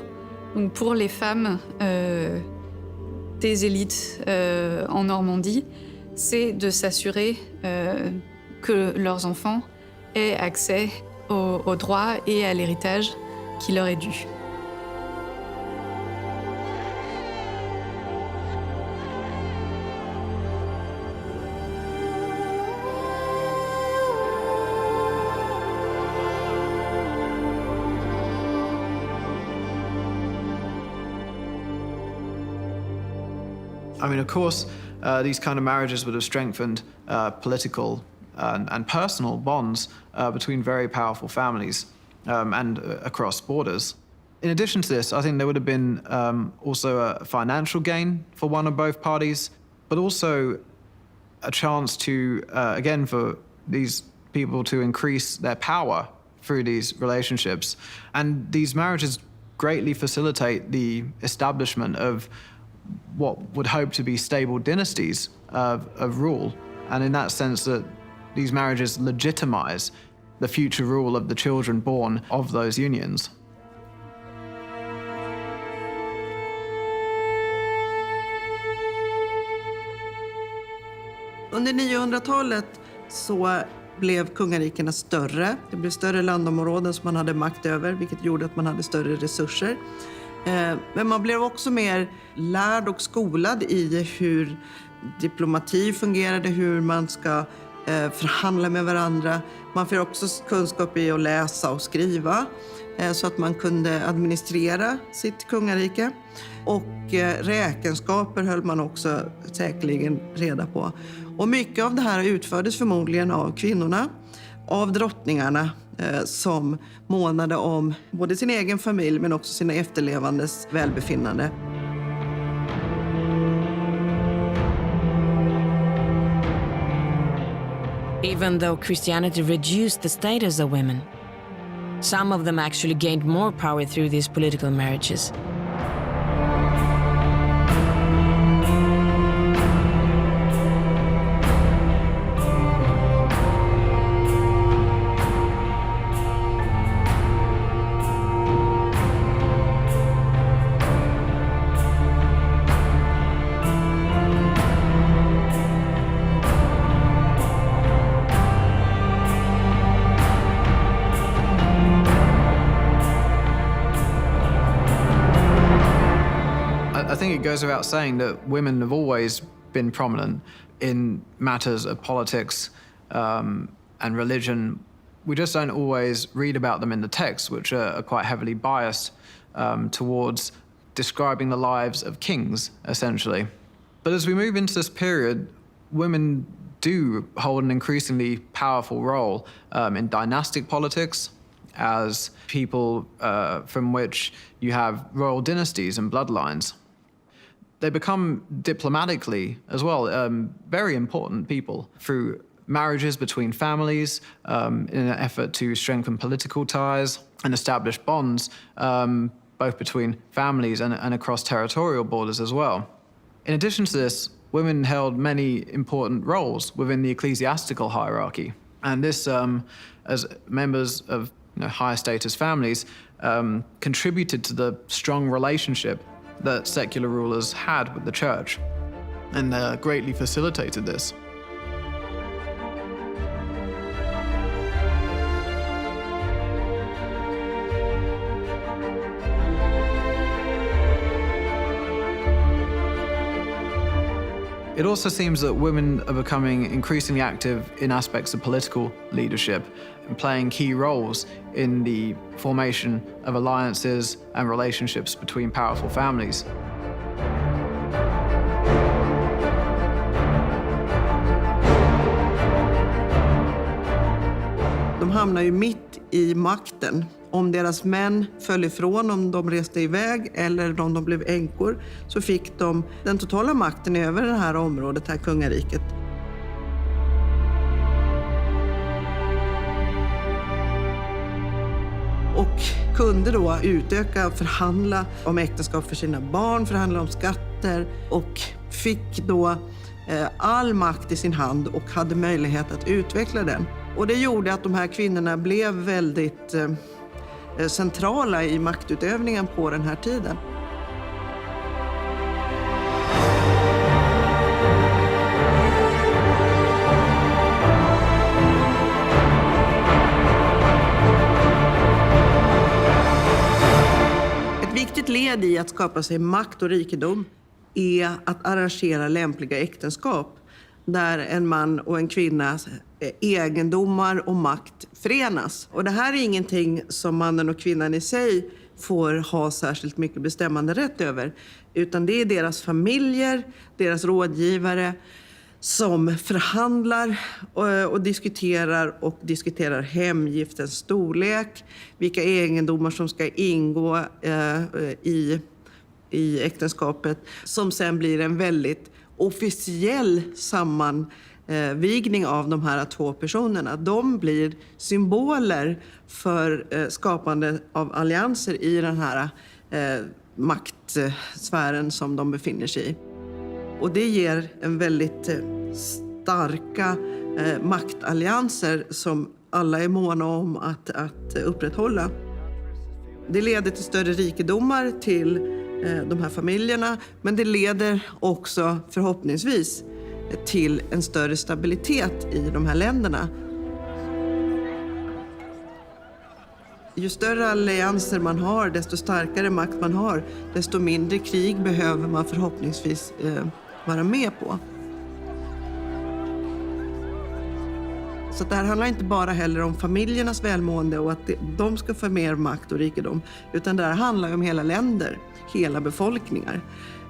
pour les femmes des élites en Normandie, c'est de s'assurer que leurs enfants aient accès aux droits et à l'héritage qui leur est dû. I mean, of course, these kind of marriages would have strengthened political and personal bonds between very powerful families and across borders. In addition to this, I think there would have been also a financial gain for one or both parties, but also a chance to, again, for these people to increase their power through these relationships. And these marriages greatly facilitate the establishment of what would hope to be stable dynasties of rule. And in that sense, that these marriages legitimize the future rule of the children born of those unions. Under 900-talet så blev kungarikena större. Det blev större landområden som man hade makt över, vilket gjorde att man hade större resurser. Men man blev också mer lärd och skolad i hur diplomati fungerade, hur man ska förhandla med varandra. Man fick också kunskap i att läsa och skriva så att man kunde administrera sitt kungarike. Och räkenskaper höll man också säkerligen reda på. Och mycket av det här utfördes förmodligen av kvinnorna, av drottningarna som månade om både sin egen familj men också sina efterlevandes välbefinnande. Even though Christianity reduced the status of women, some of them actually gained more power through these political marriages. I think it goes without saying that women have always been prominent in matters of politics and religion. We just don't always read about them in the text, which are quite heavily biased towards describing the lives of kings, essentially. But as we move into this period, women do hold an increasingly powerful role in dynastic politics, as people from which you have royal dynasties and bloodlines. They become diplomatically as well very important people through marriages between families in an effort to strengthen political ties and establish bonds both between families and across territorial borders as well. In addition to this, women held many important roles within the ecclesiastical hierarchy. And this, as members of higher status families, contributed to the strong relationship that secular rulers had with the church, and greatly facilitated this. It also seems that women are becoming increasingly active in aspects of political leadership and playing key roles in the formation of alliances and relationships between powerful families. De hamnar ju mitt i makten. Om deras män föll ifrån, om de reste iväg eller om de blev änkor, så fick de den totala makten över det här området, det här kungariket. Och kunde då utöka och förhandla om äktenskap för sina barn, förhandla om skatter och fick då all makt i sin hand och hade möjlighet att utveckla den. Och det gjorde att de här kvinnorna blev väldigt centrala i maktutövningen på den här tiden. Ett viktigt led i att skapa sig makt och rikedom är att arrangera lämpliga äktenskap där en man och en kvinnas egendomar och makt förenas. Och det här är ingenting som mannen och kvinnan i sig får ha särskilt mycket bestämmande rätt över, utan det är deras familjer, deras rådgivare som förhandlar och diskuterar hemgiftens storlek, vilka egendomar som ska ingå i äktenskapet, som sen blir en väldigt officiell sammanvigning av de här två personerna. De blir symboler för skapande av allianser i den här maktsfären som de befinner sig i. Och det ger en väldigt starka maktallianser som alla är måna om att upprätthålla. Det leder till större rikedomar till de här familjerna, men det leder också förhoppningsvis till en större stabilitet i de här länderna. Ju större allianser man har, desto starkare makt man har, desto mindre krig behöver man förhoppningsvis vara med på. Så det här handlar inte bara heller om familjernas välmående och att de ska få mer makt och rikedom, utan det här handlar om hela länder, hela befolkningar.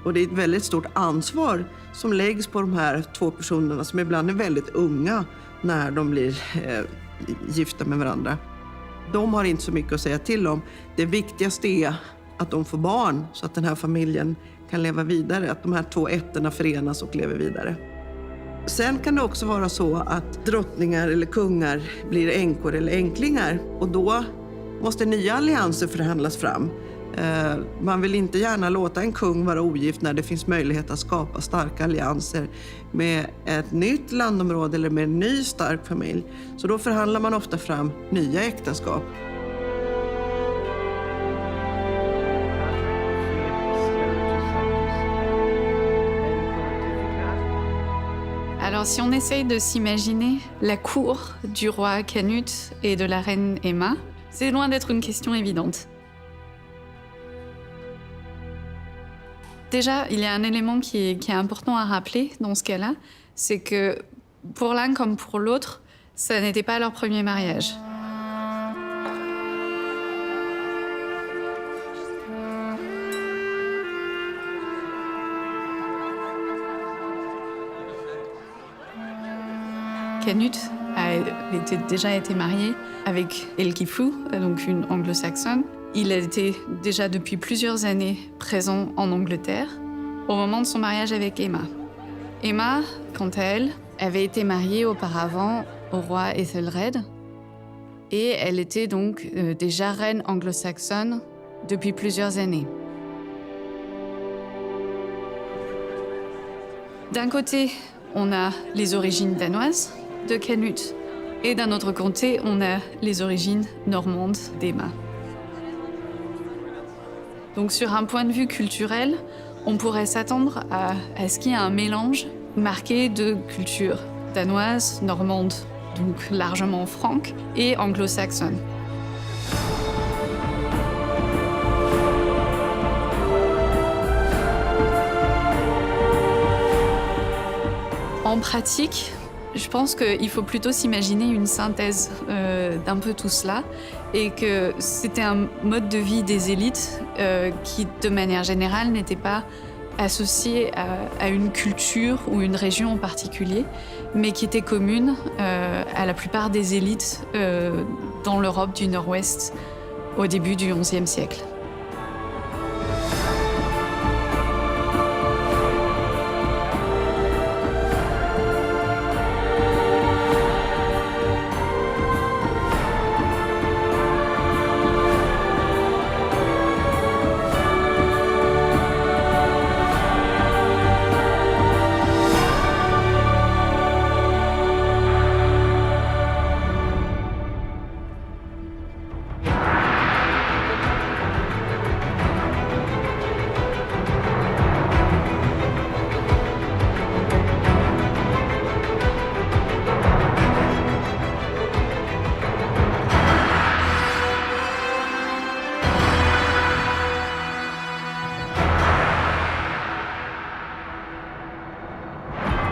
Och det är ett väldigt stort ansvar som läggs på de här två personerna som ibland är väldigt unga när de blir gifta med varandra. De har inte så mycket att säga till om. Det viktigaste är att de får barn så att den här familjen kan leva vidare. Att de här två ätterna förenas och lever vidare. Sen kan det också vara så att drottningar eller kungar blir änkor eller änklingar. Och då måste nya allianser förhandlas fram. Man vill inte gärna låta en kung vara ogift när det finns möjlighet att skapa starka allianser med ett nytt landområde eller med en ny stark familj. Så då förhandlar man ofta fram nya äktenskap. Alors si on essaye de s'imaginer la cour du roi Canute et de la reine Emma, c'est loin d'être une question évidente. Déjà, il y a un élément qui est important à rappeler dans ce cas-là, c'est que pour l'un comme pour l'autre, ça n'était pas leur premier mariage. Canute a déjà été marié avec Elgifu, donc une anglo-saxonne. Il a été déjà depuis plusieurs années présent en Angleterre au moment de son mariage avec Emma. Emma, quant à elle, avait été mariée auparavant au roi Ethelred et elle était donc déjà reine anglo-saxonne depuis plusieurs années. D'un côté, on a les origines danoises de Canute et d'un autre côté, on a les origines normandes d'Emma. Donc sur un point de vue culturel, on pourrait s'attendre à ce qu'il y ait un mélange marqué de culture danoise, normande, donc largement franque, et anglo-saxonne. En pratique, je pense qu'il faut plutôt s'imaginer une synthèse d'un peu tout cela et que c'était un mode de vie des élites qui, de manière générale, n'était pas associé à une culture ou une région en particulier, mais qui était commune à la plupart des élites dans l'Europe du Nord-Ouest au début du XIe siècle.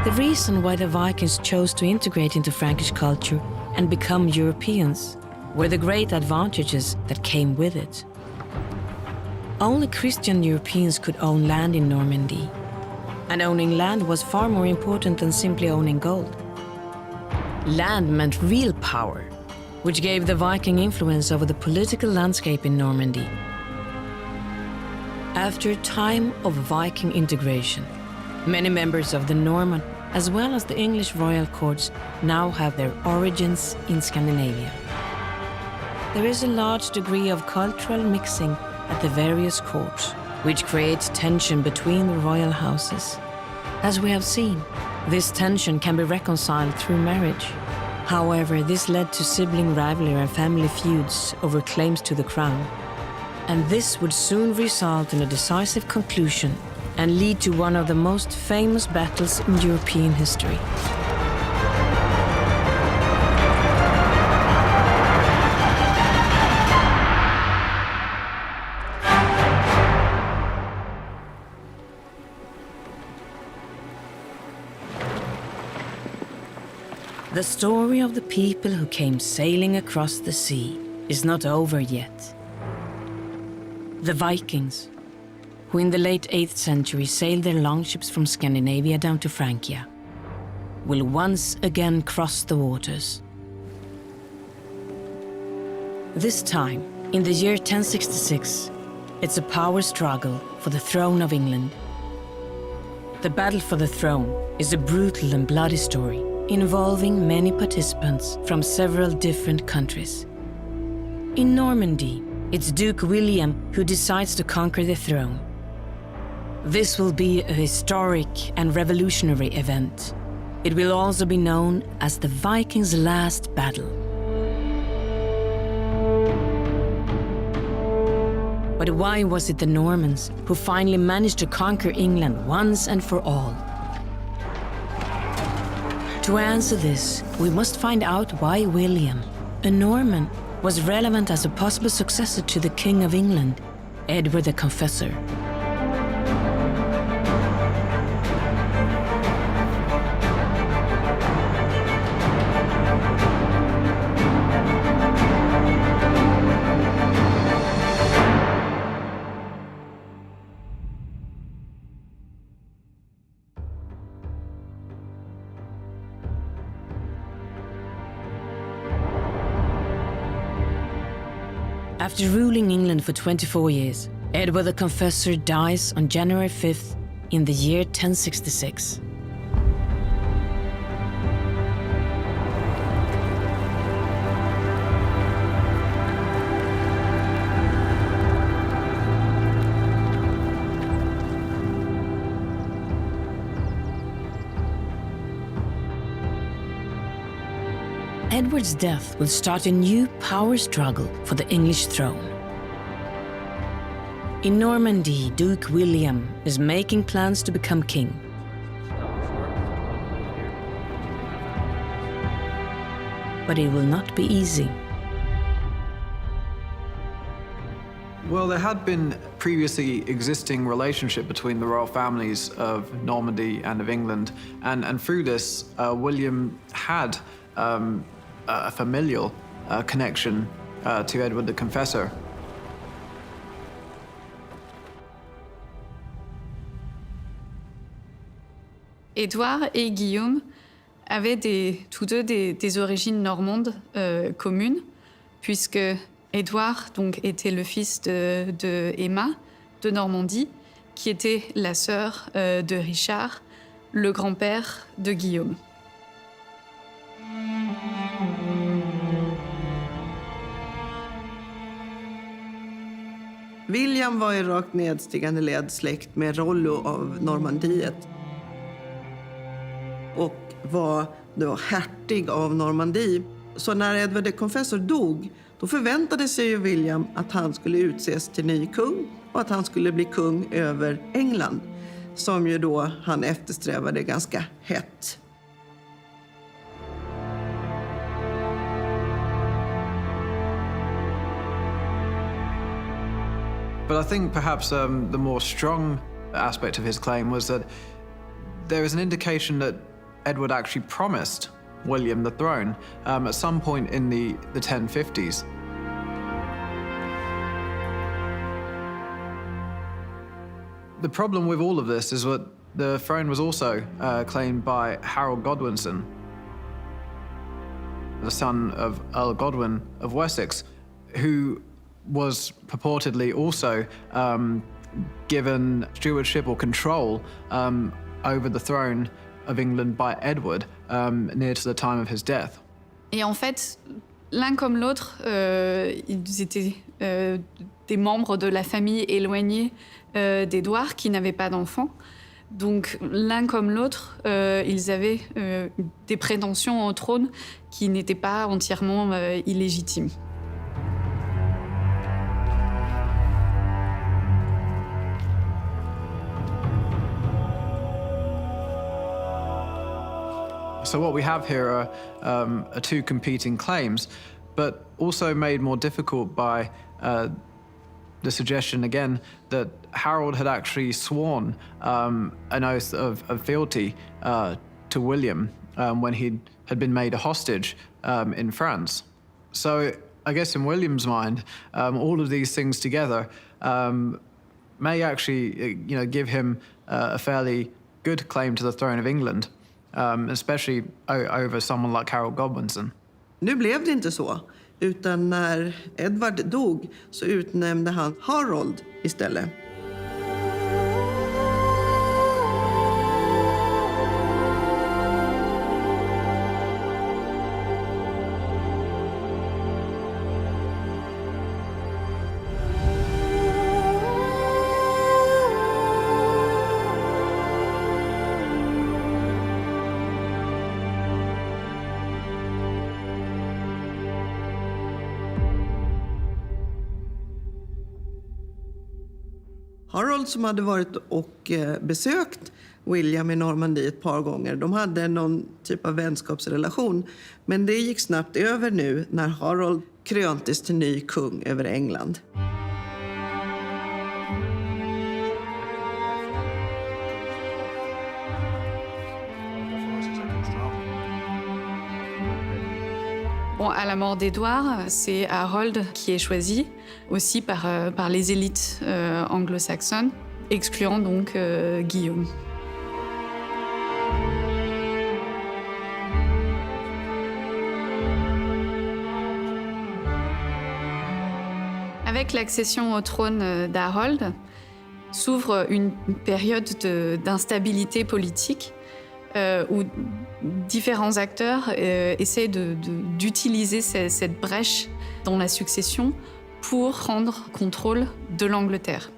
The reason why the Vikings chose to integrate into Frankish culture and become Europeans were the great advantages that came with it. Only Christian Europeans could own land in Normandy, and owning land was far more important than simply owning gold. Land meant real power, which gave the Viking influence over the political landscape in Normandy. After a time of Viking integration, many members of the Norman, as well as the English royal courts, now have their origins in Scandinavia. There is a large degree of cultural mixing at the various courts, which creates tension between the royal houses. As we have seen, this tension can be reconciled through marriage. However, this led to sibling rivalry and family feuds over claims to the crown. And this would soon result in a decisive conclusion and lead to one of the most famous battles in European history. The story of the people who came sailing across the sea is not over yet. The Vikings, who in the late 8th century sailed their longships from Scandinavia down to Francia, will once again cross the waters. This time, in the year 1066, it's a power struggle for the throne of England. The battle for the throne is a brutal and bloody story involving many participants from several different countries. In Normandy, it's Duke William who decides to conquer the throne. This will be a historic and revolutionary event. It will also be known as the Vikings' last battle. But why was it the Normans who finally managed to conquer England once and for all? To answer this, we must find out why William, a Norman, was relevant as a possible successor to the King of England, Edward the Confessor. After ruling England for 24 years, Edward the Confessor dies on January 5th in the year 1066. Edward's death will start a new power struggle for the English throne. In Normandy, Duke William is making plans to become king. But it will not be easy. Well, there had been previously existing relationship between the royal families of Normandy and of England, and through this, William had a familial connection to Edward the Confessor. Édouard et Guillaume avaient tous deux des origines normandes communes, puisque Édouard donc, était le fils de Emma de Normandie, qui était la sœur de Richard, le grand-père de Guillaume. William var i rakt nedstigande led släkt med Rollo av Normandiet och var då hertig av Normandie. Så när Edward the Confessor dog, då förväntade sig ju William att han skulle utses till ny kung och att han skulle bli kung över England, som ju då han eftersträvade ganska hett. But I think perhaps the more strong aspect of his claim was that there is an indication that Edward actually promised William the throne at some point in the 1050s. The problem with all of this is that the throne was also claimed by Harold Godwinson, the son of Earl Godwin of Wessex, who was purportedly also given stewardship or control over the throne of England by Edward near to the time of his death. Et en fait, l'un comme l'autre, ils étaient des membres de la famille éloignée d'Édouard qui n'avaient pas d'enfants. Donc l'un comme l'autre, ils avaient des prétentions au trône qui n'étaient pas entièrement illégitimes. So what we have here are two competing claims, but also made more difficult by the suggestion again that Harold had actually sworn an oath of fealty to William when he had been made a hostage in France. So I guess in William's mind, all of these things together may actually give him a fairly good claim to the throne of England. Especially over someone like Harold Godwinson. Nu blev det inte så, utan när Edward dog så utnämnde han Harold istället. Harold som hade varit och besökt William i Normandie ett par gånger, de hade någon typ av vänskapsrelation. Men det gick snabbt över nu när Harold kröntes till ny kung över England. Bon, à la mort d'Édouard, c'est Harold qui est choisi, aussi par les élites anglo-saxonnes, excluant donc Guillaume. Avec l'accession au trône d'Harold, s'ouvre une période d'instabilité politique où différents acteurs essaient d'utiliser cette brèche dans la succession pour prendre contrôle de l'Angleterre.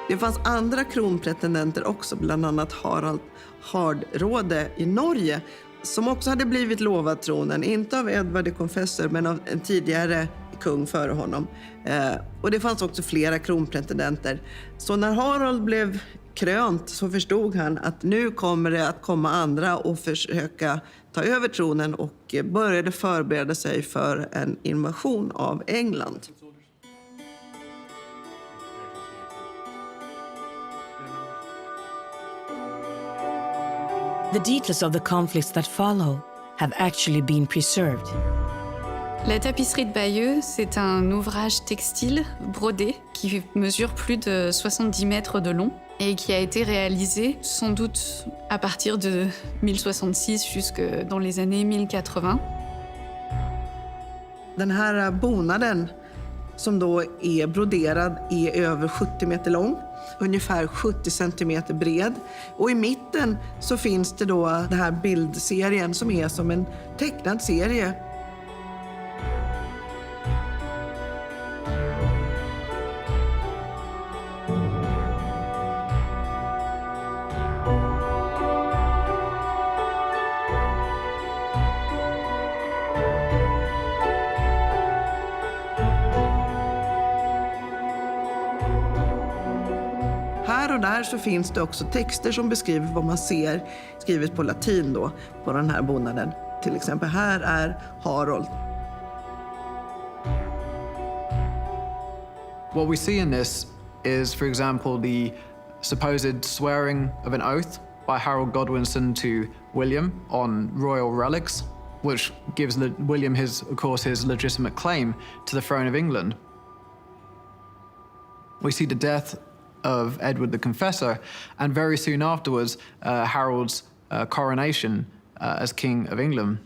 Det fanns andra kronpretendenter också, bland annat Harald Hardråde i Norge, som också hade blivit lovad tronen, inte av Edvard the Confessor men av en tidigare kung före honom. Och det fanns också flera kronpretendenter. Så när Harald blev krönt så förstod han att nu kommer det att komma andra och försöka ta över tronen, och började förbereda sig för en invasion av England. The details of the conflicts that follow have actually been preserved. La tapisserie de Bayeux, c'est un ouvrage textile brodé qui mesure plus de 70 mètres de long et qui a été réalisé sans doute à partir de 1066 jusque dans les années 1080. Den här bonaden som då är broderad är över 70 meter lång, ungefär 70 centimeter bred. Och i mitten så finns det då den här bildserien som är som en tecknad serie. Här och där så finns det också texter som beskriver vad man ser, skrivet på latin då, på den här bonaden. Till exempel här är Harold. What we see in this is, for example, the supposed swearing of an oath by Harold Godwinson to William on royal relics, which gives William his legitimate claim to the throne of England. We see the death of Edward the Confessor, and very soon afterwards, Harold's coronation as King of England.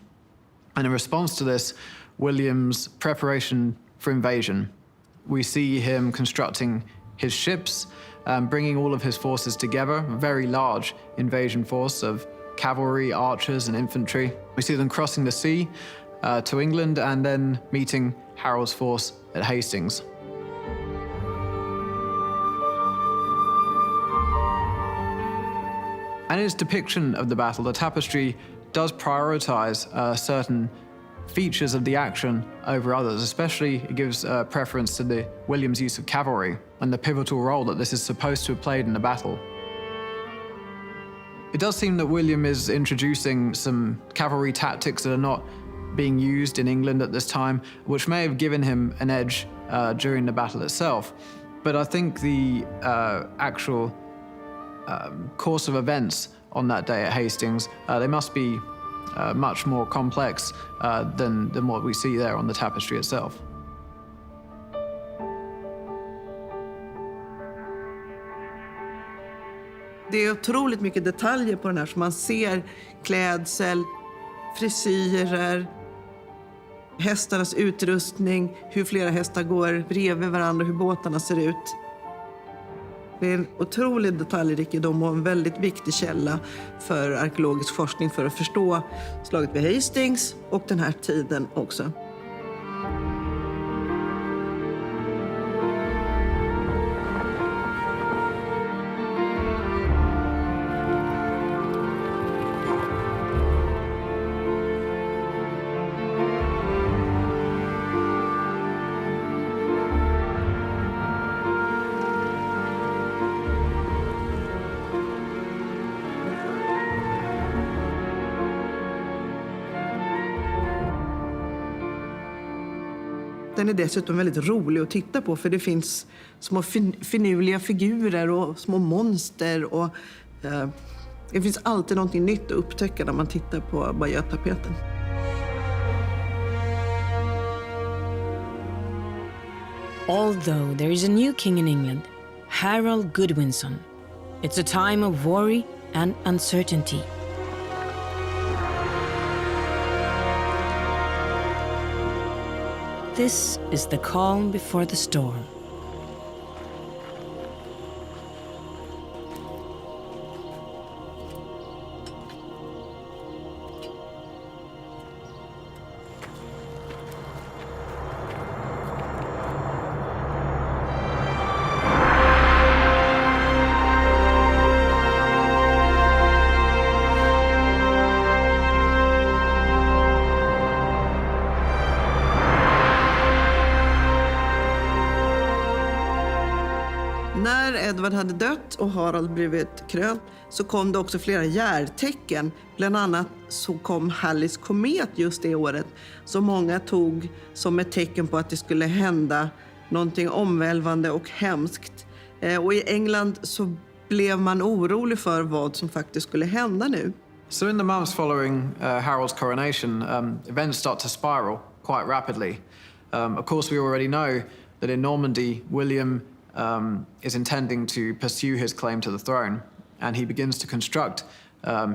And in response to this, William's preparation for invasion. We see him constructing his ships, bringing all of his forces together, a very large invasion force of cavalry, archers, and infantry. We see them crossing the sea to England and then meeting Harold's force at Hastings. And in its depiction of the battle, the tapestry does prioritize certain features of the action over others. Especially, it gives preference to the William's use of cavalry and the pivotal role that this is supposed to have played in the battle. It does seem that William is introducing some cavalry tactics that are not being used in England at this time, which may have given him an edge during the battle itself. But I think the actual course of events on that day at Hastings, they must be much more complex than what we see there on the tapestry itself. Det är otroligt mycket detaljer på den här, så man ser klädsel, frisyrer, hästarnas utrustning, hur flera hästar går bredvid varandra, hur båtarna ser ut. Det är en otrolig detaljrikedom och en väldigt viktig källa för arkeologisk forskning för att förstå slaget vid Hastings och den här tiden också. Den är dessutom väldigt rolig att titta på för det finns små finurliga figurer och små monster och det finns alltid någonting nytt att upptäcka när man tittar på Bayeux-tapeten. Although there is a new king in England, Harold Godwinson, it's a time of worry and uncertainty. This is the calm before the storm. När Edvard hade dött och Harald blivit krönt så kom det också flera järtecken. Bland annat så kom Halleys komet just det året som många tog som ett tecken på att det skulle hända någonting omvälvande och hemskt. Och i England så blev man orolig för vad som faktiskt skulle hända nu. So in the months following Harold's coronation, events start to spiral quite rapidly. Of course, we already know that in Normandy, William is intending to pursue his claim to the throne, and he begins to construct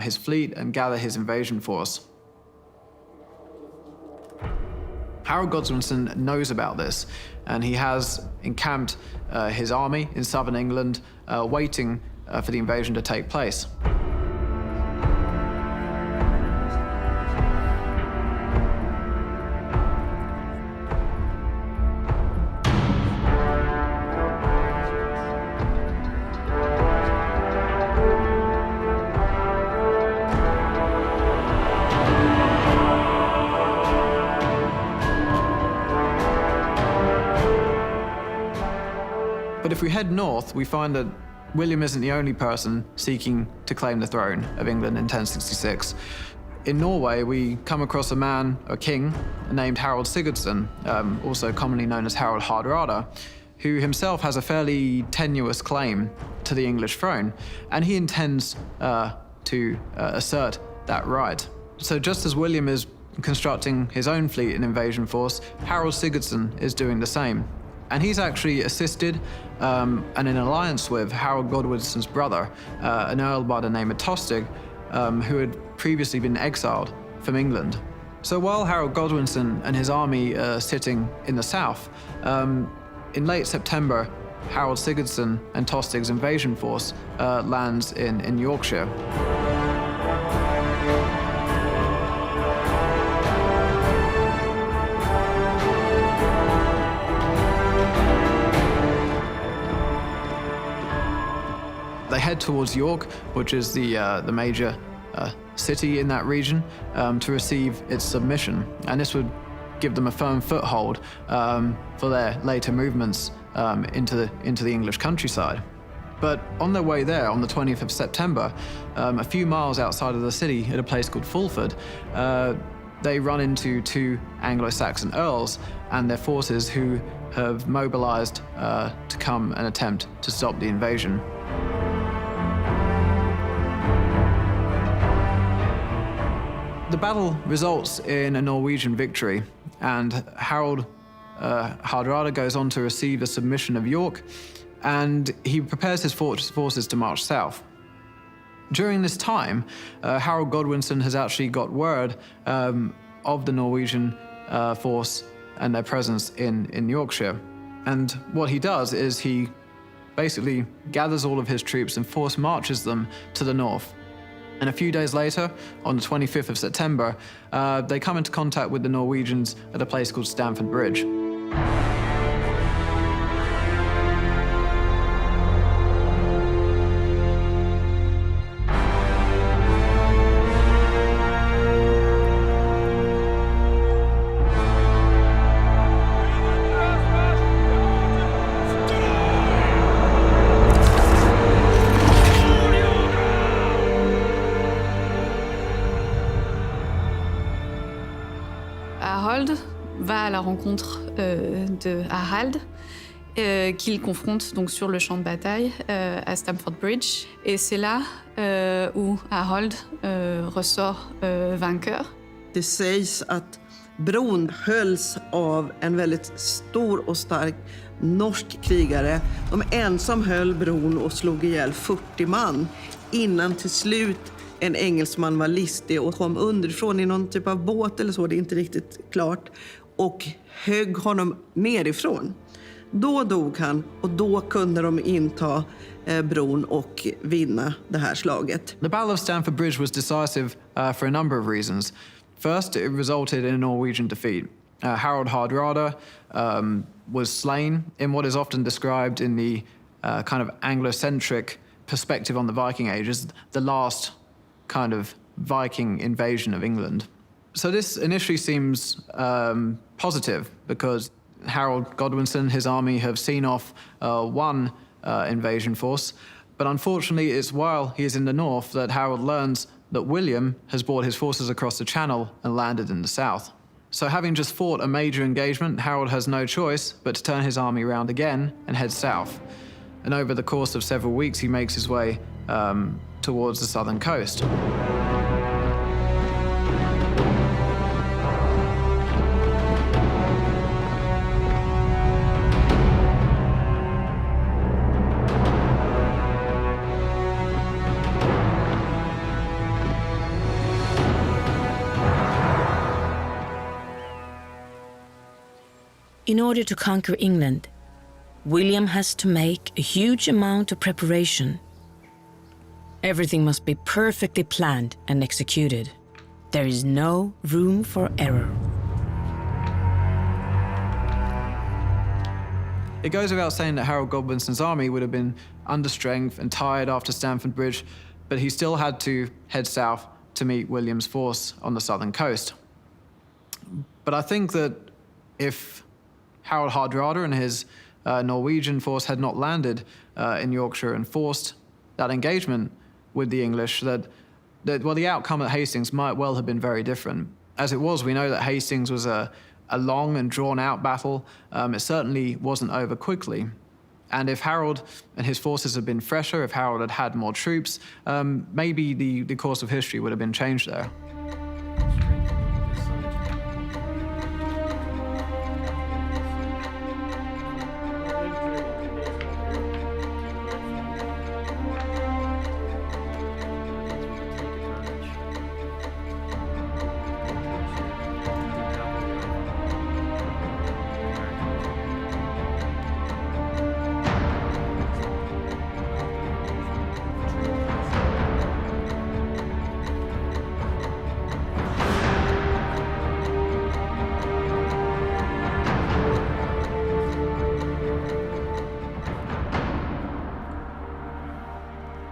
his fleet and gather his invasion force. Harold Godwinson knows about this, and he has encamped his army in southern England, waiting for the invasion to take place. But if we head north, we find that William isn't the only person seeking to claim the throne of England in 1066. In Norway, we come across a king, named Harold Sigurdsson, also commonly known as Harald Hardrada, who himself has a fairly tenuous claim to the English throne, and he intends to assert that right. So just as William is constructing his own fleet and invasion force, Harold Sigurdsson is doing the same. And he's actually assisted and in alliance with Harold Godwinson's brother, an earl by the name of Tostig, who had previously been exiled from England. So while Harold Godwinson and his army are sitting in the south, in late September, Harold Sigurdsson and Tostig's invasion force lands in Yorkshire. They head towards York, which is the major city in that region, to receive its submission. And this would give them a firm foothold for their later movements into the English countryside. But on their way there, on the 20th of September, a few miles outside of the city at a place called Fulford, they run into two Anglo-Saxon earls and their forces who have mobilized to come and attempt to stop the invasion. The battle results in a Norwegian victory, and Harald Hardrada goes on to receive the submission of York, and he prepares his forces to march south. During this time, Harold Godwinson has actually got word of the Norwegian force and their presence in Yorkshire. And what he does is he basically gathers all of his troops and force marches them to the north. And a few days later, on the 25th of September, they come into contact with the Norwegians at a place called Stamford Bridge. Harold va à la rencontre de Harald, qu'il confronte donc sur le champ de bataille à Stamford Bridge. Et c'est là où Harold ressort vainqueur. Det sägs att bron hölls av en väldigt stor och stark norsk krigare. De ensam höll bron och slog ihjäl 40 man innan till slut en engelsman var listig och kom underifrån i någon typ av båt eller så, det är inte riktigt klart, och högg honom nerifrån. Då dog han och då kunde de inta bron och vinna det här slaget. The Battle of Stamford Bridge was decisive for a number of reasons. First, it resulted in a Norwegian defeat. Harald Hardrada was slain in what is often described in the kind of Anglo-centric perspective on the Viking Age as the last kind of Viking invasion of England. So this initially seems positive because Harold Godwinson, his army, have seen off one invasion force. But unfortunately, it's while he is in the north that Harold learns that William has brought his forces across the Channel and landed in the south. So having just fought a major engagement, Harold has no choice but to turn his army around again and head south. And over the course of several weeks, he makes his way towards the southern coast. In order to conquer England, William has to make a huge amount of preparation. Everything must be perfectly planned and executed. There is no room for error. It goes without saying that Harold Godwinson's army would have been under strength and tired after Stamford Bridge, but he still had to head south to meet William's force on the southern coast. But I think that if Harold Hardrada and his Norwegian force had not landed in Yorkshire and forced that engagement with the English, that the outcome at Hastings might well have been very different. As it was, we know that Hastings was a long and drawn-out battle. It certainly wasn't over quickly. And if Harold and his forces had been fresher, if Harold had had more troops, maybe the course of history would have been changed there.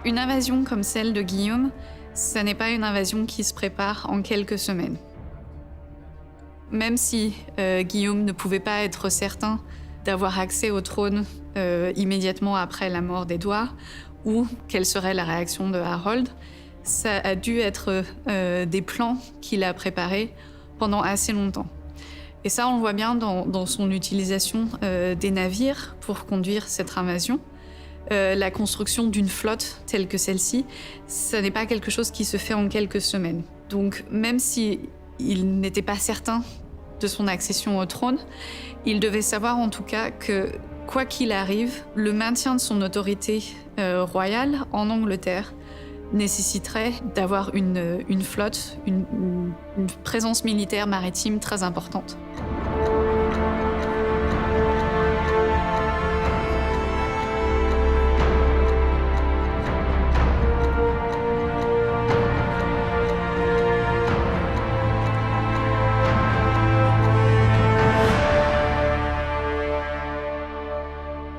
Une invasion comme celle de Guillaume, ça n'est pas une invasion qui se prépare en quelques semaines. Même si Guillaume ne pouvait pas être certain d'avoir accès au trône immédiatement après la mort d'Édouard, ou quelle serait la réaction de Harold, ça a dû être des plans qu'il a préparés pendant assez longtemps. Et ça, on le voit bien dans son utilisation des navires pour conduire cette invasion. La construction d'une flotte telle que celle-ci, ça n'est pas quelque chose qui se fait en quelques semaines. Donc même s'il n'était pas certain de son accession au trône, il devait savoir en tout cas que, quoi qu'il arrive, le maintien de son autorité royale en Angleterre nécessiterait d'avoir une flotte, une présence militaire maritime très importante.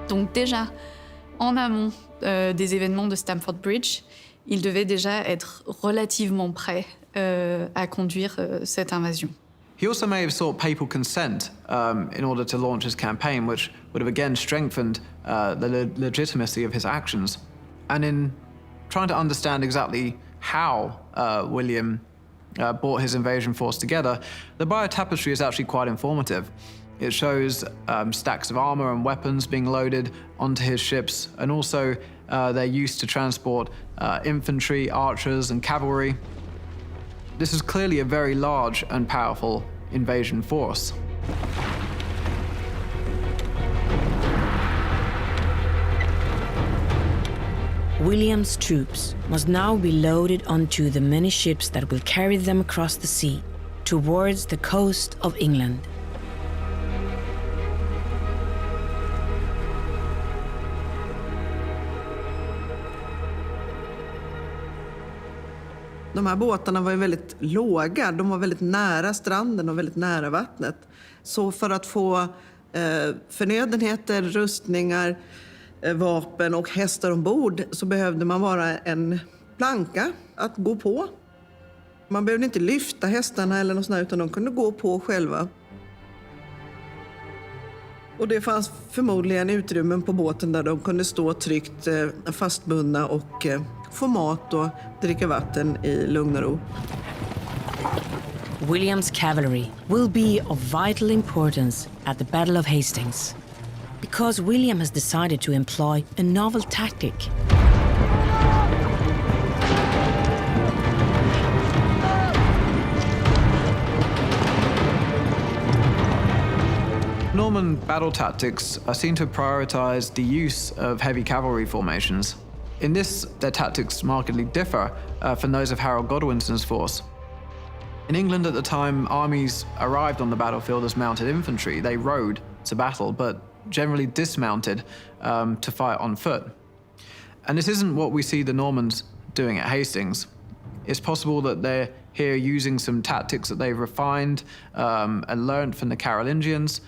Donc déjà, en amont des événements de Stamford Bridge, il devait déjà être relativement prêt à conduire cette invasion. He also may have sought papal consent in order to launch his campaign, which would have again strengthened the legitimacy of his actions. And in trying to understand exactly how William brought his invasion force together, the biotapestry is actually quite informative. It shows stacks of armor and weapons being loaded onto his ships, and also their use to transport infantry, archers, and cavalry. This is clearly a very large and powerful invasion force. William's troops must now be loaded onto the many ships that will carry them across the sea towards the coast of England. De här båtarna var ju väldigt låga, de var väldigt nära stranden och väldigt nära vattnet. Så för att få förnödenheter, rustningar, vapen och hästar ombord så behövde man vara en planka att gå på. Man behövde inte lyfta hästarna eller något sånt, utan de kunde gå på själva. Och det fanns förmodligen utrymmen på båten där de kunde stå tryggt fastbundna och få mat och dricka vatten i lugn och ro. William's cavalry will be of vital importance at the Battle of Hastings, because William has decided to employ a novel tactic. Norman battle tactics are seen to prioritize the use of heavy cavalry formations. In this, their tactics markedly differ from those of Harold Godwinson's force. In England at the time, armies arrived on the battlefield as mounted infantry. They rode to battle, but generally dismounted to fight on foot. And this isn't what we see the Normans doing at Hastings. It's possible that they're here using some tactics that they've refined and learned from the Carolingians.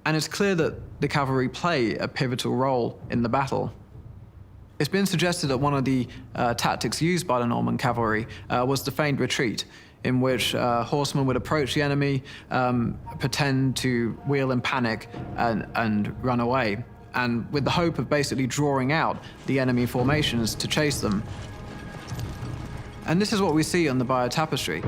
And it's clear that the cavalry play a pivotal role in the battle. It's been suggested that one of the tactics used by the Norman cavalry was the feigned retreat, in which horsemen would approach the enemy, pretend to wheel in panic and run away, and with the hope of basically drawing out the enemy formations to chase them. And this is what we see on the biotapestry.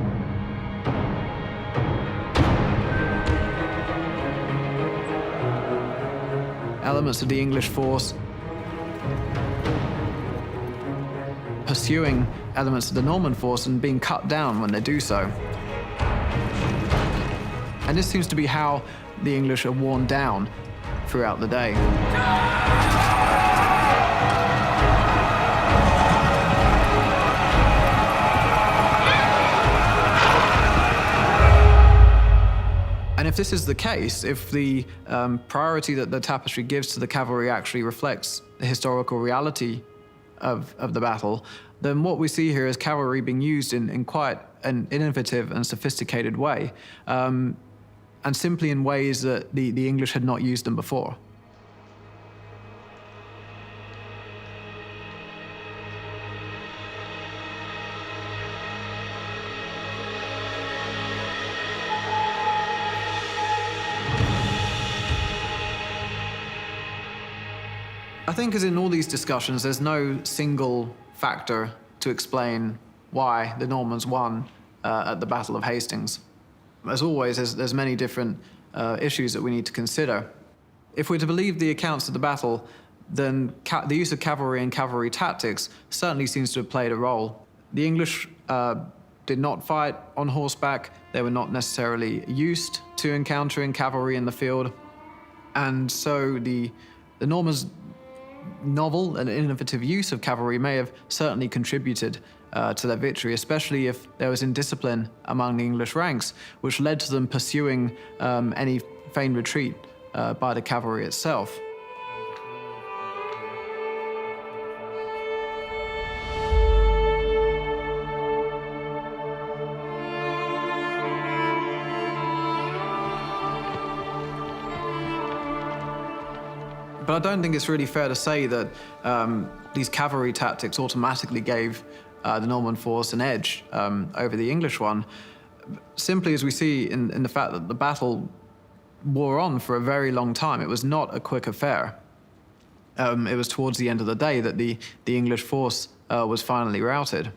Elements of the English force pursuing elements of the Norman force and being cut down when they do so. And this seems to be how the English are worn down throughout the day. And if this is the case, if the priority that the tapestry gives to the cavalry actually reflects the historical reality of the battle, then what we see here is cavalry being used in quite an innovative and sophisticated way, and simply in ways that the English had not used them before. I think as in all these discussions, there's no single factor to explain why the Normans won at the Battle of Hastings. As always, there's many different issues that we need to consider. If we're to believe the accounts of the battle, then the use of cavalry and cavalry tactics certainly seems to have played a role. The English did not fight on horseback. They were not necessarily used to encountering cavalry in the field. And so the Normans' novel and innovative use of cavalry may have certainly contributed to their victory, especially if there was indiscipline among the English ranks, which led to them pursuing any feigned retreat by the cavalry itself. But I don't think it's really fair to say that these cavalry tactics automatically gave the Norman force an edge over the English one, simply as we see in the fact that the battle wore on for a very long time. It was not a quick affair. It was towards the end of the day that the English force was finally routed.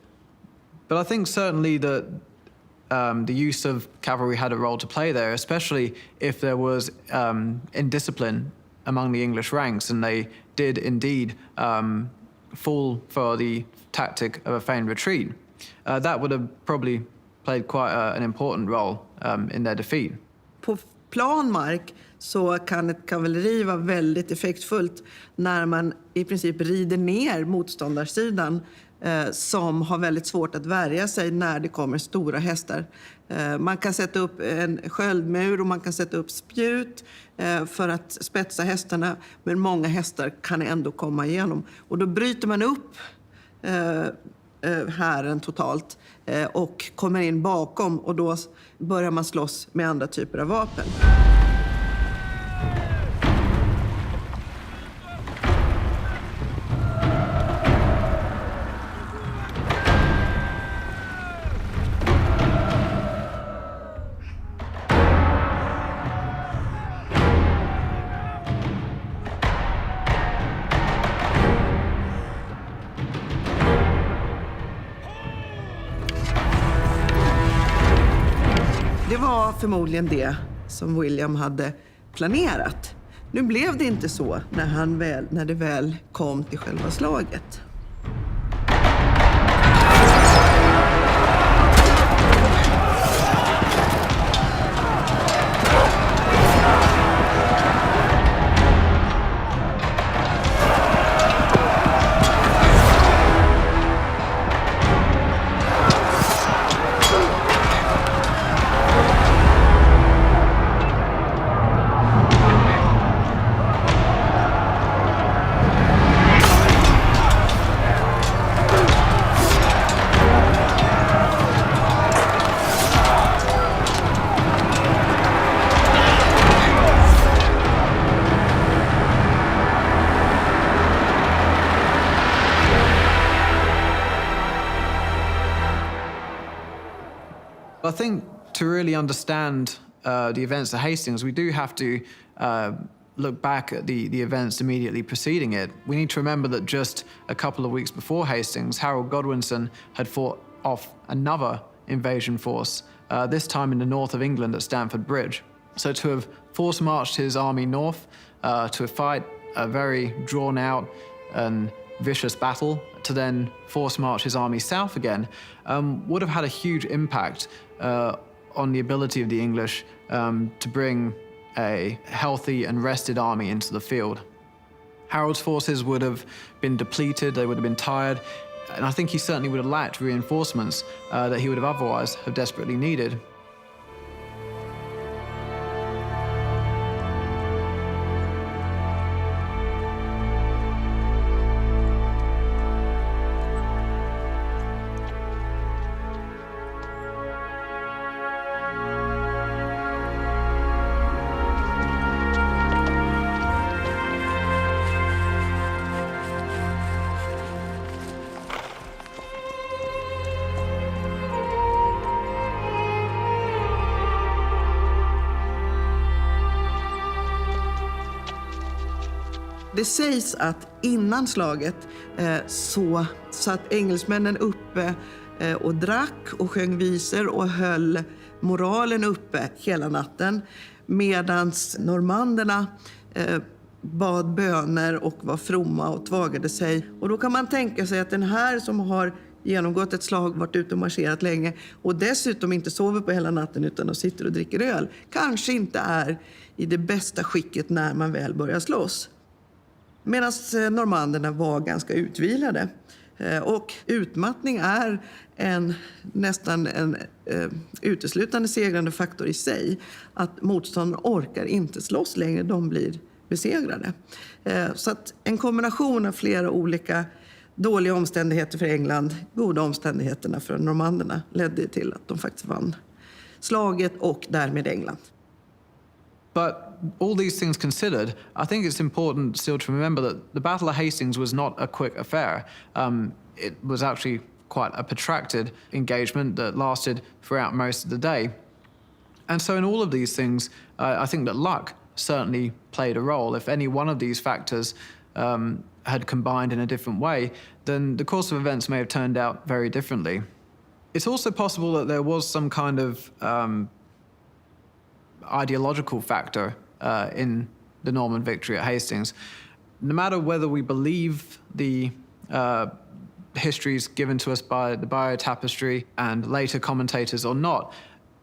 But I think certainly that the use of cavalry had a role to play there, especially if there was indiscipline among the English ranks, and they did indeed fall for the tactic of a feigned retreat. That would have probably played quite an important role in their defeat. På plan mark så kan ett kavalleri vara väldigt effektfullt när man i princip rider ner motståndarsidan som har väldigt svårt att värja sig när det kommer stora hästar. Man kan sätta upp en sköldmur och man kan sätta upp spjut för att spetsa hästarna, men många hästar kan ändå komma igenom. Och då bryter man upp hären totalt och kommer in bakom, och då börjar man slåss med andra typer av vapen. Det var förmodligen det som William hade planerat. Nu blev det inte så när det väl kom till själva slaget. I think to really understand the events at Hastings, we do have to look back at the events immediately preceding it. We need to remember that just a couple of weeks before Hastings, Harold Godwinson had fought off another invasion force, this time in the north of England at Stamford Bridge. So to have force-marched his army north, to fight a very drawn-out and vicious battle, to then force-march his army south again, would have had a huge impact on the ability of the English to bring a healthy and rested army into the field. Harold's forces would have been depleted, they would have been tired, and I think he certainly would have lacked reinforcements that he would have otherwise have desperately needed. Det sägs att innan slaget så satt engelsmännen uppe och drack och sjöng visor och höll moralen uppe hela natten, medans normanderna bad böner och var fromma och tvagade sig. Och då kan man tänka sig att den här som har genomgått ett slag, varit ute och marscherat länge och dessutom inte sover på hela natten utan och sitter och dricker öl, kanske inte är i det bästa skicket när man väl börjar slåss. Medan normanderna var ganska utvilade. Och utmattning är nästan en uteslutande segrande faktor i sig. Att motståndaren orkar inte slåss längre, de blir besegrade. Så att en kombination av flera olika dåliga omständigheter för England, goda omständigheterna för normanderna, ledde till att de faktiskt vann slaget och därmed England. But all these things considered, I think it's important still to remember that the Battle of Hastings was not a quick affair. It was actually quite a protracted engagement that lasted throughout most of the day. And so in all of these things, I think that luck certainly played a role. If any one of these factors had combined in a different way, then the course of events may have turned out very differently. It's also possible that there was some kind of ideological factor in the Norman victory at Hastings. No matter whether we believe the histories given to us by the Bayeux Tapestry and later commentators or not,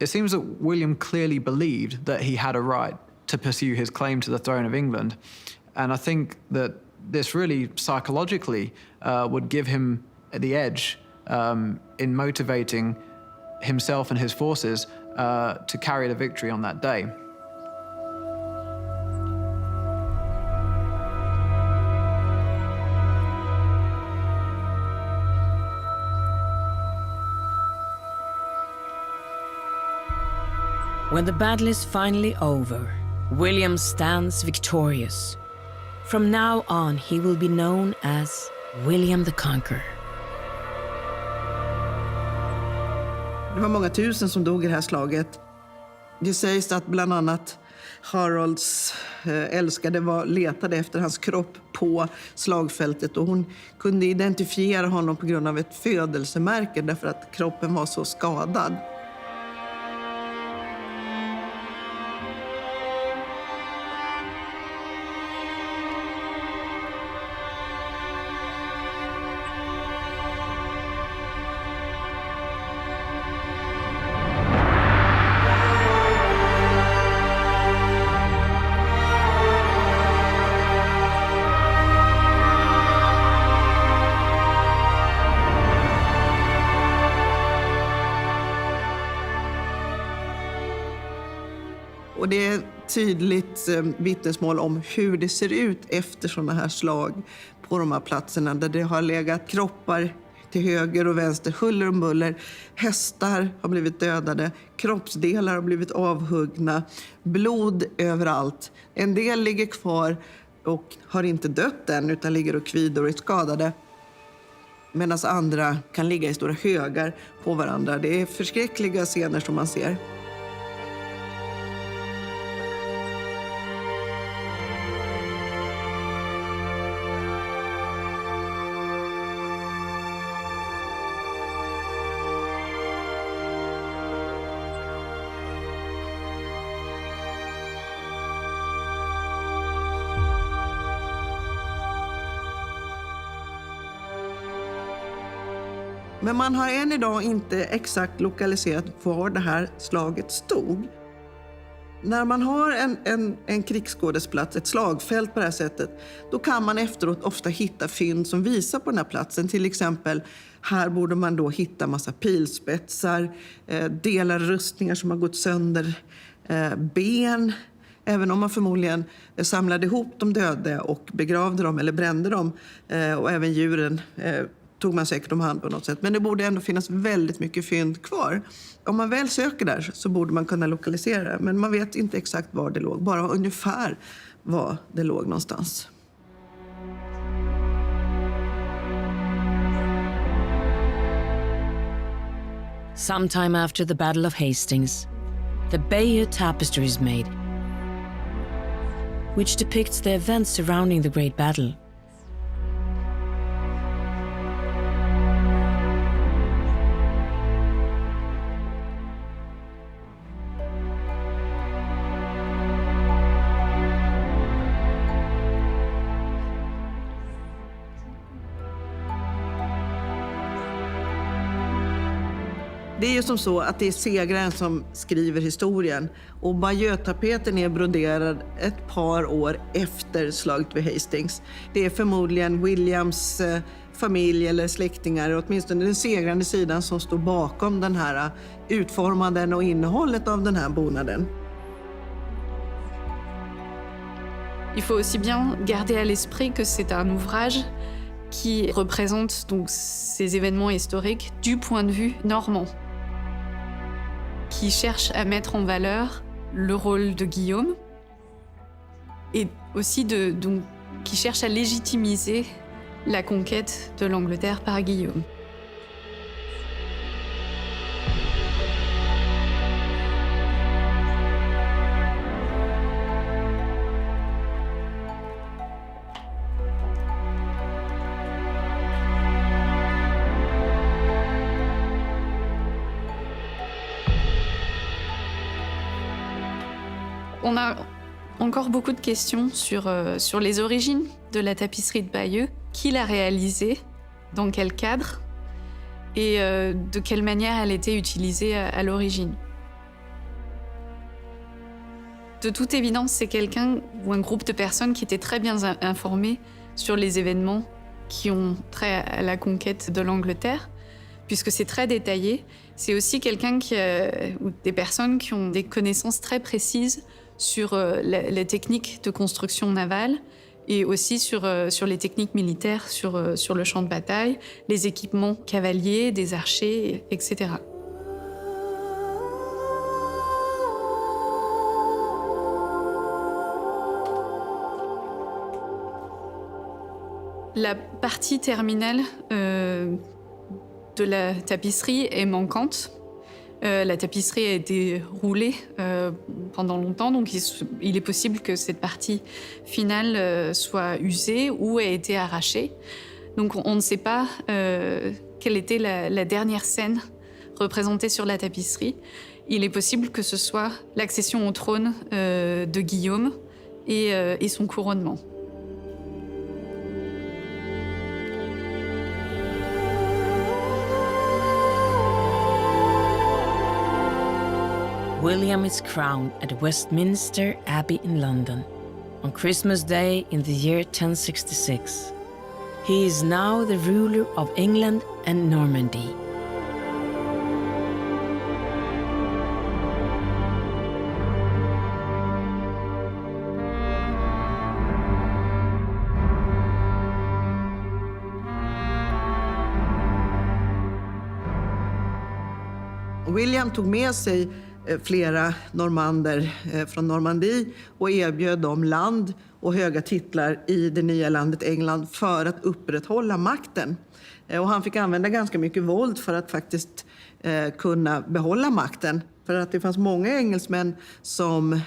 it seems that William clearly believed that he had a right to pursue his claim to the throne of England. And I think that this really psychologically would give him the edge in motivating himself and his forces to carry the victory on that day. When the battle is finally over, William stands victorious. From now on, he will be known as William the Conqueror. Det var många tusen som dog i det här slaget. Det sägs att bland annat Harolds älskade letade efter hans kropp på slagfältet och hon kunde identifiera honom på grund av ett födelsemärke därför att kroppen var så skadad. Och det är tydligt vittnesmål om hur det ser ut efter sådana här slag på de här platserna där det har legat kroppar till höger och vänster, huller och buller. Hästar har blivit dödade, kroppsdelar har blivit avhuggna, blod överallt. En del ligger kvar och har inte dött än utan ligger och kvider och är skadade. Medan andra kan ligga i stora högar på varandra. Det är förskräckliga scener som man ser. Men man har än idag inte exakt lokaliserat var det här slaget stod. När man har en krigsskådesplats, ett slagfält på det här sättet, då kan man efteråt ofta hitta fynd som visar på den här platsen. Till exempel, här borde man då hitta massa pilspetsar, delar rustningar som har gått sönder, ben. Även om man förmodligen samlade ihop de döda och begravde dem eller brände dem, och även djuren tog man säkert om hand på något sätt. Men det borde ändå finnas väldigt mycket fynd kvar. Om man väl söker där så borde man kunna lokalisera det. Men man vet inte exakt var det låg. Bara ungefär var det låg någonstans. Sometime after the Battle of Hastings, the Bayeux Tapestry is made, which depicts the events surrounding the Great Battle. Det är ju som så att det är segraren som skriver historien. Och Bayeux-tapeten är broderad ett par år efter slaget vid Hastings. Det är förmodligen Williams familj eller släktingar, åtminstone den segrande sidan, som står bakom den här utformanden och innehållet av den här bonaden. Il faut aussi bien garder à l'esprit que c'est un ouvrage qui représente donc ces événements historiques du point de vue normand, qui cherche à mettre en valeur le rôle de Guillaume et aussi qui cherche à légitimiser la conquête de l'Angleterre par Guillaume. On a encore beaucoup de questions sur les origines de la tapisserie de Bayeux. Qui l'a réalisée? Dans quel cadre? Et de quelle manière elle était utilisée à l'origine? De toute évidence, c'est quelqu'un ou un groupe de personnes qui étaient très bien informés sur les événements qui ont trait à la conquête de l'Angleterre, puisque c'est très détaillé. C'est aussi quelqu'un ou des personnes qui ont des connaissances très précises sur les techniques de construction navale et aussi sur les techniques militaires, sur le champ de bataille, les équipements cavaliers, des archers, etc. La partie terminale de la tapisserie est manquante. La tapisserie a été roulée pendant longtemps, donc il est possible que cette partie finale soit usée ou ait été arrachée. Donc on ne sait pas quelle était la dernière scène représentée sur la tapisserie. Il est possible que ce soit l'accession au trône de Guillaume et son couronnement. William is crowned at Westminster Abbey in London on Christmas Day in the year 1066. He is now the ruler of England and Normandy. William tog med sig flera normander från Normandie och erbjöd dem land och höga titlar i det nya landet England för att upprätthålla makten. Och han fick använda ganska mycket våld för att faktiskt kunna behålla makten. För att det fanns många engelsmän som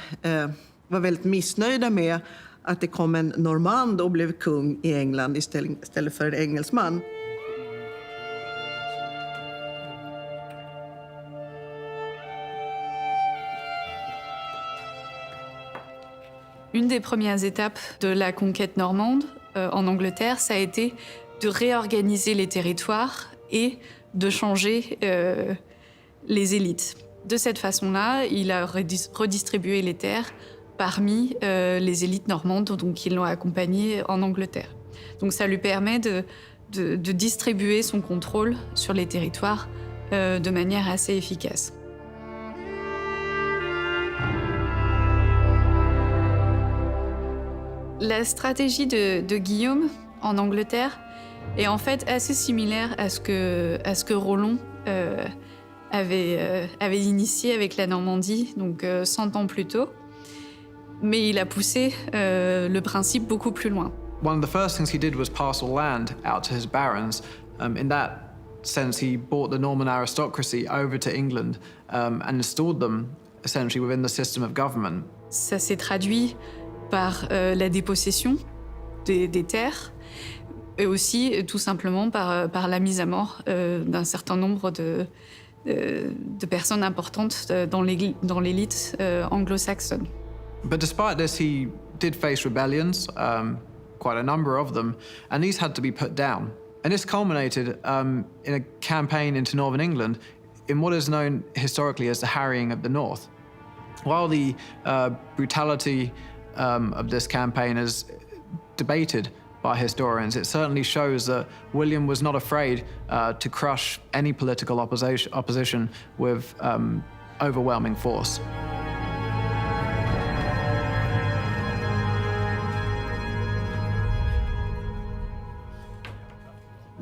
var väldigt missnöjda med att det kom en normand och blev kung i England istället för en engelsman. Une des premières étapes de la conquête normande en Angleterre, ça a été de réorganiser les territoires et de changer les élites. De cette façon-là, il a redistribué les terres parmi les élites normandes qui l'ont accompagné en Angleterre. Donc ça lui permet de distribuer son contrôle sur les territoires de manière assez efficace. La stratégie de Guillaume en Angleterre est en fait assez similaire à ce que Rollon avait initié avec la Normandie, donc 100 ans plus tôt. Mais il a poussé le principe beaucoup plus loin. One of the first things he did was parcel land out to his barons. In that sense, he brought the Norman aristocracy over to England and installed them essentially within the system of government. Ça s'est traduit par la dépossession des terres et aussi tout simplement par la mise à mort d'un certain nombre de personnes importantes dans l'élite anglo-saxonne. But despite this, he did face rebellions, quite a number of them, and these had to be put down. And this culminated in a campaign into northern England in what is known historically as the Harrying of the North. While the brutality of this campaign is debated by historians, it certainly shows that William was not afraid to crush any political opposition with overwhelming force.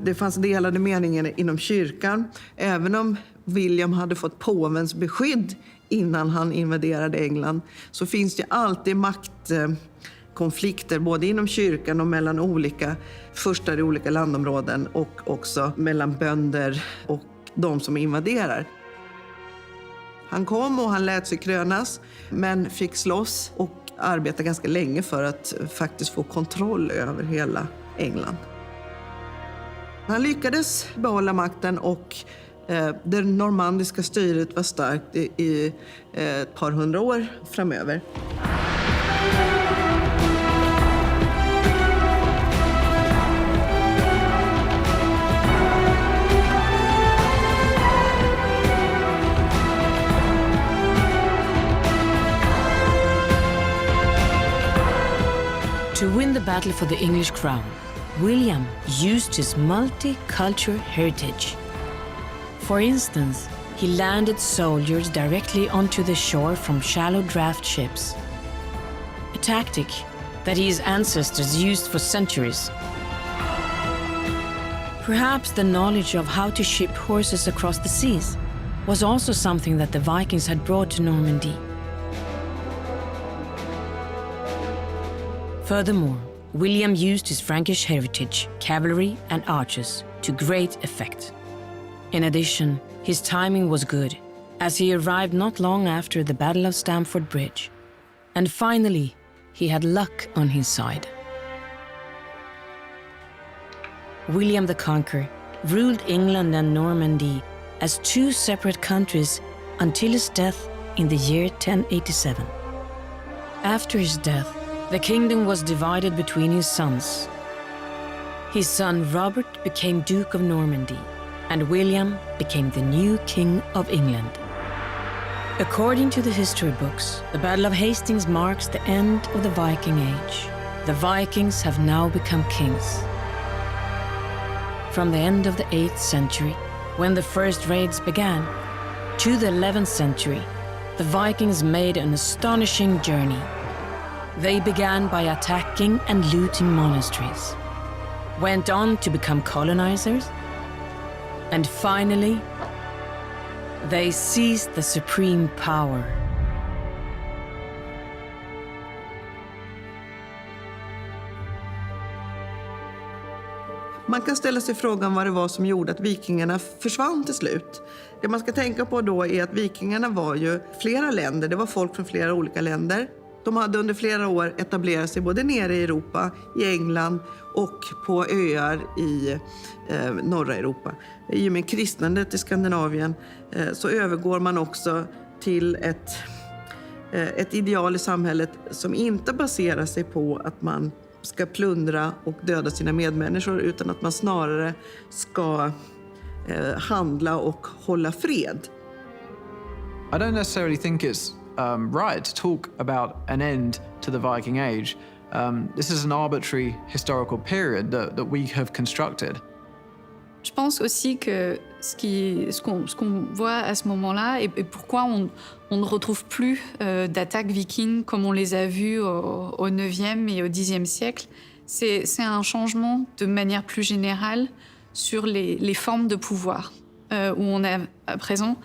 Det fanns delade meningar inom kyrkan. Även om William hade fått påvens beskydd innan han invaderade England, så finns det alltid maktkonflikter både inom kyrkan och mellan olika furstar i olika landområden och också mellan bönder och de som invaderar. Han kom och han lät sig krönas, men fick slåss och arbeta ganska länge för att faktiskt få kontroll över hela England. Han lyckades behålla makten och Det normandiska styret var starkt i ett par hundra år framöver. To win the battle for the English crown, William used his multicultural heritage. For instance, he landed soldiers directly onto the shore from shallow draft ships, a tactic that his ancestors used for centuries. Perhaps the knowledge of how to ship horses across the seas was also something that the Vikings had brought to Normandy. Furthermore, William used his Frankish heritage, cavalry and archers to great effect. In addition, his timing was good, as he arrived not long after the Battle of Stamford Bridge. And finally, he had luck on his side. William the Conqueror ruled England and Normandy as two separate countries until his death in the year 1087. After his death, the kingdom was divided between his sons. His son Robert became Duke of Normandy, and William became the new King of England. According to the history books, the Battle of Hastings marks the end of the Viking Age. The Vikings have now become kings. From the end of the 8th century, when the first raids began, to the 11th century, the Vikings made an astonishing journey. They began by attacking and looting monasteries, went on to become colonizers, and finally, they seized the supreme power. Man kan ställa sig frågan vad det var som gjorde att vikingarna försvann till slut. Det man ska tänka på då är att vikingarna var ju flera länder. Det var folk från flera olika länder. De hade under flera år etablerat sig både nere i Europa, i England och på öar i norra Europa. I och med kristnandet i Skandinavien så övergår man också till ett ideal i samhället som inte baserar sig på att man ska plundra och döda sina medmänniskor, utan att man snarare ska handla och hålla fred. I don't necessarily think it's right to talk about an end to the Viking Age. This is an arbitrary historical period that we have constructed. Je pense aussi que ce qu'on voit à ce moment-là et pourquoi on ne retrouve plus d'attaques vikings comme on les a vues au 9e et au 10e siècle, c'est un changement de manière plus générale sur les formes de pouvoir, où on a à présent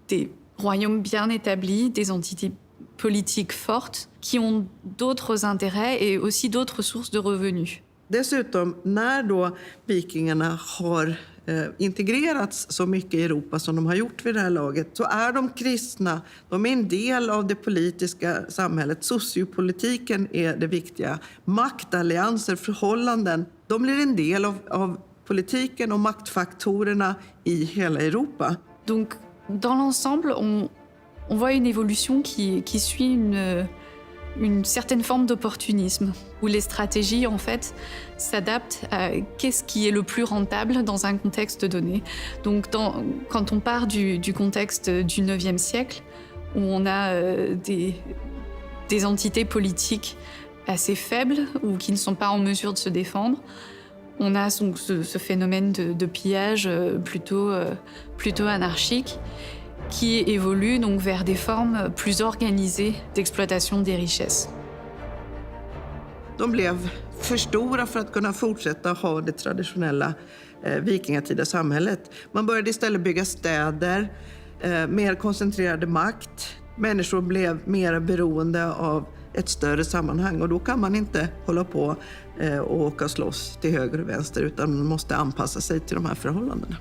des royaumes bien établis, des entités politiques fortes qui ont d'autres intérêts et aussi d'autres sources de revenus. Dessutom, när då vikingarna har integrerats så mycket i Europa som de har gjort vid det här laget, så är de kristna, de är en del av det politiska samhället. Sociopolitiken är det viktiga. Maktallianser, förhållanden, de blir en del av politiken och maktfaktorerna i hela Europa. Donc, dans l'ensemble, on voit une évolution qui suit une certaine forme d'opportunisme, où les stratégies, en fait, s'adaptent à qu'est-ce qui est le plus rentable dans un contexte donné. Donc, quand on part du contexte du 9e siècle, où on a des entités politiques assez faibles ou qui ne sont pas en mesure de se défendre, on a ce phénomène de pillage plutôt anarchique, qui évolue donc vers des formes plus organisées d'exploitation des richesses. De blev för stora för att kunna fortsätta ha det traditionella vikingatida samhället. Man började istället bygga städer, mer koncentrerad makt. Människor blev mer beroende av ett större sammanhang, och då kan man inte hålla på och åka och slåss till höger och vänster, utan man måste anpassa sig till de här förhållandena.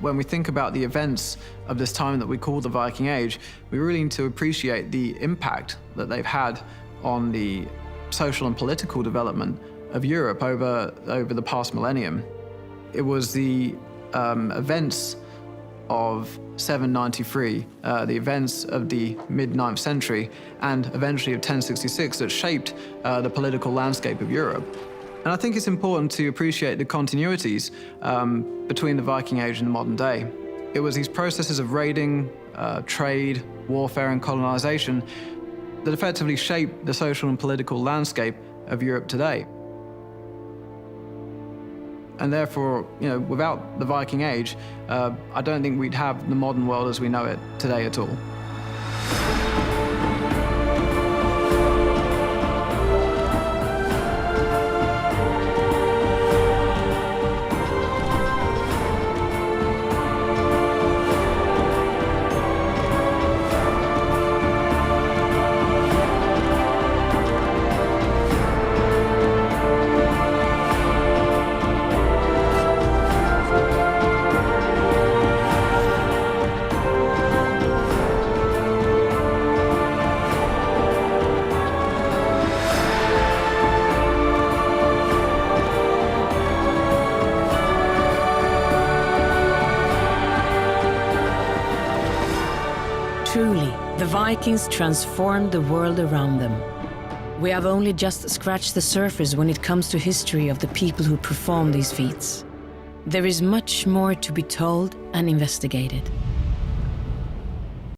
When we think about the events of this time that we call the Viking Age, we really need to appreciate the impact that they've had on the social and political development of Europe over the past millennium. It was the events of 793, the events of the mid-9th century, and eventually of 1066 that shaped the political landscape of Europe. And I think it's important to appreciate the continuities between the Viking Age and the modern day. It was these processes of raiding, trade, warfare, and colonization that effectively shaped the social and political landscape of Europe today. And therefore, without the Viking Age, I don't think we'd have the modern world as we know it today at all. Truly, the Vikings transformed the world around them. We have only just scratched the surface when it comes to history of the people who performed these feats. There is much more to be told and investigated.